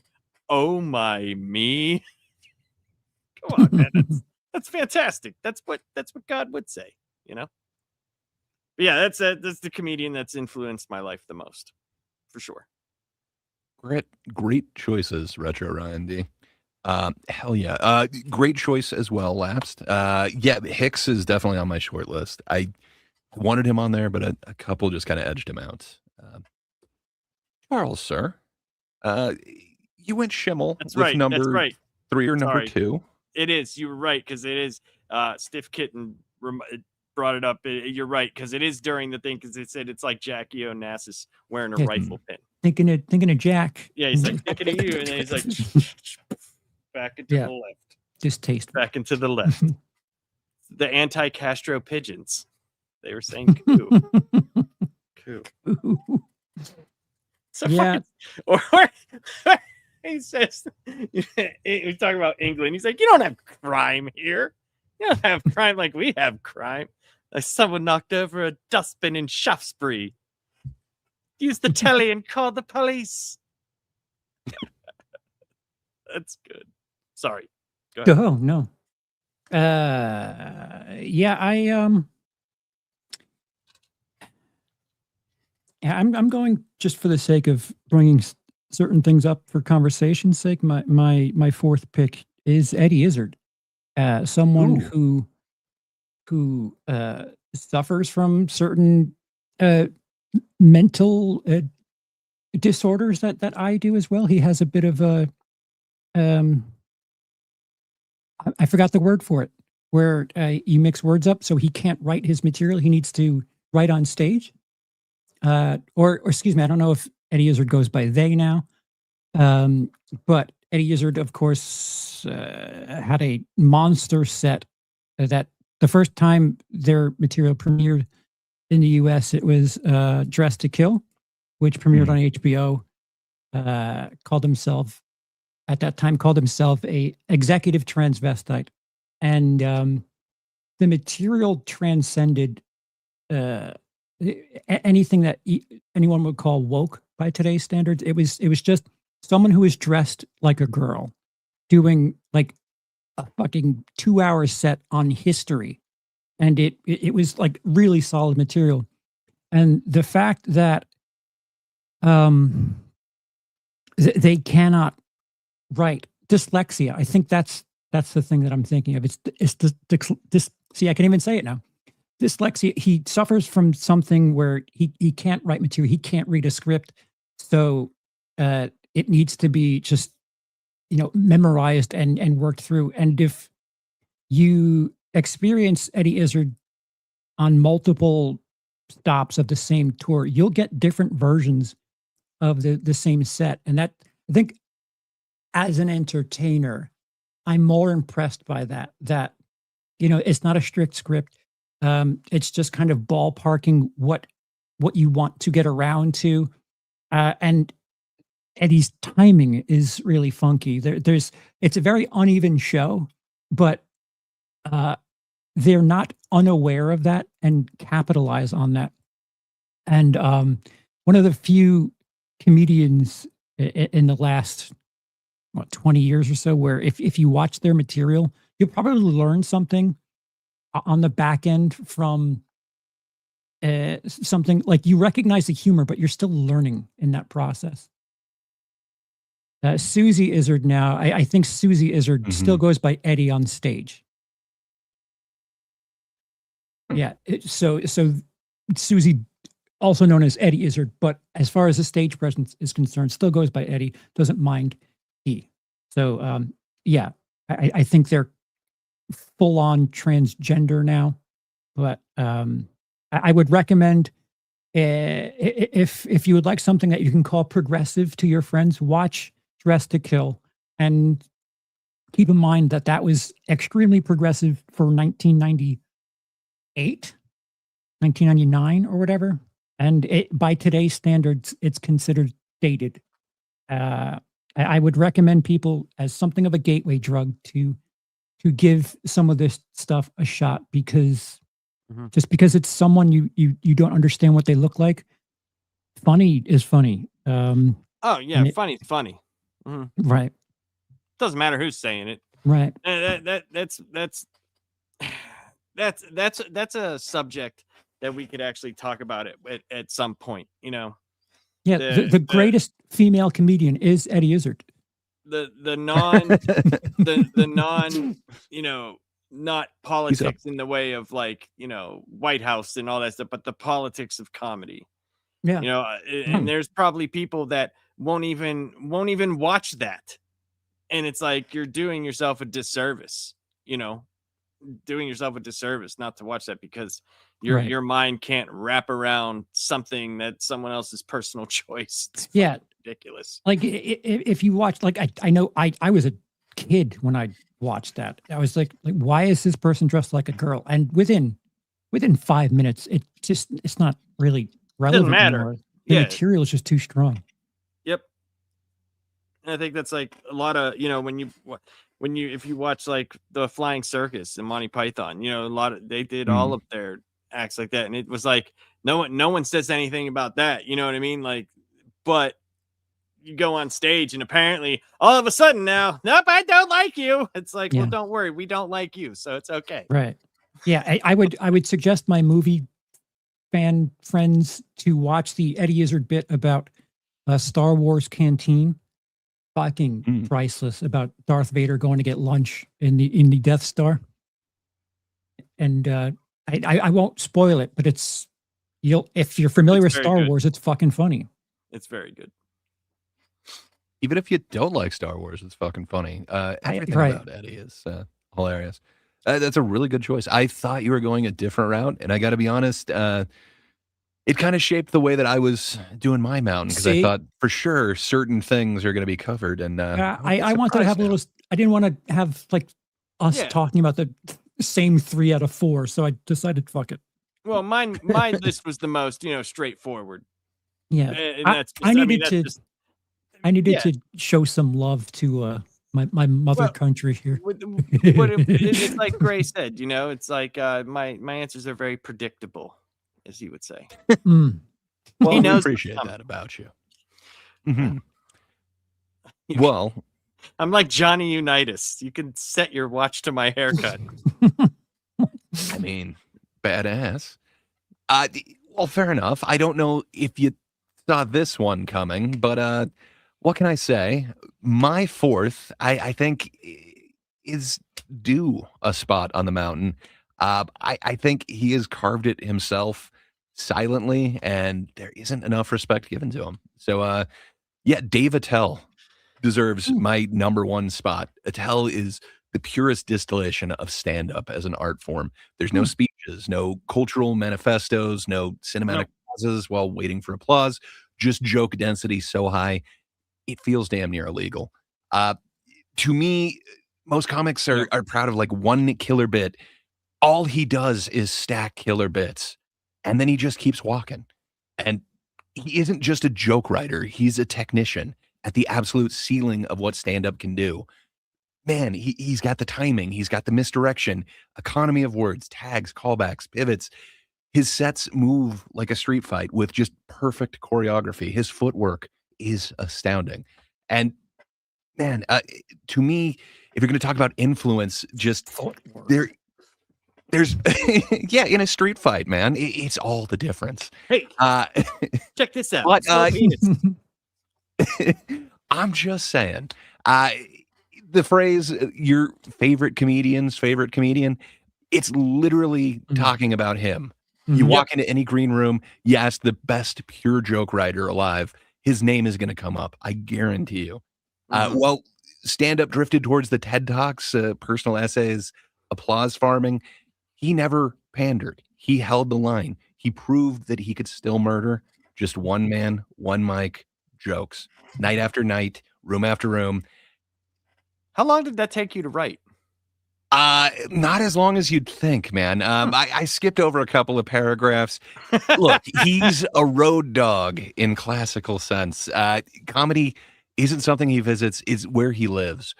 [SPEAKER 4] "Oh my me"? Come on, man. That's fantastic. That's what God would say, you know. But yeah, that's the comedian that's influenced my life the most, for sure.
[SPEAKER 2] Great choices, Retro Ryan D. Hell yeah. Great choice as well, Lapsed. Yeah, Hicks is definitely on my short list. I wanted him on there, but a couple just kind of edged him out. Charles, sir. You went Schimmel
[SPEAKER 4] That's
[SPEAKER 2] with
[SPEAKER 4] right.
[SPEAKER 2] number
[SPEAKER 4] That's right.
[SPEAKER 2] 3 or number
[SPEAKER 4] Sorry.
[SPEAKER 2] 2.
[SPEAKER 4] It is. You were right, because it is. Stiff Kitten brought it up. You're right, because it is during the thing, because it said it's like Jackie Onassis wearing a
[SPEAKER 3] Yeah.
[SPEAKER 4] rifle pin.
[SPEAKER 3] Thinking of Jack.
[SPEAKER 4] Yeah, he's like thinking of you, and then he's like back into
[SPEAKER 3] Yeah.
[SPEAKER 4] the left,
[SPEAKER 3] Distasteful.
[SPEAKER 4] back into the left. The anti-Castro pigeons. They were saying coo. Coo. So
[SPEAKER 3] Yeah.
[SPEAKER 4] or he says, he's talking about England. He's like, you don't have crime here. You don't have crime like we have crime. Like someone knocked over a dustbin in Shaftesbury. Use the telly and call the police. That's good. Sorry. Go ahead.
[SPEAKER 3] Oh no. Yeah, I'm going just for the sake of bringing certain things up for conversation's sake. My fourth pick is Eddie Izzard, someone who suffers from certain mental disorders that I do as well. He has a bit of a I forgot the word for it, where you mix words up, so he can't write his material. He needs to write on stage. Or excuse me, I don't know if Eddie Izzard goes by they now. But Eddie Izzard, of course, had a monster set that the first time their material premiered in the US, it was Dressed to Kill, which premiered on HBO. Called himself a executive transvestite. And the material transcended anything that anyone would call woke by today's standards. It was just someone who was dressed like a girl doing like a fucking 2-hour set on history. And it was like really solid material. And the fact that they cannot write dyslexia, I think that's the thing that I'm thinking of. It's this. See, I can even say it now. Dyslexia. He suffers from something where he can't write material. He can't read a script, so it needs to be just memorized and worked through. And if you experience Eddie Izzard on multiple stops of the same tour, you'll get different versions of the same set. And that, I think, as an entertainer, I'm more impressed by that. That it's not a strict script. It's just kind of ballparking what you want to get around to, and Eddie's timing is really funky. It's a very uneven show, but they're not unaware of that and capitalize on that. And one of the few comedians in the last 20 years or so where if you watch their material, you'll probably learn something on the back end from something like you recognize the humor, but you're still learning in that process. Susie Izzard now, I think Susie Izzard still goes by Eddie on stage. Yeah, so Susie, also known as Eddie Izzard, but as far as the stage presence is concerned, still goes by Eddie, doesn't mind E. So, yeah, I think they're full-on transgender now, but I would recommend if you would like something that you can call progressive to your friends, watch Dressed to Kill and keep in mind that that was extremely progressive for 1998, 1999 or whatever. And by today's standards, it's considered dated. I would recommend people as something of a gateway drug to give some of this stuff a shot, because just because it's someone you don't understand what they look like, funny is funny.
[SPEAKER 4] Oh yeah,
[SPEAKER 3] and
[SPEAKER 4] funny's funny. Mhm.
[SPEAKER 3] Right,
[SPEAKER 4] Doesn't matter who's saying it.
[SPEAKER 3] right.
[SPEAKER 4] That's a subject that we could actually talk about at some point. You know,
[SPEAKER 3] Yeah, the greatest female comedian is Eddie Izzard.
[SPEAKER 4] the non you know, not politics in the way of like, you know, White House and all that stuff, but the politics of comedy.
[SPEAKER 3] Yeah.
[SPEAKER 4] You know, and there's probably people that won't even watch that, and it's like you're doing yourself a disservice. You know, doing yourself a disservice not to watch that, because your mind can't wrap around something that someone else's personal choice. It's
[SPEAKER 3] Yeah.
[SPEAKER 4] ridiculous.
[SPEAKER 3] Like if you watch, like I know I was a kid when I watched that. I was like why is this person dressed like a girl? And within 5 minutes, it's not really relevant
[SPEAKER 4] matter.
[SPEAKER 3] anymore. The
[SPEAKER 4] Yeah.
[SPEAKER 3] material is just too strong.
[SPEAKER 4] Yep. And I think that's like a lot of, you know, if you watch like the Flying Circus and Monty Python, you know, they did all of their acts like that, and it was like no one says anything about that, you know what I mean? Like, but you go on stage and apparently all of a sudden now, nope, I don't like you. It's like, well, don't worry, we don't like you, so it's okay.
[SPEAKER 3] Right. Yeah, I would suggest my movie fan friends to watch the Eddie Izzard bit about Star Wars Canteen. Fucking priceless, about Darth Vader going to get lunch in the Death Star. And I won't spoil it, but if you're familiar with Star Wars, it's fucking funny.
[SPEAKER 4] It's very good.
[SPEAKER 2] Even if you don't like Star Wars, it's fucking funny. Everything about Eddie is hilarious. That's a really good choice. I thought you were going a different route, and I got to be honest, it kind of shaped the way that I was doing my mountain, because I thought for sure certain things are going to be covered. And
[SPEAKER 3] I wanted to have a little. I didn't want to have like us talking about the same 3 out of 4, so I decided fuck it.
[SPEAKER 4] Well, my list was the most, you know, straightforward.
[SPEAKER 3] Yeah,
[SPEAKER 4] and that's just,
[SPEAKER 3] I needed
[SPEAKER 4] I mean,
[SPEAKER 3] to show some love to my mother country here.
[SPEAKER 4] It's like Gray said, you know, it's like my answers are very predictable, as he would say.
[SPEAKER 2] Well,
[SPEAKER 4] He
[SPEAKER 2] I
[SPEAKER 4] knows
[SPEAKER 2] appreciate that about you. Well,
[SPEAKER 4] I'm like Johnny Unitas. You can set your watch to my haircut.
[SPEAKER 2] I mean, badass. Well, fair enough. I don't know if you saw this one coming, but what can I say? My 4th, I think, is due a spot on the mountain. I think he has carved it himself silently, and there isn't enough respect given to him. So, yeah, Dave Attell deserves my number 1 spot. Attell is the purest distillation of stand-up as an art form. There's no speeches, no cultural manifestos, no cinematic pauses while waiting for applause, just joke density so high, it feels damn near illegal. To me, most comics are proud of like one killer bit. All he does is stack killer bits, and then he just keeps walking. And he isn't just a joke writer. He's a technician at the absolute ceiling of what stand-up can do. Man, he's got the timing. He's got the misdirection, economy of words, tags, callbacks, pivots. His sets move like a street fight with just perfect choreography. His footwork is astounding. And man, to me, if you're going to talk about influence, just there's yeah, in a street fight, man, it's all the difference.
[SPEAKER 4] Hey, check this out.
[SPEAKER 2] But, I'm just saying, the phrase your favorite comedian's favorite comedian, it's literally talking about him. You walk into any green room, you ask the best pure joke writer alive, his name is going to come up. I guarantee you. Well, stand-up drifted towards the TED Talks, personal essays, applause farming. He never pandered. He held the line. He proved that he could still murder just one man, one mic, jokes, night after night, room after room.
[SPEAKER 4] How long did that take you to write?
[SPEAKER 2] Not as long as you'd think, man. I skipped over a couple of paragraphs. Look, he's a road dog in classical sense. Comedy isn't something he visits, it's where he lives.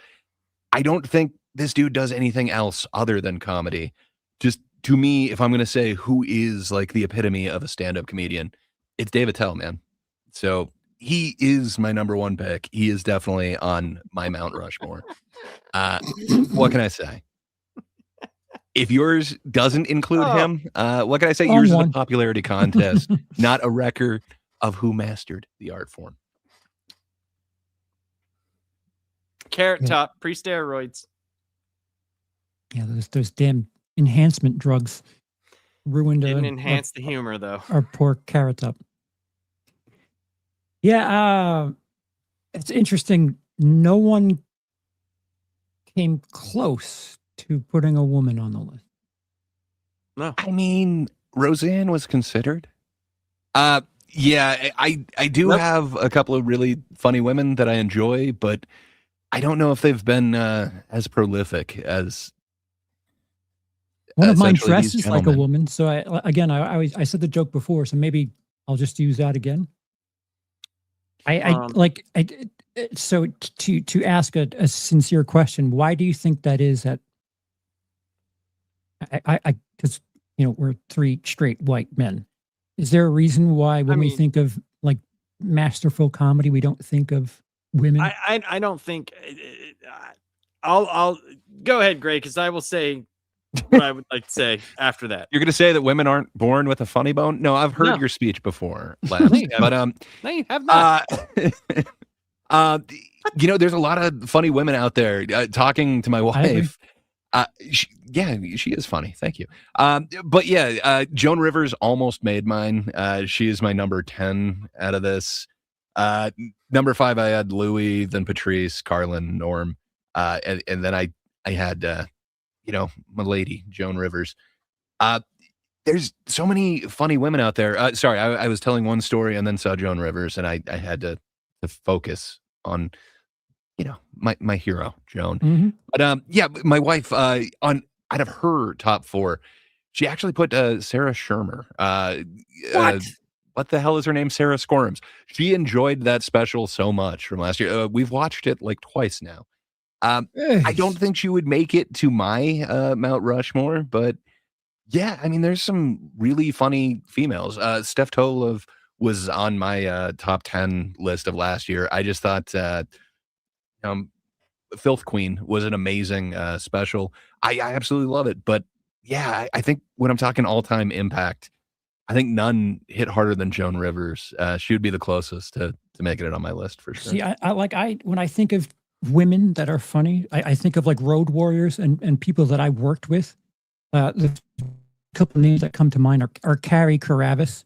[SPEAKER 2] I don't think this dude does anything else other than comedy. Just to me, if I'm going to say who is like the epitome of a stand-up comedian, it's Dave Attell, man. So he is my number one pick. He is definitely on my Mount Rushmore. What can I say? If yours doesn't include him, what can I say? Yours is a popularity contest, not a record of who mastered the art form.
[SPEAKER 4] Carrot Top, pre-steroids.
[SPEAKER 3] Yeah, those damn enhancement drugs ruined.
[SPEAKER 4] Didn't enhance the humor though.
[SPEAKER 3] Our poor Carrot Top. Yeah, it's interesting. No one came close to putting a woman on the list.
[SPEAKER 4] No,
[SPEAKER 2] I mean, Roseanne was considered. Yeah, I do have a couple of really funny women that I enjoy, but I don't know if they've been as prolific as
[SPEAKER 3] one of mine
[SPEAKER 2] essentially these
[SPEAKER 3] dresses like a
[SPEAKER 2] gentlemen.
[SPEAKER 3] woman. So I said the joke before, so maybe I'll just use that again. So to ask a sincere question, why do you think that is? That because we're three straight white men. Is there a reason why when we think of like masterful comedy, we don't think of women?
[SPEAKER 4] I don't think. I'll go ahead, Gray, because I will say what I would like to say after that.
[SPEAKER 2] You're going to say that women aren't born with a funny bone? No, I've heard your speech before, Labs. But
[SPEAKER 4] no, you have not.
[SPEAKER 2] There's a lot of funny women out there. Talking to my wife, she is funny. Thank you. But yeah, Joan Rivers almost made mine. She is my number 10 out of this. Number 5, I had Louis, then Patrice, Carlin, Norm, and then I had my lady Joan Rivers. There's so many funny women out there. Sorry, I was telling one story and then saw Joan Rivers, and I had to focus on my hero Joan.
[SPEAKER 3] Mm-hmm.
[SPEAKER 2] But my wife on out of her top 4, she actually put Sarah Shermer. What the hell is her name? Sarah Scorums. She enjoyed that special so much from last year. We've watched it like twice now. I don't think she would make it to my Mount Rushmore, but yeah, I mean, there's some really funny females. Steph Tolov was on my top 10 list of last year. I just thought Filth Queen was an amazing special. I absolutely love it. But yeah, I think when I'm talking all-time impact, I think none hit harder than Joan Rivers. She would be the closest to making it on my list for sure.
[SPEAKER 3] See, when I think of women that are funny, I think of like road warriors and people that I worked with. The couple of names that come to mind are Carrie Karavis,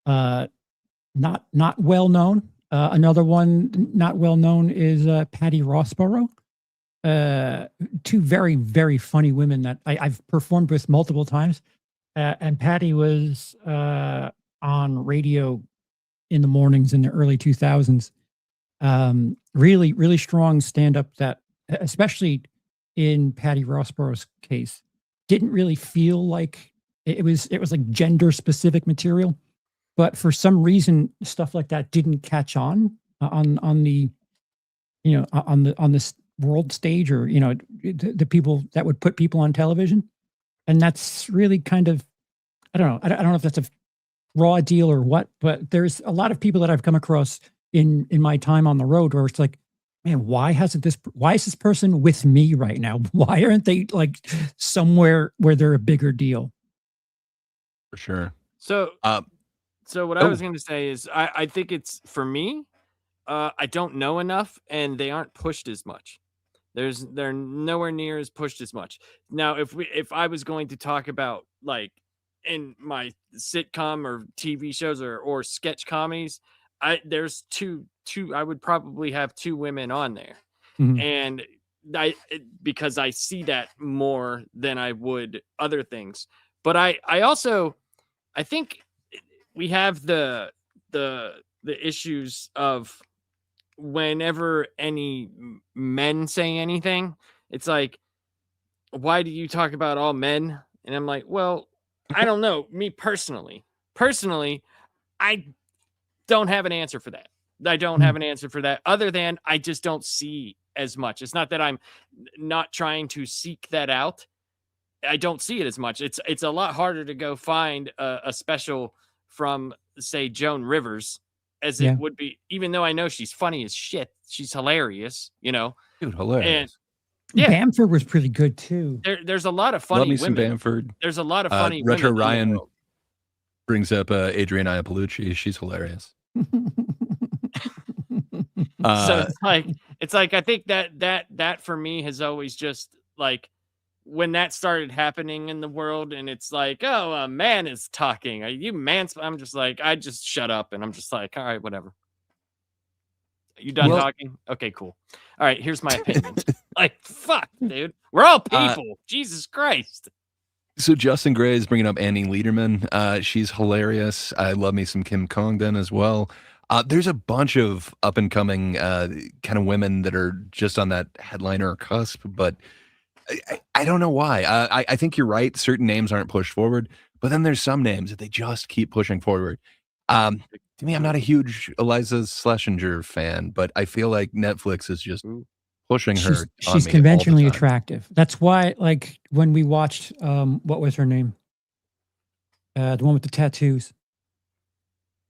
[SPEAKER 3] not well known. Another one not well known is Patty Rossborough. Two very, very funny women that I've performed with multiple times. And Patty was on radio in the mornings in the early 2000s. Really, really strong stand-up that, especially in Patty Rossborough's case, didn't really feel like it was like gender-specific material. But for some reason, stuff like that didn't catch on the world stage, or the people that would put people on television. And that's really kind of, I don't know if that's a raw deal or what, but there's a lot of people that I've come across in my time on the road where it's like, man, why is this person with me right now? Why aren't they like somewhere where they're a bigger deal?
[SPEAKER 2] For sure.
[SPEAKER 4] So what I was going to say is I think it's, for me, I don't know enough and they aren't pushed as much. They're nowhere near as pushed as much. Now, if I was going to talk about like in my sitcom or TV shows or sketch comedies, there's two I would probably have 2 women on there.
[SPEAKER 3] Mhm.
[SPEAKER 4] And because I see that more than I would other things. But I think we have the issues of whenever any men say anything, it's like, why do you talk about all men? And I'm like, well, I don't know. Me personally, I don't have an answer for that. I don't have an answer for that other than I just don't see as much. It's not that I'm not trying to seek that out. I don't see it as much. It's a lot harder to go find a special from, say, Joan Rivers as it would be, even though I know she's funny as shit. She's hilarious, you know.
[SPEAKER 2] Dude, hilarious.
[SPEAKER 4] And yeah,
[SPEAKER 3] Bamford was pretty good too.
[SPEAKER 4] there's a lot of funny
[SPEAKER 2] Love me
[SPEAKER 4] women.
[SPEAKER 2] some Bamford.
[SPEAKER 4] There's a lot of funny
[SPEAKER 2] Retro
[SPEAKER 4] women in the
[SPEAKER 2] Ryan
[SPEAKER 4] world.
[SPEAKER 2] brings up Adrienne Iapolucci. She's hilarious.
[SPEAKER 4] So it's like I think that for me has always just like when that started happening in the world, and it's like, oh, a man is talking. Are you I'm just like, I just shut up, and I'm just like, all right, whatever. You done talking? Okay, cool. All right, here's my opinion. Like, fuck, dude. We're all people. Jesus Christ.
[SPEAKER 2] So Justin Gray is bringing up Annie Lederman. She's hilarious. I love me some Kim Congdon as well. There's a bunch of up and coming kind of women that are just on that headliner cusp, but I don't know why. I think you're right. Certain names aren't pushed forward, but then there's some names that they just keep pushing forward. To me, I'm not a huge Eliza Schlesinger fan, but I feel like Netflix is just pushing her.
[SPEAKER 3] She's conventionally attractive. That's why, like, when we watched, what was her name? The one with the tattoos.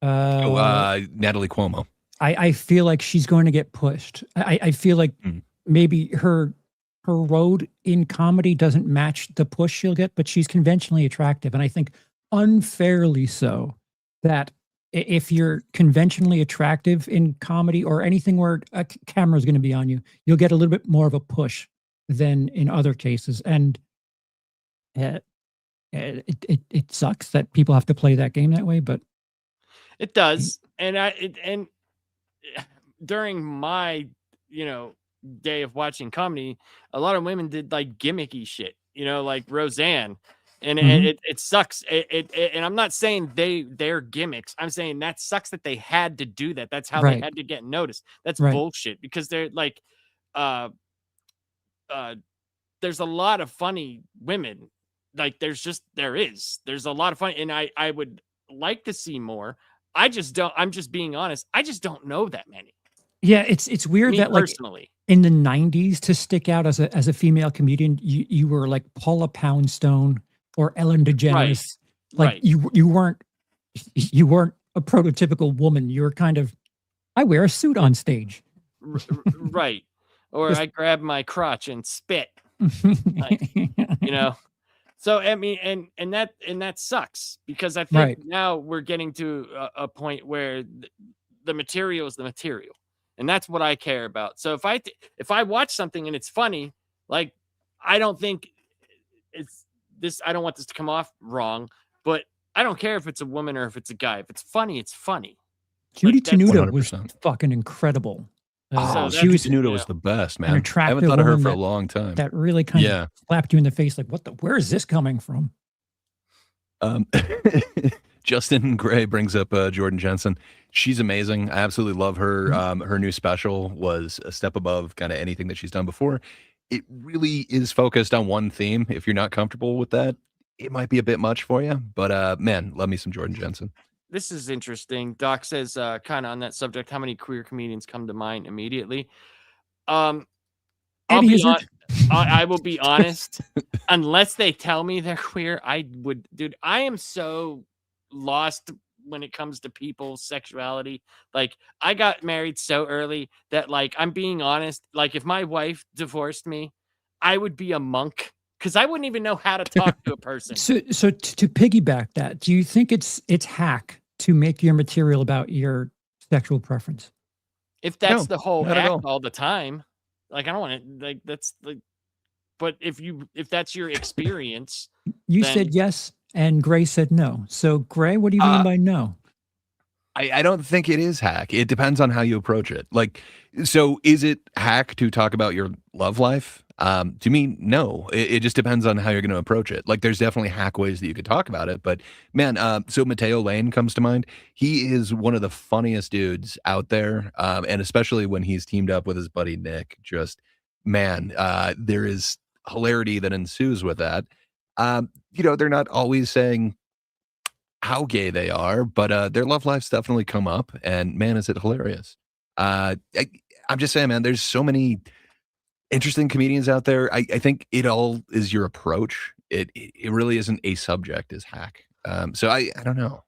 [SPEAKER 2] Natalie Cuomo.
[SPEAKER 3] I feel like she's going to get pushed. I feel like maybe her road in comedy doesn't match the push she'll get, but she's conventionally attractive. And I think unfairly so, that if you're conventionally attractive in comedy or anything where a camera is going to be on you, you'll get a little bit more of a push than in other cases. And it sucks that people have to play that game that way, but
[SPEAKER 4] it does. And during my, day of watching comedy, a lot of women did like gimmicky shit, like Roseanne. And it sucks. And I'm not saying they're gimmicks. I'm saying that sucks that they had to do that. That's how they had to get noticed. That's bullshit, because they're like, there's a lot of funny women. Like there's a lot of funny, and I would like to see more. I'm just being honest. I just don't know that many.
[SPEAKER 3] Yeah, it's weird that
[SPEAKER 4] personally,
[SPEAKER 3] like in the 90s to stick out as a female comedian, you were like Paula Poundstone or Ellen DeGeneres. Like you weren't a prototypical woman. You were kind of, I wear a suit on stage.
[SPEAKER 4] Right. Or I grab my crotch and spit. Like, So I mean, and that sucks, because I think now we're getting to a point where the material is the material, and that's what I care about. So if I watch something and it's funny, like, I don't think it's this. I don't want this to come off wrong, but I don't care if it's a woman or if it's a guy. If it's funny, it's funny.
[SPEAKER 3] Judy Tenuta was fucking incredible.
[SPEAKER 2] Judy Tenuta was the best, man. I haven't thought of her for a long time.
[SPEAKER 3] That really kind of slapped you in the face. Like, where is this coming from?
[SPEAKER 2] Justin Gray brings up Jordan Jensen. She's amazing. I absolutely love her. Her new special was a step above kind of anything that she's done before. It really is focused on one theme. If you're not comfortable with that, it might be a bit much for you. But man, love me some Jordan Jensen.
[SPEAKER 4] This is interesting. Doc says, kind of on that subject, how many queer comedians come to mind immediately? I will be honest. Unless they tell me they're queer, I am so lost when it comes to people's sexuality. Like, I got married so early that, like, I'm being honest. Like, if my wife divorced me, I would be a monk, because I wouldn't even know how to talk to a person.
[SPEAKER 3] So to piggyback that, do you think it's hack to make your material about your sexual preference?
[SPEAKER 4] If that's the whole act all the time, like, I don't want to, like, that's like, but if that's your experience,
[SPEAKER 3] you said yes, and Gray said no. So Gray, what do you mean by no?
[SPEAKER 2] I don't think it is hack. It depends on how you approach it. Like, so is it hack to talk about your love life? To me, no. It just depends on how you're going to approach it. Like, there's definitely hack ways that you could talk about it, but man, so Mateo Lane comes to mind. He is one of the funniest dudes out there, and especially when he's teamed up with his buddy Nick. Just man, there is hilarity that ensues with that. They're not always saying how gay they are, but their love lives definitely come up, and man, is it hilarious. I'm just saying, man, there's so many interesting comedians out there. I think it all is your approach. It really isn't a subject as hack. So I don't know.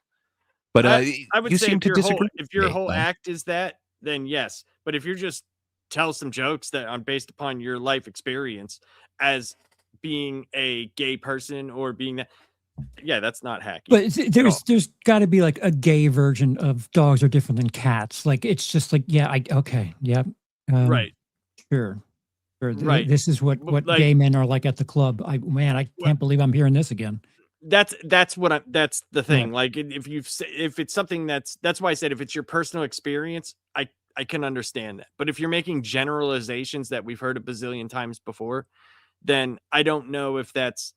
[SPEAKER 2] But
[SPEAKER 4] I would
[SPEAKER 2] you
[SPEAKER 4] say
[SPEAKER 2] seem
[SPEAKER 4] if
[SPEAKER 2] to
[SPEAKER 4] your whole,
[SPEAKER 2] disagree
[SPEAKER 4] if your
[SPEAKER 2] with me,
[SPEAKER 4] whole
[SPEAKER 2] Glenn.
[SPEAKER 4] act is that, then yes. But if you're just tell some jokes that are based upon your life experience as being a gay person or being that, yeah, that's not hacky.
[SPEAKER 3] But there's got to be like a gay version of dogs are different than cats. Like it's just like okay, yeah,
[SPEAKER 4] Right.
[SPEAKER 3] sure.
[SPEAKER 4] Right.
[SPEAKER 3] This is what
[SPEAKER 4] Like-
[SPEAKER 3] gay men are like at the club. I can't believe I'm hearing this again.
[SPEAKER 4] That's the thing. Like if it's something that's why I said if it's your personal experience, I can understand that. But if you're making generalizations that we've heard a bazillion times before, then I don't know if that's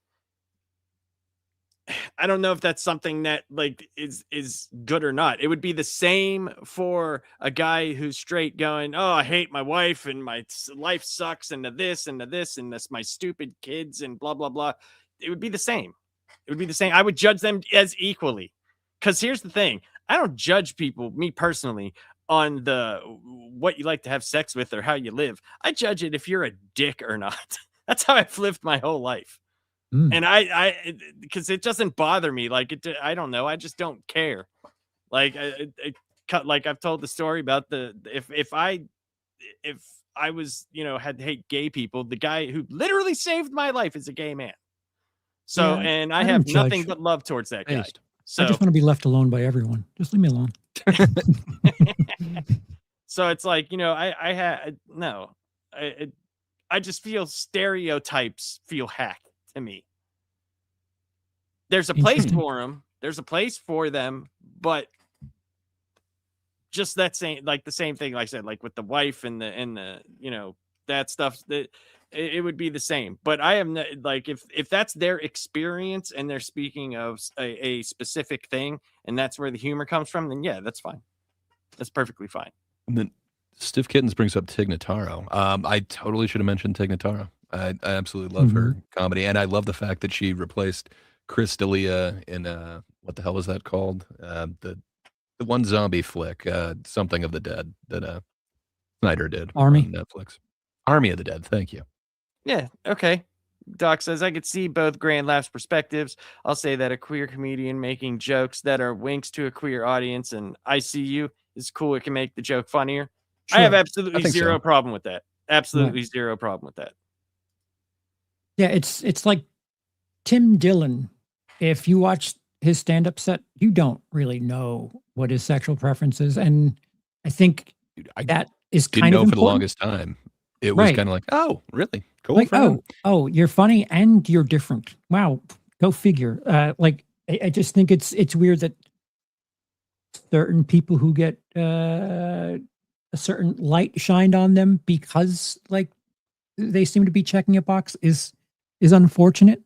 [SPEAKER 4] something that like is good or not. It would be the same for a guy who's straight going, "Oh, I hate my wife and my life sucks and this and this and this my stupid kids and blah blah blah." It would be the same. It would be the same. I would judge them as equally. Cuz here's the thing. I don't judge people, me personally, on the what you like to have sex with or how you live. I judge it if you're a dick or not. That's how I've lived my whole life. And I because it doesn't bother me. Like I don't know. I just don't care. Like like I've told the story about if I was, had to hate gay people, the guy who literally saved my life is a gay man. So,
[SPEAKER 3] Yeah,
[SPEAKER 4] and
[SPEAKER 3] I
[SPEAKER 4] I
[SPEAKER 3] don't
[SPEAKER 4] have
[SPEAKER 3] judge.
[SPEAKER 4] nothing but love towards that guy.
[SPEAKER 2] Based.
[SPEAKER 4] So
[SPEAKER 3] I just want to be left alone by everyone. Just leave me alone.
[SPEAKER 4] so it's like, I just feel stereotypes feel hacked to me. There's a place
[SPEAKER 3] Interesting.
[SPEAKER 4] for them. There's a place for them, but just that same, like the same thing, like I said, like with the wife and the that stuff, that it would be the same. But I am like, if that's their experience and they're speaking of a specific thing and that's where the humor comes from, then yeah, that's fine. That's perfectly fine.
[SPEAKER 2] And then Stiff Kittens brings up Tig Notaro. I totally should have mentioned Tig Notaro. I absolutely love her comedy, and I love the fact that she replaced Chris D'Elia in what the hell was that called? The one zombie flick, Something of the Dead, that Snyder did
[SPEAKER 3] Army?
[SPEAKER 2] on Netflix. Army of the Dead. Thank you.
[SPEAKER 4] Yeah. Okay. Doc says, I could see both Grand Laugh's perspectives. I'll say that a queer comedian making jokes that are winks to a queer audience and ICU is cool. It can make the joke funnier. I have
[SPEAKER 3] Sure.
[SPEAKER 4] absolutely
[SPEAKER 2] think
[SPEAKER 4] zero
[SPEAKER 2] so.
[SPEAKER 4] problem with that. Absolutely zero problem with that.
[SPEAKER 3] Yeah, it's like Tim Dillon. If you watch his stand-up set, you don't really know what his sexual preference is, and I think
[SPEAKER 2] Dude, I
[SPEAKER 3] that is
[SPEAKER 2] didn't
[SPEAKER 3] kind
[SPEAKER 2] know
[SPEAKER 3] of
[SPEAKER 2] for the
[SPEAKER 3] important.
[SPEAKER 2] longest time. It was
[SPEAKER 3] Right.
[SPEAKER 2] kind of like, oh, really? Cool.
[SPEAKER 3] Like,
[SPEAKER 2] for him.
[SPEAKER 3] oh, you're funny and you're different. Wow, go figure. Like, I just think it's weird that certain people who get a certain light shined on them because like they seem to be checking a box is unfortunate,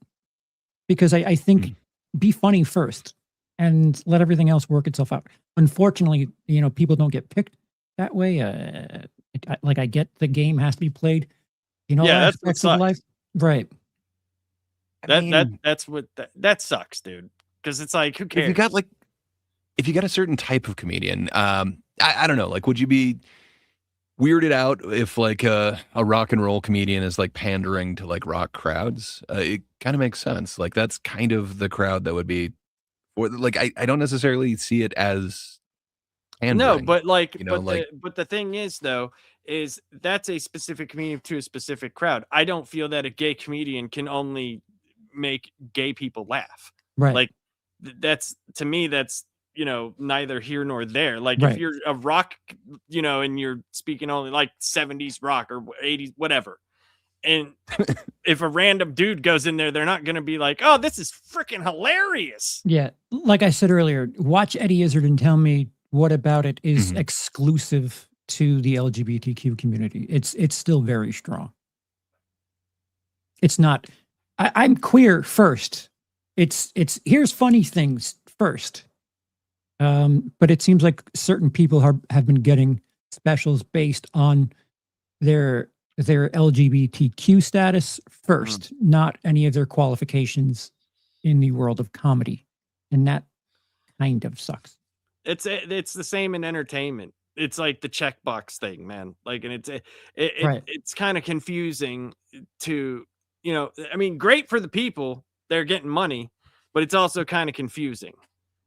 [SPEAKER 3] because I think be funny first and let everything else work itself out. Unfortunately, people don't get picked that way. I get the game has to be played, all
[SPEAKER 4] Yeah, that's what
[SPEAKER 3] aspects of
[SPEAKER 4] sucks.
[SPEAKER 3] life. Right.
[SPEAKER 4] That sucks, dude. Because it's like, who cares?
[SPEAKER 2] If you got a certain type of comedian, I don't know, like, would you be weirded out if like a rock and roll comedian is like pandering to like rock crowds? It kind of makes sense. Like that's kind of the crowd that would be, or like I don't necessarily see it as pandering.
[SPEAKER 4] No, but like,
[SPEAKER 2] like
[SPEAKER 4] but the thing is though, is that's a specific comedian to a specific crowd. I don't feel that a gay comedian can only make gay people laugh.
[SPEAKER 3] Right.
[SPEAKER 4] Like that's, to me, that's, neither here nor there. Like
[SPEAKER 3] Right.
[SPEAKER 4] if you're a rock, and you're speaking only like 70s rock or 80s, whatever. And if a random dude goes in there, they're not going to be like, oh, this is freaking hilarious.
[SPEAKER 3] Yeah. Like I said earlier, watch Eddie Izzard and tell me what about it is
[SPEAKER 2] Mhm.
[SPEAKER 3] exclusive to the LGBTQ community. It's still very strong. It's not. I'm queer first. It's here's funny things first. But it seems like certain people have been getting specials based on their LGBTQ status first, not any of their qualifications in the world of comedy, and that kind of sucks.
[SPEAKER 4] It's the same in entertainment. It's like the checkbox thing, man. Like, and
[SPEAKER 3] Right.
[SPEAKER 4] it's kind of confusing to, I mean, great for the people, they're getting money, but it's also kind of confusing.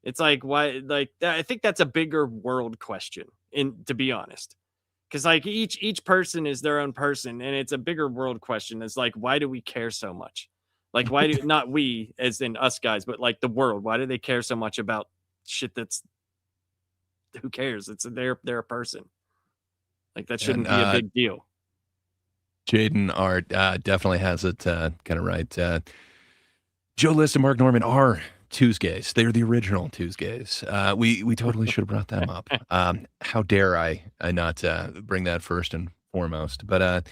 [SPEAKER 4] It's like, why? Like, I think that's a bigger world question, to be honest, because like each person is their own person, and it's a bigger world question. It's like, why do we care so much? Like, why do not we, as in us guys, but like the world? Why do they care so much about shit that's, who cares? It's they're a person. Like, that shouldn't be a big deal.
[SPEAKER 2] Jaden Art definitely has it kind of right. Joe List and Mark Norman are Tuesdays. They're the original Tuesdays. We totally should have brought them up. How dare I not bring that first and foremost? But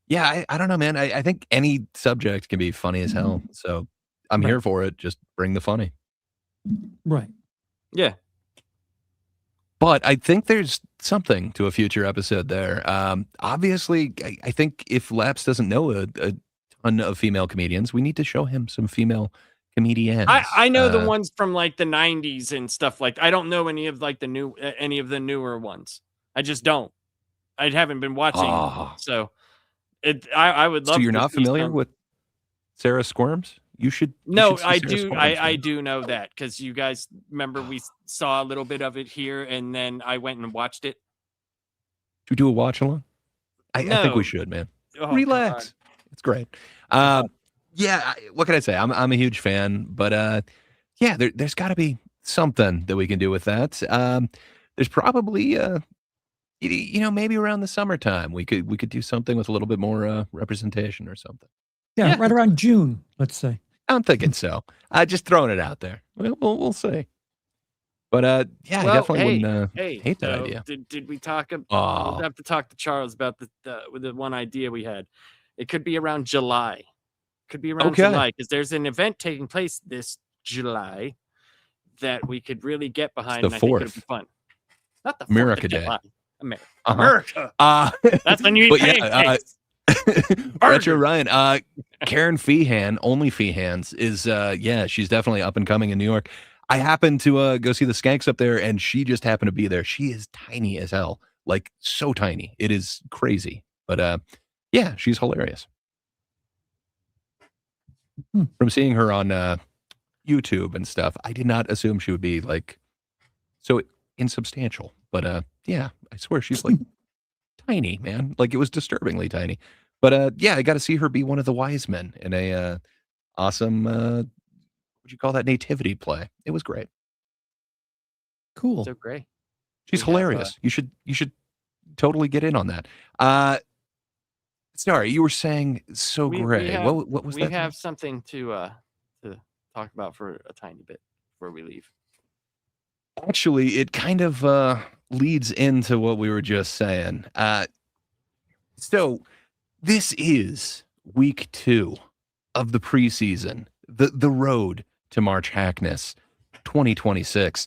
[SPEAKER 2] yeah, I don't know, man. I think any subject can be funny as hell. So I'm here for it. Just bring the funny.
[SPEAKER 3] Right.
[SPEAKER 4] Yeah.
[SPEAKER 2] But I think there's something to a future episode there. Obviously, I think if Laps doesn't know a ton of female comedians, we need to show him some female comedians.
[SPEAKER 4] I know the ones from like the 90s and stuff. Like, I don't know any of like the newer ones. I just don't. I haven't been watching. So I would love.
[SPEAKER 2] So you're
[SPEAKER 4] to
[SPEAKER 2] not
[SPEAKER 4] see
[SPEAKER 2] familiar
[SPEAKER 4] some.
[SPEAKER 2] with Sarah Squirms? You should.
[SPEAKER 4] No,
[SPEAKER 2] see
[SPEAKER 4] I
[SPEAKER 2] Sarah
[SPEAKER 4] do.
[SPEAKER 2] Squirms,
[SPEAKER 4] I
[SPEAKER 2] man.
[SPEAKER 4] do know that, because you guys remember we saw a little bit of it here, and then I went and watched it.
[SPEAKER 2] Should we do a watch along? I think
[SPEAKER 4] No.
[SPEAKER 2] we should, man.
[SPEAKER 4] Oh,
[SPEAKER 2] Relax.
[SPEAKER 4] God.
[SPEAKER 2] It's great. Yeah, what can I say? I'm a huge fan, but yeah, there's got to be something that we can do with that. There's probably maybe around the summertime we could do something with a little bit more representation or something.
[SPEAKER 3] Yeah, right around June, let's say.
[SPEAKER 2] I'm thinking so. Just throwing it out there. We'll see. But yeah, I
[SPEAKER 4] Well,
[SPEAKER 2] definitely wouldn't hate that
[SPEAKER 4] so
[SPEAKER 2] idea.
[SPEAKER 4] Did we talk? We'll
[SPEAKER 2] Oh.
[SPEAKER 4] have to talk to Charles about the one idea we had. It could be around July. Could be around
[SPEAKER 2] Okay.
[SPEAKER 4] July, because there's an event taking place this July that we could really get behind.
[SPEAKER 2] the
[SPEAKER 4] And I think it'll
[SPEAKER 2] 4th.
[SPEAKER 4] be fun. Not the 4th
[SPEAKER 2] America
[SPEAKER 4] of
[SPEAKER 2] Day.
[SPEAKER 4] July. America.
[SPEAKER 2] Uh-huh.
[SPEAKER 4] America. That's when you eat
[SPEAKER 2] But yeah,
[SPEAKER 4] pancakes.
[SPEAKER 2] Retro Ryan, Karen Feehan, only Feehans, is she's definitely up and coming in New York. I happened to go see the Skanks up there, and she just happened to be there. She is tiny as hell, like so tiny. It is crazy. But yeah, she's hilarious. From seeing her on YouTube and stuff, I did not assume she would be like so insubstantial. But yeah, I swear she's like tiny, man. Like, it was disturbingly tiny. But yeah, I got to see her be one of the wise men in a awesome what'd you call that, nativity play. It was great.
[SPEAKER 3] Cool.
[SPEAKER 4] So great.
[SPEAKER 2] She's
[SPEAKER 4] We have,
[SPEAKER 2] hilarious. You should totally get in on that. Sorry, you were saying so
[SPEAKER 4] We
[SPEAKER 2] great.
[SPEAKER 4] have-
[SPEAKER 2] What was
[SPEAKER 4] we
[SPEAKER 2] that?
[SPEAKER 4] have something to talk about for a tiny bit before we leave.
[SPEAKER 2] Actually, it kind of leads into what we were just saying. So this is week 2 of the preseason, the road to March Hackness 2026.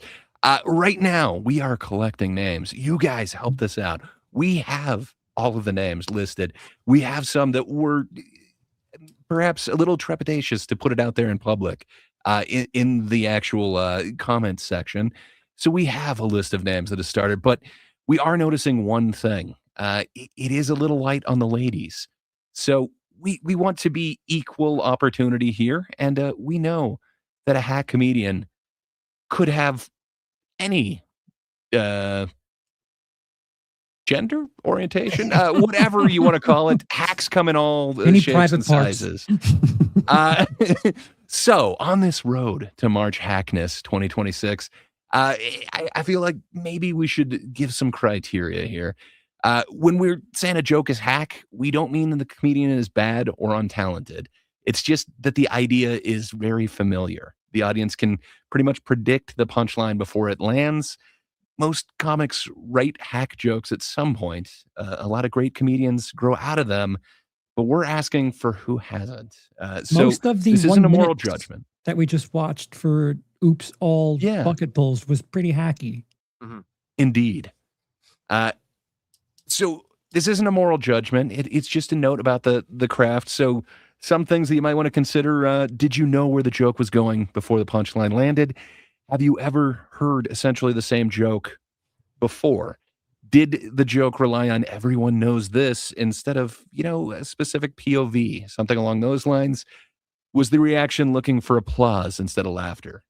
[SPEAKER 2] Right now, we are collecting names. You guys helped us out. We have all of the names listed. We have some that were perhaps a little trepidatious to put it out there in public in the actual comments section. So we have a list of names that have started, but we are noticing one thing. It is a little light on the ladies. So we want to be equal opportunity here. And we know that a hack comedian could have any gender orientation, whatever you want to call it. Hacks come in all
[SPEAKER 3] Any
[SPEAKER 2] shapes
[SPEAKER 3] private
[SPEAKER 2] and
[SPEAKER 3] parts.
[SPEAKER 2] sizes. So on this road to March Hackness 2026, I feel like maybe we should give some criteria here. When we're saying a joke is hack, we don't mean that the comedian is bad or untalented. It's just that the idea is very familiar. The audience can pretty much predict the punchline before it lands. Most comics write hack jokes at some point. A lot of great comedians grow out of them, but we're asking for who hasn't. So
[SPEAKER 3] Most of the
[SPEAKER 2] this
[SPEAKER 3] 1
[SPEAKER 2] isn't a moral
[SPEAKER 3] minute
[SPEAKER 2] judgment.
[SPEAKER 3] that we just watched for Oops All
[SPEAKER 2] Yeah.
[SPEAKER 3] Bucket Pulls was pretty hacky.
[SPEAKER 2] Indeed. So this isn't a moral judgment. It's just a note about the craft. So some things that you might want to consider. Did you know where the joke was going before the punchline landed? Have you ever heard essentially the same joke before? Did the joke rely on everyone knows this instead of, a specific POV, something along those lines? Was the reaction looking for applause instead of laughter?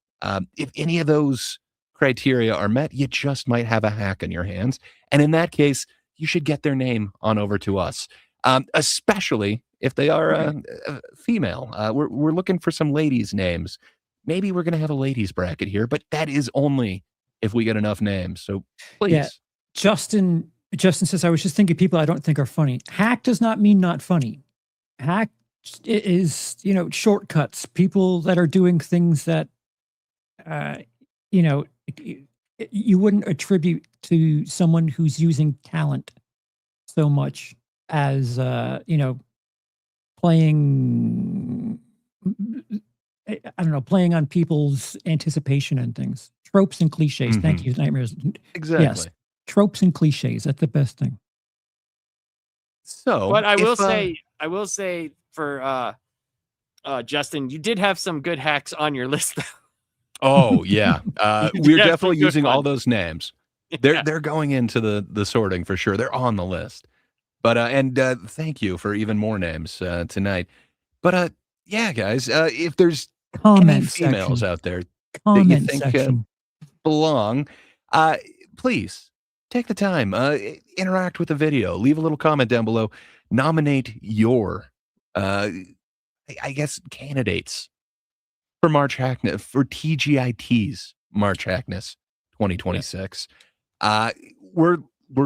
[SPEAKER 2] If any of those criteria are met, you just might have a hack in your hands. And in that case, you should get their name on over to us, especially if they are female. We're looking for some ladies' names. Maybe we're going to have a ladies' bracket here, but that is only if we get enough names. So please.
[SPEAKER 3] Yeah. Justin says, I was just thinking people I don't think are funny. Hack does not mean not funny. Hack is, shortcuts. People that are doing things that, you wouldn't attribute to someone who's using talent so much as, playing, playing on people's anticipation and things. Tropes and cliches. Thank you, Nightmares.
[SPEAKER 2] Exactly.
[SPEAKER 3] Yes. Tropes and cliches. That's the best thing.
[SPEAKER 2] So,
[SPEAKER 4] but I will say for Justin, you did have some good hacks on your list.
[SPEAKER 2] Oh yeah, we're
[SPEAKER 4] Yeah,
[SPEAKER 2] definitely
[SPEAKER 4] good
[SPEAKER 2] using all
[SPEAKER 4] fun.
[SPEAKER 2] those names.
[SPEAKER 4] Yeah.
[SPEAKER 2] They're going into the sorting for sure. They're on the list. But and thank you for even more names tonight. But yeah, guys, if there's any
[SPEAKER 3] Comment
[SPEAKER 2] females
[SPEAKER 3] section.
[SPEAKER 2] out there that you
[SPEAKER 3] Comment
[SPEAKER 2] think
[SPEAKER 3] section.
[SPEAKER 2] belong, please take the time, interact with the video, leave a little comment down below, nominate your, I guess, candidates for March Hackness, for TGIT's March Hackness 2026. We're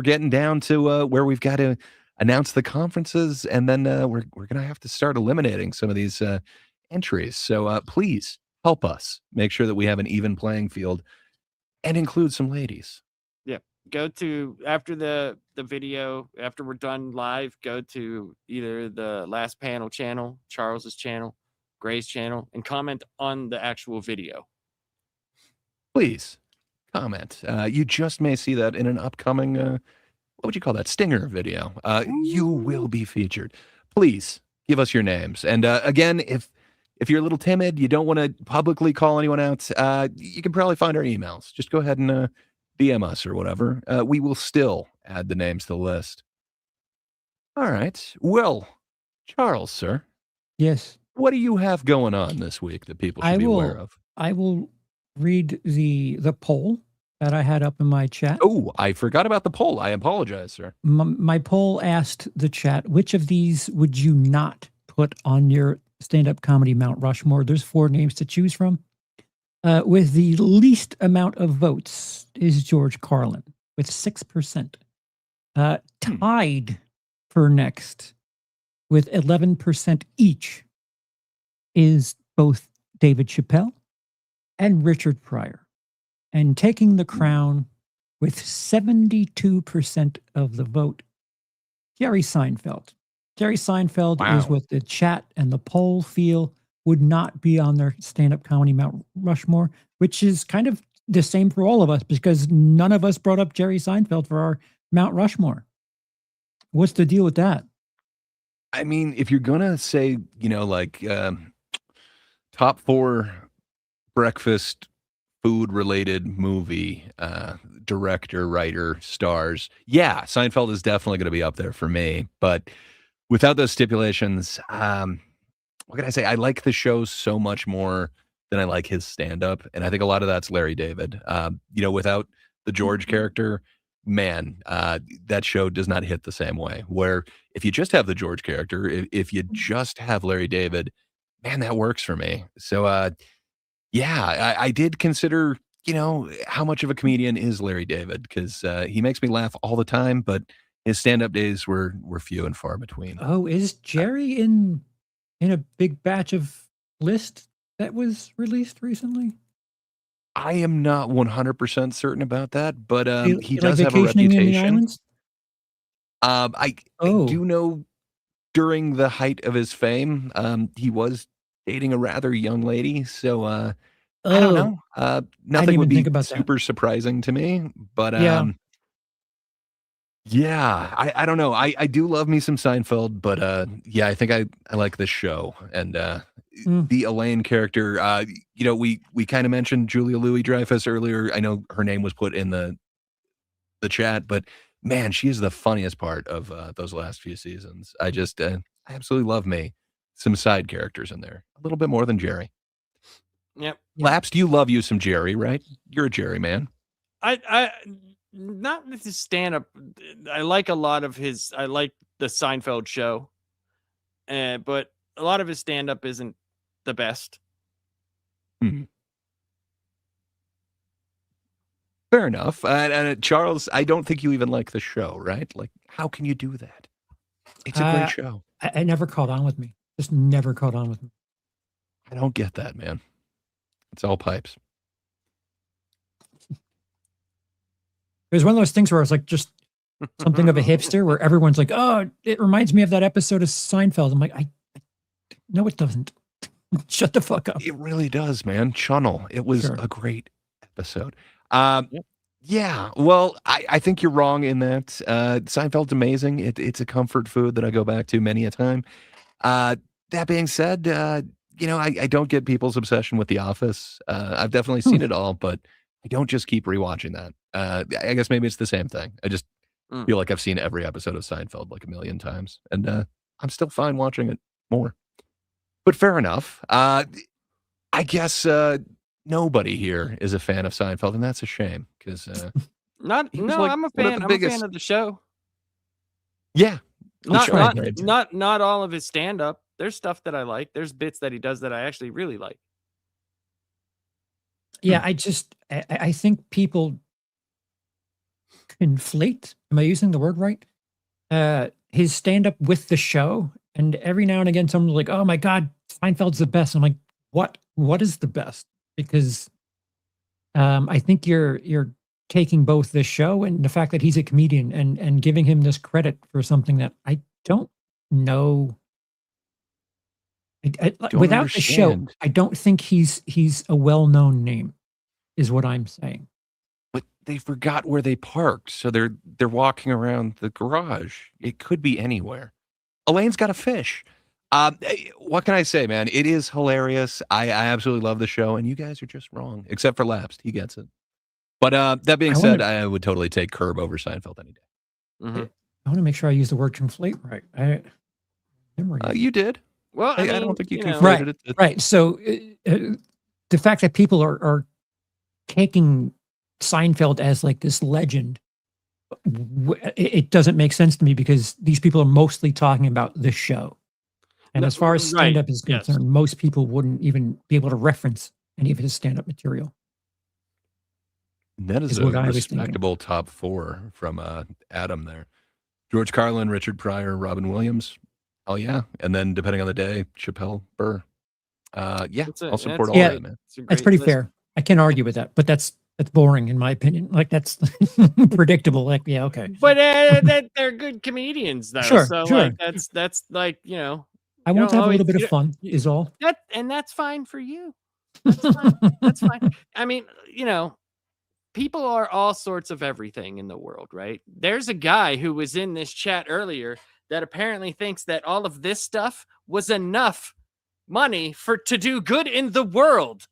[SPEAKER 2] getting down to where we've got to announce the conferences, and then we're gonna have to start eliminating some of these entries. So please help us make sure that we have an even playing field and include some ladies.
[SPEAKER 4] Yeah. Go to after the video, after we're done live, go to either the last panel channel, Charles's channel, Gray's channel, and comment on the actual video.
[SPEAKER 2] Please comment. You just may see that in an upcoming, what would you call that, stinger video. You will be featured. Please give us your names. And again, if you're a little timid, you don't want to publicly call anyone out, you can probably find our emails. Just go ahead and DM us or whatever. We will still add the names to the list. All right. Well, Charles, sir.
[SPEAKER 3] Yes.
[SPEAKER 2] What do you have going on this week that people should be aware of?
[SPEAKER 3] I will read the poll that I had up in my chat.
[SPEAKER 2] Oh, I forgot about the poll. I apologize, sir.
[SPEAKER 3] My poll asked the chat, which of these would you not put on your stand-up comedy Mount Rushmore? There's 4 names to choose from. With the least amount of votes is George Carlin with 6%. Tied for next with 11% each is both David Chappelle and Richard Pryor. And taking the crown with 72% of the vote, Jerry Seinfeld. Jerry Seinfeld is what the chat and the poll feel would not be on their stand-up comedy Mount Rushmore, which is kind of the same for all of us because none of us brought up Jerry Seinfeld for our Mount Rushmore. What's the deal with that?
[SPEAKER 2] I mean, if you're going to say, top 4 breakfast food-related movie director, writer, stars, yeah, Seinfeld is definitely going to be up there for me. But without those stipulations, what can I say? I like the show so much more than I like his stand-up, and I think a lot of that's Larry David. Without the George character, man, that show does not hit the same way. Where if you just have the George character, if you just have Larry David, man, that works for me. So, I did consider, how much of a comedian is Larry David, because he makes me laugh all the time, but his stand-up days were few and far between.
[SPEAKER 3] Oh, is Jerry in a big batch of list that was released recently?
[SPEAKER 2] I am not 100% certain about that, but he
[SPEAKER 3] Like
[SPEAKER 2] does have a
[SPEAKER 3] Vacationing in the
[SPEAKER 2] reputation.
[SPEAKER 3] Islands?
[SPEAKER 2] I do know during the height of his fame, he was dating a rather young lady. So I don't know. Nothing
[SPEAKER 3] even
[SPEAKER 2] would be
[SPEAKER 3] think about that.
[SPEAKER 2] super surprising to me. But
[SPEAKER 3] Yeah.
[SPEAKER 2] yeah, I don't know. I do love me some Seinfeld, but yeah, I think I like this show. And the Elaine character, you know, we kind of mentioned Julia Louis-Dreyfus earlier. I know her name was put in the chat, but man, she is the funniest part of those last few seasons. I just I absolutely love me some side characters in there. A little bit more than Jerry.
[SPEAKER 4] Yep.
[SPEAKER 2] Laps, you love you some Jerry, right? You're a Jerry man.
[SPEAKER 4] I not his stand up. I like a lot of his. I like the Seinfeld show, but a lot of his stand up isn't the best.
[SPEAKER 2] Fair enough. And Charles, I don't think you even like the show, right? Like, how can you do that? It's a great show.
[SPEAKER 3] I never caught on with me. Just never caught on with me.
[SPEAKER 2] I don't get that, man. It's all pipes.
[SPEAKER 3] It was one of those things where I was like, just something of a hipster where everyone's like, oh, it reminds me of that episode of Seinfeld. I'm like, no, it doesn't. Shut the fuck up.
[SPEAKER 2] It really does, man. Chunnel. It was
[SPEAKER 3] Sure.
[SPEAKER 2] a great episode. Yeah, well, I think you're wrong in that. Seinfeld's amazing. It's a comfort food that I go back to many a time. That being said, you know, I don't get people's obsession with The Office. I've definitely seen it all, but I don't just keep rewatching that. I guess maybe it's the same thing. I just feel like I've seen every episode of Seinfeld like a million times, and I'm still fine watching it more. But fair enough. I guess nobody here is a fan of Seinfeld, and that's a shame because
[SPEAKER 4] Not
[SPEAKER 2] he was
[SPEAKER 4] no,
[SPEAKER 2] like
[SPEAKER 4] I'm a
[SPEAKER 2] one of
[SPEAKER 4] fan.
[SPEAKER 2] the
[SPEAKER 4] I'm a
[SPEAKER 2] biggest-
[SPEAKER 4] fan of the show.
[SPEAKER 2] yeah,
[SPEAKER 4] Not all of his stand up. There's stuff that I like. There's bits that he does that I actually really like.
[SPEAKER 3] Yeah, I think people conflate. Am I using the word right? His stand up with the show, and every now and again, someone's like, "Oh my god, Seinfeld's the best." I'm like, "What? What is the best?" Because I think you're taking both the show and the fact that he's a comedian and giving him this credit for something that I don't know.
[SPEAKER 2] Don't
[SPEAKER 3] Without the show,
[SPEAKER 2] understand.
[SPEAKER 3] I don't think he's a well-known name, is what I'm saying.
[SPEAKER 2] but they forgot where they parked, so they're walking around the garage. It could be anywhere. Elaine's got a fish. What can I say, man? It is hilarious. I absolutely love the show, and you guys are just wrong, except for Lapsed. He gets it. But that being said, I would totally take Curb over Seinfeld any day.
[SPEAKER 3] I want to make sure I use the word conflate right.
[SPEAKER 2] You did.
[SPEAKER 4] Well,
[SPEAKER 2] I
[SPEAKER 4] I
[SPEAKER 2] don't
[SPEAKER 4] mean,
[SPEAKER 2] think you
[SPEAKER 4] you know,
[SPEAKER 2] conflated it.
[SPEAKER 3] Right. So the fact that people are taking Seinfeld as like this legend, it doesn't make sense to me because these people are mostly talking about the show. And as far as
[SPEAKER 4] right,
[SPEAKER 3] stand-up is
[SPEAKER 4] yes.
[SPEAKER 3] concerned, most people wouldn't even be able to reference any of his stand-up material.
[SPEAKER 2] That is
[SPEAKER 3] is
[SPEAKER 2] a
[SPEAKER 3] what I was thinking.
[SPEAKER 2] respectable top four from Adam there. George Carlin, Richard Pryor, Robin Williams. Oh yeah, and then depending on the day, Chappelle, Burr. Yeah, I'll support all
[SPEAKER 3] Yeah.
[SPEAKER 2] of it, man.
[SPEAKER 3] That's pretty fair. I can't argue with that, but that's boring in my opinion. Like that's predictable. Like, yeah, okay.
[SPEAKER 4] But they're good comedians though.
[SPEAKER 3] Sure,
[SPEAKER 4] so
[SPEAKER 3] sure.
[SPEAKER 4] like that's like, you know,
[SPEAKER 3] I
[SPEAKER 4] you
[SPEAKER 3] want to
[SPEAKER 4] don't
[SPEAKER 3] have a little
[SPEAKER 4] always-
[SPEAKER 3] bit
[SPEAKER 4] you
[SPEAKER 3] of fun is all.
[SPEAKER 4] that's fine for you. That's fine. That's fine. I mean, you know, people are all sorts of everything in the world, right? There's a guy who was in this chat earlier that apparently thinks that all of this stuff was enough money to do good in the world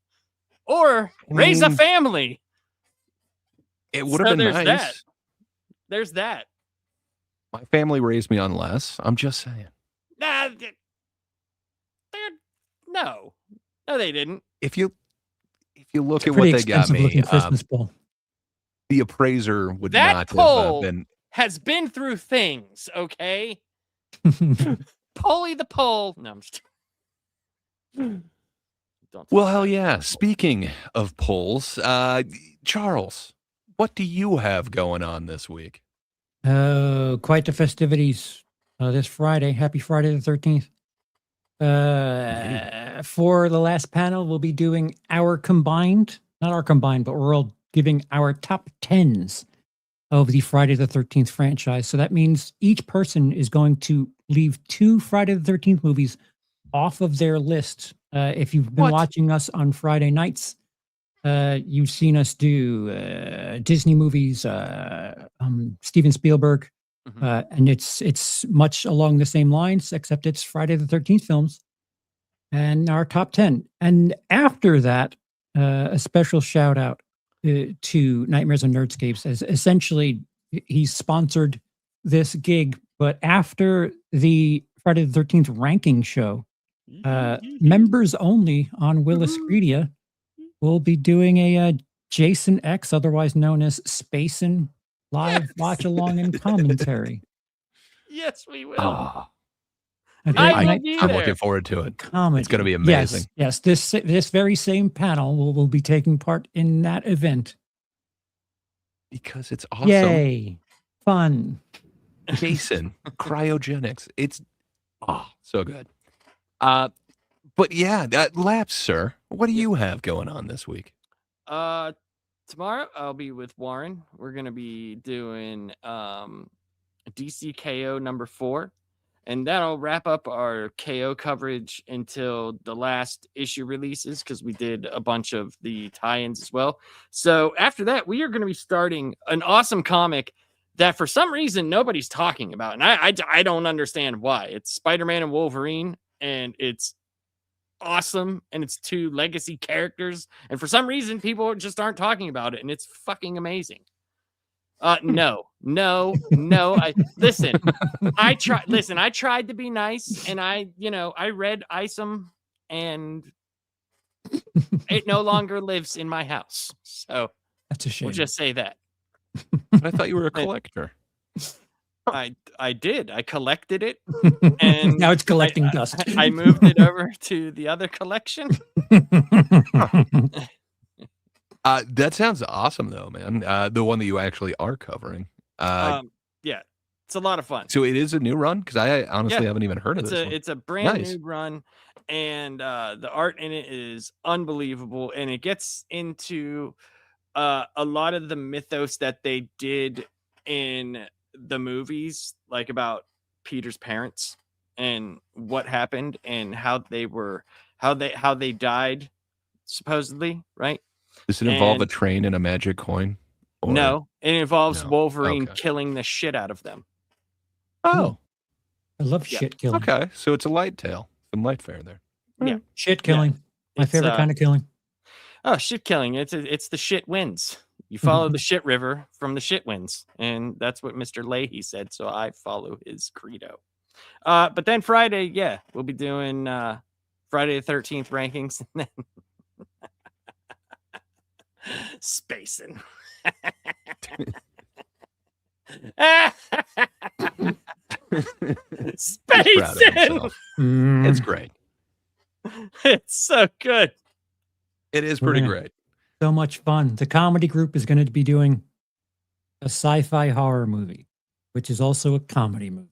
[SPEAKER 4] or raise a family.
[SPEAKER 2] It would have
[SPEAKER 4] So
[SPEAKER 2] been
[SPEAKER 4] there's
[SPEAKER 2] nice.
[SPEAKER 4] that. There's that.
[SPEAKER 2] My family raised me on less. I'm just saying.
[SPEAKER 4] Nah, no, they didn't.
[SPEAKER 2] If you look
[SPEAKER 3] It's a
[SPEAKER 2] at what
[SPEAKER 3] pretty
[SPEAKER 2] they got
[SPEAKER 3] expensive
[SPEAKER 2] me,
[SPEAKER 3] looking Christmas bowl.
[SPEAKER 2] the appraiser would
[SPEAKER 4] That
[SPEAKER 2] not
[SPEAKER 4] poll
[SPEAKER 2] have been.
[SPEAKER 4] has been through things, okay? Polly the poll. No, I'm just. Don't
[SPEAKER 2] Well, hell yeah. Speaking of polls, Charles, what do you have going on this week?
[SPEAKER 3] Quite the festivities this Friday. Happy Friday the 13th. For the last panel, we'll be doing not our combined, but we're all giving our top 10s of the Friday the 13th franchise. So that means each person is going to leave 2 Friday the 13th movies off of their list. If you've been watching us on Friday nights, you've seen us do Disney movies, Steven Spielberg, and it's much along the same lines, except it's Friday the 13th films and our top 10. And after that, a special shout out to Nightmares on Nerdscapes, as essentially he's sponsored this gig. But after the Friday the 13th ranking show, members only on WILIscredia will be doing a Jason X, otherwise known as Spacin' live watch along and commentary.
[SPEAKER 4] Yes, we will.
[SPEAKER 2] Oh,
[SPEAKER 4] I
[SPEAKER 2] I'm looking forward to it.
[SPEAKER 3] Comedy.
[SPEAKER 2] It's going to be amazing.
[SPEAKER 3] Yes, this very same panel will be taking part in that event.
[SPEAKER 2] Because it's awesome.
[SPEAKER 3] Yay. Fun.
[SPEAKER 2] Jason, cryogenics. It's so good. But yeah, Laps, sir, what do you have going on this week?
[SPEAKER 4] Tomorrow I'll be with Warren. We're gonna be doing DC KO number 4, and that'll wrap up our KO coverage until the last issue releases, because we did a bunch of the tie-ins as well. So after that, we are going to be starting an awesome comic that for some reason nobody's talking about, and I don't understand why. It's Spider-Man and Wolverine, and it's awesome, and it's 2 legacy characters, and for some reason people just aren't talking about it, and it's fucking amazing. No. I tried to be nice, and I read Isom, and it no longer lives in my house. So
[SPEAKER 3] that's a shame.
[SPEAKER 4] We'll just say that.
[SPEAKER 2] I thought you were a collector.
[SPEAKER 4] I did. I collected it, and
[SPEAKER 3] now it's collecting dust.
[SPEAKER 4] I moved it over to the other collection.
[SPEAKER 2] That sounds awesome, though, man. The one that you actually are covering.
[SPEAKER 4] Yeah, it's a lot of fun.
[SPEAKER 2] So it is a new run, because I honestly haven't even heard of this one.
[SPEAKER 4] It's a brand new run, and the art in it is unbelievable, and it gets into a lot of the mythos that they did in the movies, like about Peter's parents and what happened and how they died, supposedly, right?
[SPEAKER 2] Does it involve a train and a magic coin?
[SPEAKER 4] No, it involves Wolverine killing the shit out of them.
[SPEAKER 2] Oh,
[SPEAKER 3] I love shit killing.
[SPEAKER 2] Okay, so it's a light tale, some light fare there.
[SPEAKER 4] Yeah,
[SPEAKER 3] shit killing. My favorite kind of killing.
[SPEAKER 4] Oh, shit killing! It's the shit wins. You follow the shit river from the shit wins, and that's what Mr. Leahy said. So I follow his credo. But then Friday, we'll be doing Friday the 13th rankings, and then spacing. Spacing.
[SPEAKER 2] It's great.
[SPEAKER 4] It's so good.
[SPEAKER 2] It is pretty great.
[SPEAKER 3] So much fun. The comedy group is going to be doing a sci-fi horror movie, which is also a comedy movie.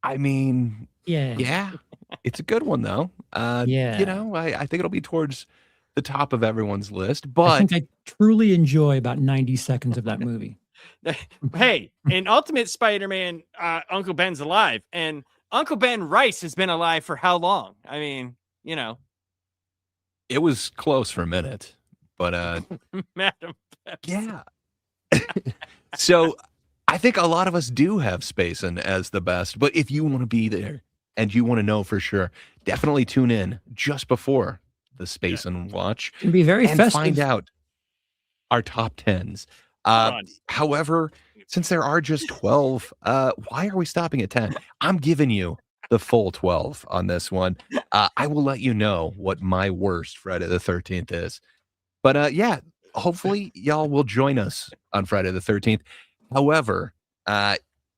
[SPEAKER 2] I mean, yeah, it's a good one though. I think it'll be towards the top of everyone's list. But
[SPEAKER 3] I think I truly enjoy about 90 seconds of that movie.
[SPEAKER 4] Hey, in Ultimate Spider-Man, Uncle Ben's alive, and Uncle Ben Rice has been alive for how long? I mean,
[SPEAKER 2] it was close for a minute, but
[SPEAKER 4] Madam
[SPEAKER 2] yeah. So I think a lot of us do have Spacin' as the best, but if you want to be there and you want to know for sure, definitely tune in just before the Spacin' watch.
[SPEAKER 3] It can be very
[SPEAKER 2] and
[SPEAKER 3] festive.
[SPEAKER 2] Find out our top 10s. However, since there are just 12, why are we stopping at 10? I'm giving you the full 12 on this one. I will let you know what my worst Friday the 13th is. But hopefully y'all will join us on Friday the 13th. However,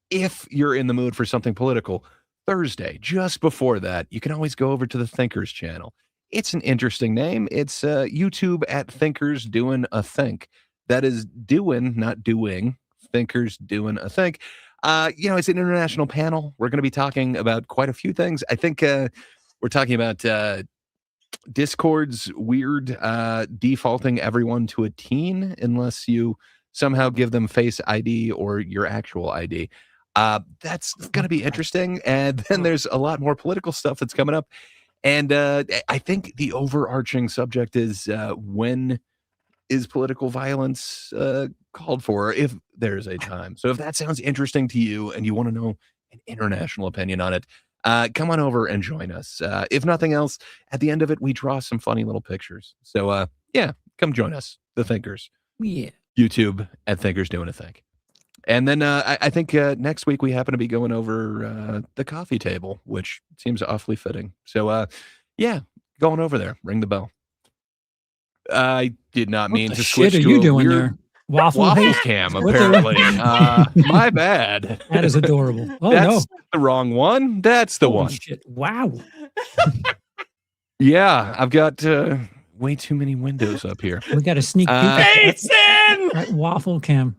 [SPEAKER 2] if you're in the mood for something political, Thursday, just before that, you can always go over to the Thinkers channel. It's an interesting name. It's YouTube at Thinkers Doing a Think. That is doing, not doing. Thinkers Doing a Think. It's an international panel. We're going to be talking about quite a few things. I think we're talking about Discord's weird defaulting everyone to a teen unless you somehow give them Face ID or your actual ID. That's going to be interesting. And then there's a lot more political stuff that's coming up. And I think the overarching subject is when is political violence called for, if there's a time. So if that sounds interesting to you and you want to know an international opinion on it, come on over and join us. If nothing else, at the end of it, we draw some funny little pictures. So yeah, come join us, the Thinkers.
[SPEAKER 3] Yeah.
[SPEAKER 2] YouTube at Thinkers Doing a Think. And then I think next week we happen to be going over the coffee table, which seems awfully fitting. So yeah, going over there. Ring the bell. I did not mean to switch
[SPEAKER 3] What
[SPEAKER 2] to
[SPEAKER 3] are you
[SPEAKER 2] a
[SPEAKER 3] doing
[SPEAKER 2] weird
[SPEAKER 3] there? Waffle haste?
[SPEAKER 2] cam,
[SPEAKER 3] What the-
[SPEAKER 2] apparently. My bad.
[SPEAKER 3] That is adorable. Oh,
[SPEAKER 2] That's
[SPEAKER 3] no.
[SPEAKER 2] the wrong one. That's the
[SPEAKER 3] Holy
[SPEAKER 2] one.
[SPEAKER 3] shit. Wow.
[SPEAKER 2] Yeah, I've got way too many windows up here.
[SPEAKER 3] We got a sneak peek at Waffle Cam.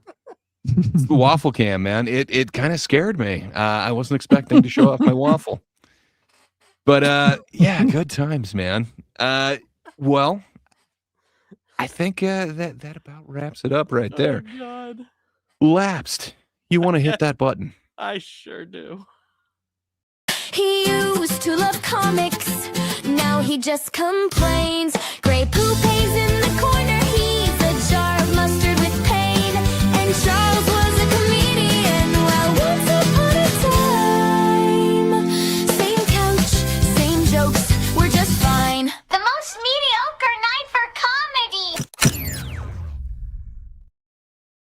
[SPEAKER 2] It's the waffle cam, man. It kind of scared me. I wasn't expecting to show off my waffle. But yeah, good times, man. Well, I think that about wraps it up right there.
[SPEAKER 4] Oh, God.
[SPEAKER 2] Lapsed. You want to hit that button?
[SPEAKER 4] I sure do.
[SPEAKER 1] He used to love comics, now he just complains. Grey Poupé's in the corner, he's a jar of mustard with pain. And Charles